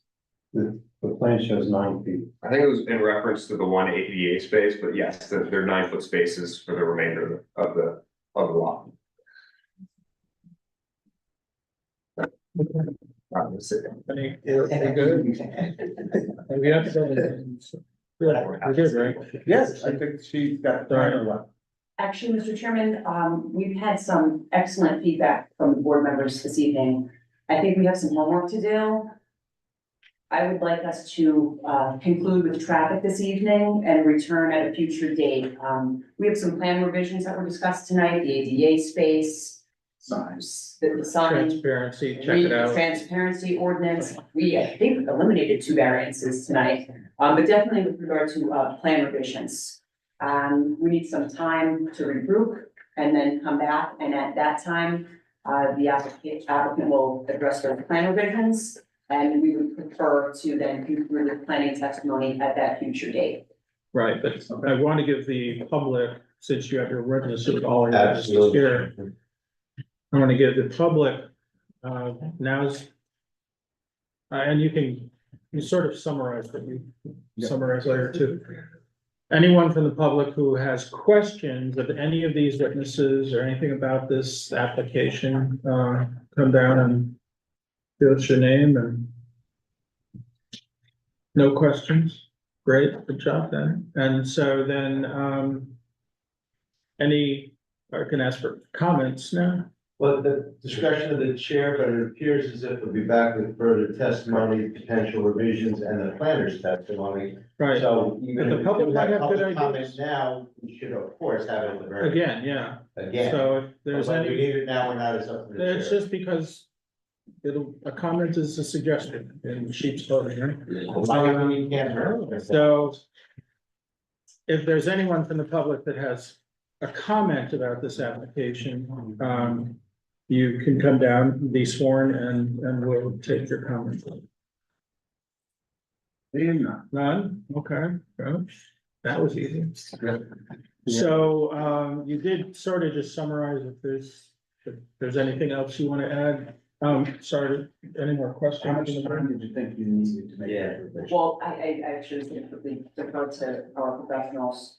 The plan shows 9 feet. I think it was in reference to the one ADA space, but yes, they're 9-foot spaces for the remainder of the lot. Any good? We have to go. We're good, right? Yes, I think she's got. Actually, Mr. Chairman, we've had some excellent feedback from the board members this evening. I think we have some homework to do. I would like us to conclude with traffic this evening and return at a future date. We have some plan revisions that were discussed tonight, the ADA space, Signs. the sign. Transparency, check it out. Transparency ordinance, we, I think, eliminated 2 variances tonight, but definitely with regard to plan revisions. We need some time to regroup and then come back, and at that time, the applicant will address their plan revisions. And we would prefer to then conclude the planning testimony at that future date. Right, but I want to give the public, since you have your witnesses all Absolutely. here. I want to give the public, now's. And you sort of summarize, but you summarize later too. Anyone from the public who has questions of any of these witnesses or anything about this application, come down and give us your name and. No questions? Great, good job then. And so then, I can ask for comments now. Well, the discretion of the chair, but it appears as if we'll be back with further testimony, potential revisions, and the planner's testimony. Right, So even But if the we public do might have have good public comment ideas. now, we should of course have it at the very. again, yeah. Again, So if but there's when we any, need it now or not, it's up to the it's chair. just because a comment is a suggestion in sheep's clothing, right? We can't hurt. So if there's anyone from the public that has a comment about this application, you can come down, be sworn, and we'll take your comment. None? Okay, good. That was easy. So, you did sort of just summarize if there's anything else you want to add. Sorry, any more questions? How much time did you think you needed to make? that revision? Well, I actually typically defer to our professionals.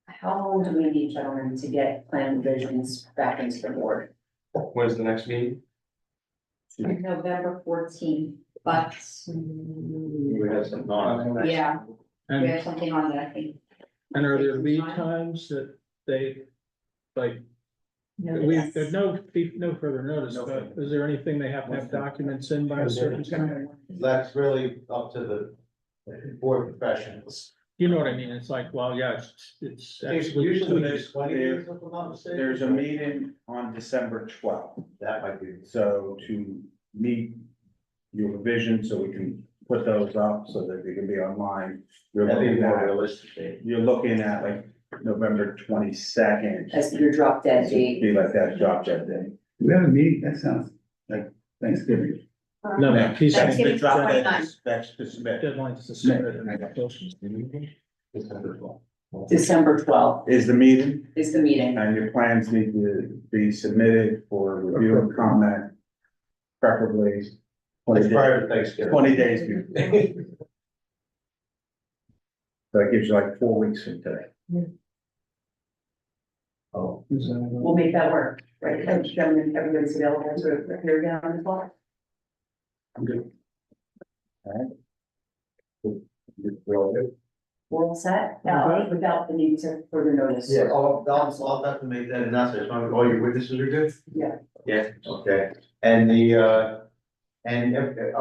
How long do we need, gentlemen, to get plan revisions back into the board? When's the next meeting? November 14th, but We have some on. yeah, we And, have something on that, I think. and are there lead times that they, like, there's no further notice, but is there anything they have to have documents in by a certain time? That's really up to the board professionals. You know what I mean? It's like, well, yeah, it's actually. Usually there's 20 years, if I'm not mistaken. There's a meeting on December 12th, That might be. so to meet your revision, so we can put those up so that they can be online. That'd be more realistic date. You're looking at like November 22nd. As your drop dead date? Be like that drop dead day. We have a meeting, that sounds like Thanksgiving. No, he's saying Thanksgiving. the Drop dead, Twenty-nine. that's to submit. deadline to submit it. December 12th Is the meeting, is the meeting. and your plans need to be submitted for review and comment, preferably It's 20 days, prior to Thanksgiving. 20 days before. So that gives you like 4 weeks from today. Oh. We'll make that work. Right, gentlemen, everybody's available to appear again on the call? I'm good. We're all set, Okay. without the need to further notice. Yeah, I'll have to make that announcement, as long as all your witnesses are good? Yeah. Yeah, okay, and are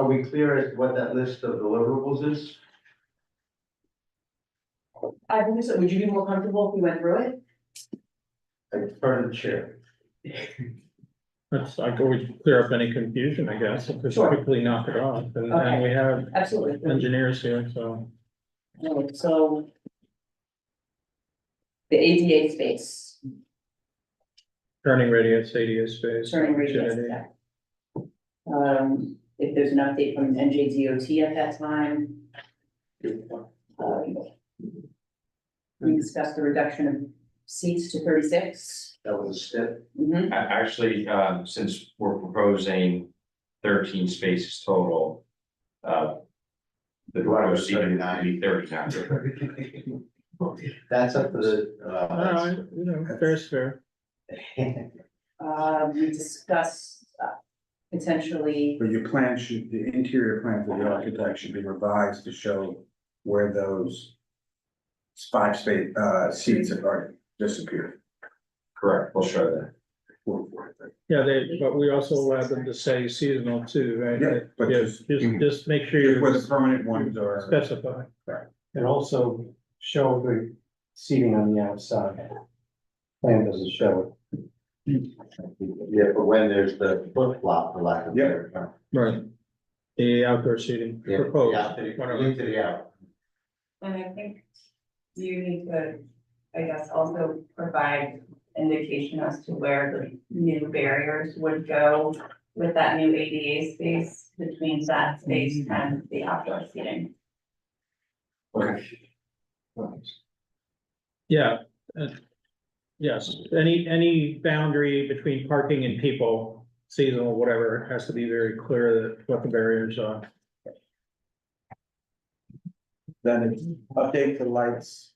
we clear as to what that list of deliverables is? I believe so, would you be more comfortable if we went through it? I defer to the chair. That's, I can always clear up any confusion, I guess, if we Sure. quickly knock it off, and Okay. we have Absolutely. engineers here, so. So. The ADA space, Turning radius, ADA space. turning radius. opportunity. If there's an update from NJDOT at that time. We discussed the reduction of seats to 36. That was a step. Mhm. Actually, since we're proposing 13 spaces total, the proposed seating would be 39. That's up to the, You know, fair's fair. We discussed potentially, But your plan should, the interior plan for the architect should be revised to show where those five space, seats are disappeared. Correct, we'll show that. Yeah, but we also allowed them to say seasonal too, right? Yeah, but Just make sure Here's where you the permanent ones are. specify. And also show the seating on the outside. Plan doesn't show yeah, but when there's the flip flop, for lack of a better term. Right. The outdoor seating Yeah, proposed. yeah, to whatever. the out. And I think you need to, I guess, also provide indication as to where the new barriers would go with that new ADA space between that space and the outdoor seating. Okay. Yeah. Yes, any boundary between parking and people, seasonal, whatever, has to be very clear that what the barriers are. Then it's update the lights,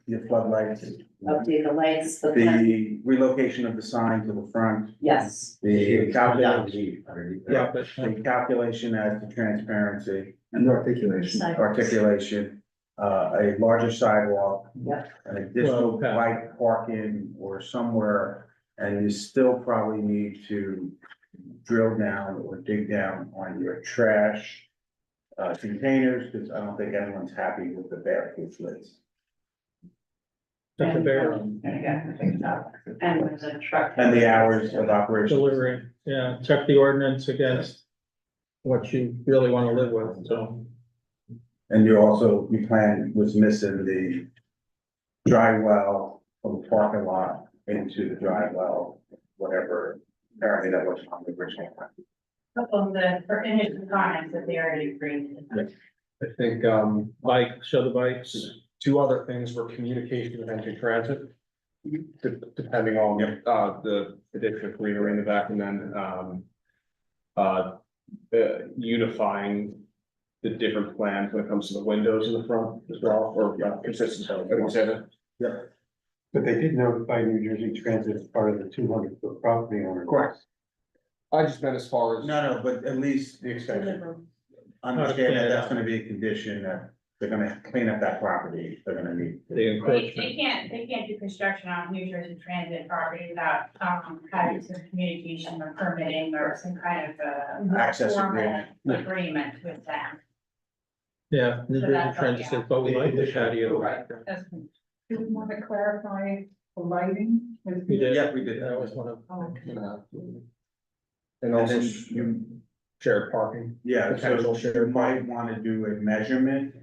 your floodlights, update the lights, the relocation of the sign to the front, yes, the Yeah, but the calculation as to transparency, And the articulation. articulation, a larger sidewalk, yep, an additional Well, bike parking or somewhere, and you still probably need to drill down or dig down on your trash containers, because I don't think anyone's happy with the barricade lids. that's a bear And again, picked up, and with the truck. And the hours of operation. delivery, yeah, check the ordinance against what you really want to live with, so. And you also, your plan was missing the dry well from the parking lot into the dry well, whatever, apparently that wasn't on the original plan. Couple of the initial comments that they already agreed. I think, Show the bikes. two other things were communication and entry transit. Depending on, the additional greenery in the back, and then, unifying the different plans when it comes to the windows in the front as well, or consistency. I would say that. But they did notify New Jersey Transit as part of the 200-foot property owner. Correct. I just meant as far as. No, but at least The extension. understand that that's gonna be a condition that they're gonna clean up that property, they're gonna need. The They encroachment. can't do construction on New Jersey Transit property without, having some communication or permitting or some kind of, Access formal agreement. agreement with them. Yeah, New So Jersey that's all, Transit says, but we like the patio. Right. Do we want to clarify the lighting? We did. Yeah, we did. That was one of. Okay. And also And then you- shared parking. Yeah, Potential so shared you might wanna do a measurement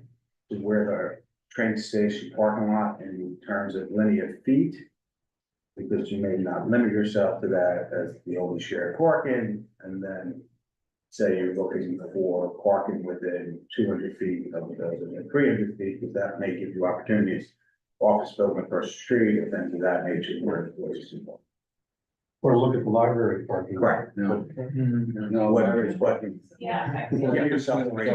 to where the train station parking lot in terms of linear feet. Because you may not limit yourself to that as the only shared parking, and then say you're looking for parking within 200 feet of the building and 300 feet, because that may give you opportunities. Office building across the street, or things of that nature, where it's more. Or look at the library parking. Correct. No, Mhm. no, Whether it's parking, Yeah. give yourself a range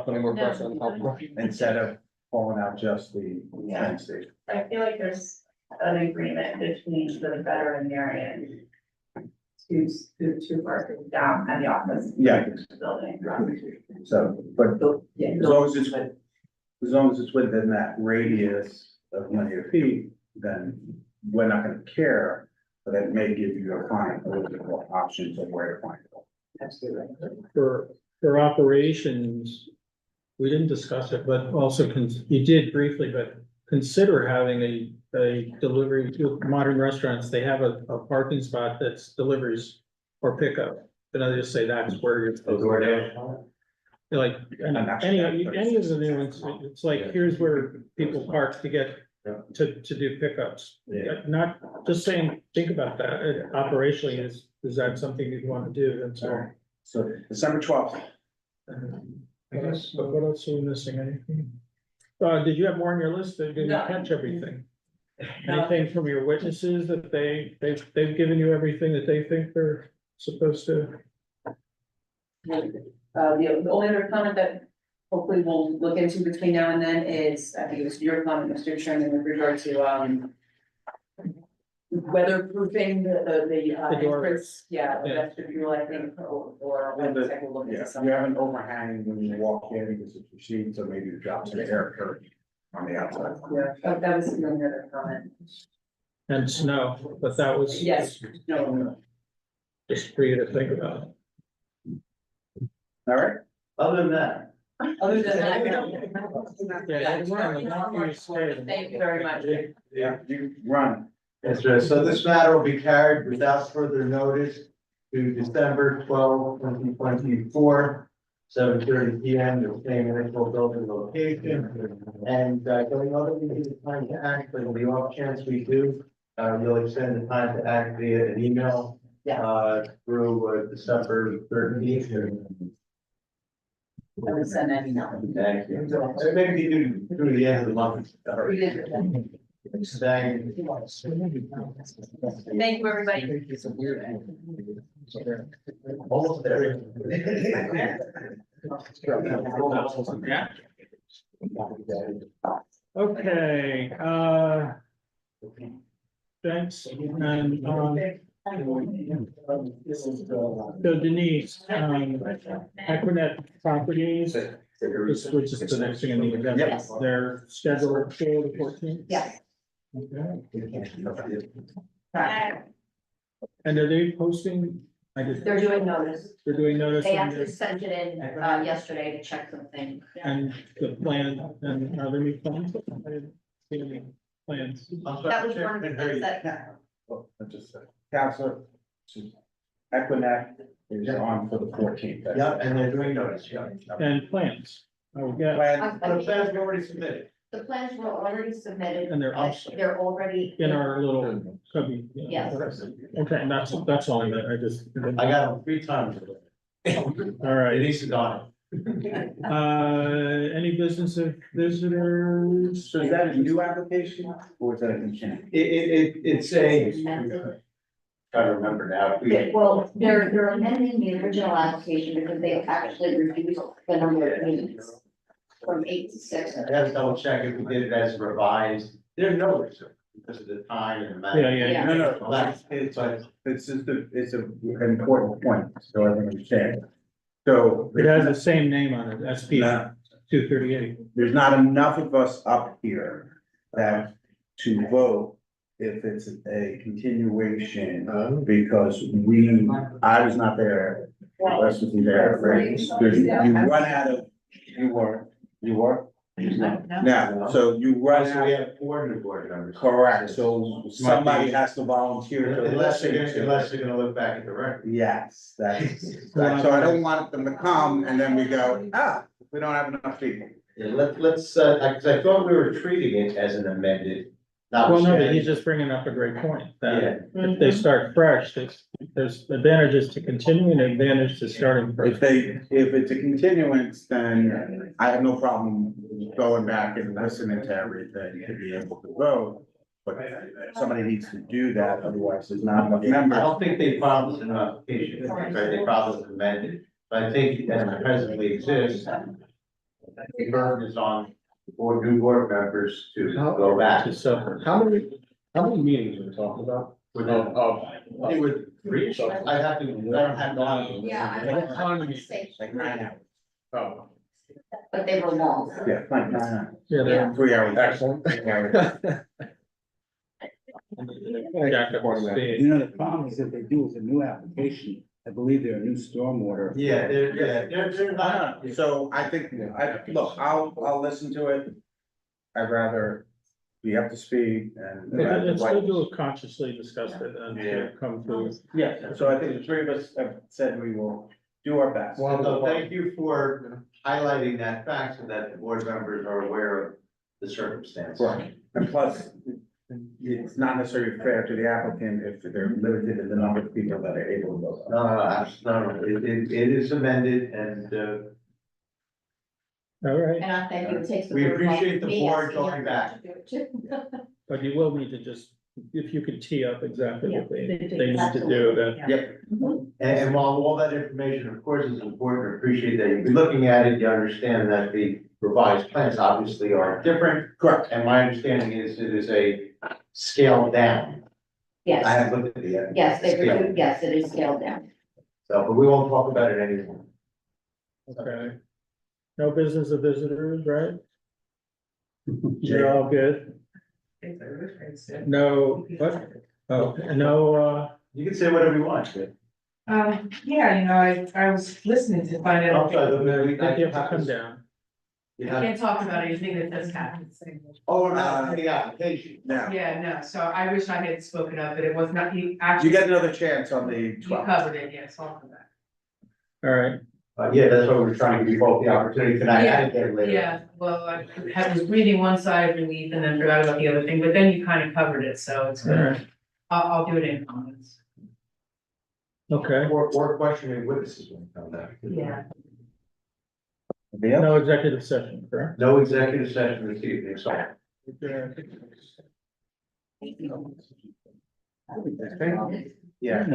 Putting more pressure on the public. instead of calling out just the train station. I feel like there's an agreement between the veteran area and two parking down at the office. Yeah. Building. So, but Yeah. as long as it's within that radius of linear feet, then we're not gonna care. But it may give your client a little bit more options of where to find it. Absolutely. For operations, we didn't discuss it, but also you did briefly, but consider having a delivery to modern restaurants. They have a parking spot that's deliveries or pickup. And I just say that's where you're supposed to go. Like, any of the new ones, it's like, here's where people park to get to do pickups. Yeah. Not just saying, think about that. Operationally, is that something you'd want to do? And so. So December 12th. I guess, but what else are we missing? Anything? Did you have more on your list? Did you No. catch everything? Anything from your witnesses that they've given you everything that they think they're supposed to? The only other comment that hopefully we'll look into between now and then is, I think it was your comment, Mr. Chairman, with regard to, weatherproofing the door. entrance, yeah, the Yeah. vestibule, I think, or And we'll take a look Yeah, into you something. have an overhang when you walk in, because it's received, so maybe it drops the air curtain on the outside. Yeah, that was the only other comment. And snow, but that was. Yes, no, Just for you to think about. All right, Other than that, other than that. Yeah, we're on the long stage. Thank you very much. yeah, you run. yes, sir. So this matter will be carried without further notice to December 12, 2024, 7:30 PM, the same municipal building location. And, going over, we need the time to act, but in the off chance we do, we'll extend the time to act via an email, through, December 13th. I will send that email. Thank you. So maybe you do through the end of the month. We did. Thank you. Thank you, everybody. Almost there. Okay, thanks, and, so Denise, Equinet Properties, which is the next thing in the agenda, Yes. they're scheduled for the 14th? Yes. Okay. And are they posting, They're doing notice. they're doing notice They and actually sent it in, yesterday to check something. the plan, and are there any plans? I didn't see any plans. That was one of the things that, Well, I just said, Counselor, Equinet is on for the 14th. Yeah, and they're doing notice, yeah. And plans, oh, yeah, Plan, The plans were already submitted. the plans were already submitted. and they're They're already. in our little cubby. Yes. Okay, and that's all I just. I got them 3 times. All right, Denise is on any business of visitors? so is that a new application or is that a continuing? It's a, try to remember now. Well, they're amending the original application because they actually reduced the number of meetings from 8 to 6. I have to double check if we did it as revised. There's no reason because of the time and the matter. Yeah. No, it's just an important point, so everyone understands. So. It has the same name on it, SP No. 238. There's not enough of us up here that to vote if it's a continuation, because I was not there, the rest of you there, right? You run out of, you were? Now, so you run So we out, have 4 new board members. correct, so somebody has to volunteer to Unless listen they're to. gonna look back at the record. Yes, so I don't want them to come and then we go, we don't have enough people. Yeah, let's, cause I thought we were treating it as an amended. Well, no, but he's just bringing up a great point, that if they start fresh, there's advantages to continuing and advantage to starting fresh. If it's a continuance, then I have no problem going back and listening to everything to be able to vote. But somebody needs to do that, otherwise there's not enough I members. don't think they filed an application, right? They filed an amended, but I think as it presently exists, the burden is on 4 new board members to go back. To suffer. How many meetings are we talking about? With Of- it would reach, I have to, I don't have to. Yeah. Like 9 hours. Oh, But they were long. Yeah, like 9 hours. Yeah, they're 3 hours. excellent. jacked up to speed. You know, the problem is if they do is a new application, I believe they're a new stormwater. They're not. So I think, look, I'll listen to it. I'd rather be up to speed and. It's good to have consciously discussed it and to come to. Yeah, so I think the three of us have said we will do our best. Well, no, thank you for highlighting that fact so that the board members are aware of the circumstance. Right, and plus, it's not necessarily fair to the applicant if they're limited in the number of people that are able to go. No, it is amended and, All right, And I think it takes. We appreciate the me board as going the back. to do it too. but you will need to just, if you could tee up exactly what they Yeah, need to do, then. Yep. And while all that information, of course, is important, I appreciate that you've been looking at it, you understand that the revised plans obviously are different. Correct. And my understanding is it is a scale down. I Yes, have looked at the. yes, scale. yes, it is scaled down. So, but we won't talk about it anymore. Okay. No business of visitors, right? You're all good? No, what? Oh, no, You can say whatever you want, but. Yeah, I was listening to find I'm sorry, no, you think you have to come down. You have- talk about anything that does happen. Oh, we're not the application. Now, Yeah, no, so I wish I had spoken up, but it was not, you you get another chance on the 12th. covered it, yes, I'll come back. All right, Yeah, that's what we're trying to give you both the opportunity tonight, I didn't get it later. Yeah, well, was reading one side of relief and then forgot about the other thing, but then you kind of covered it, so it's all right, I'll do it in comments. okay. Or questioning witnesses when it comes out. Yeah. No executive session, correct? No executive session this evening, so. Yeah.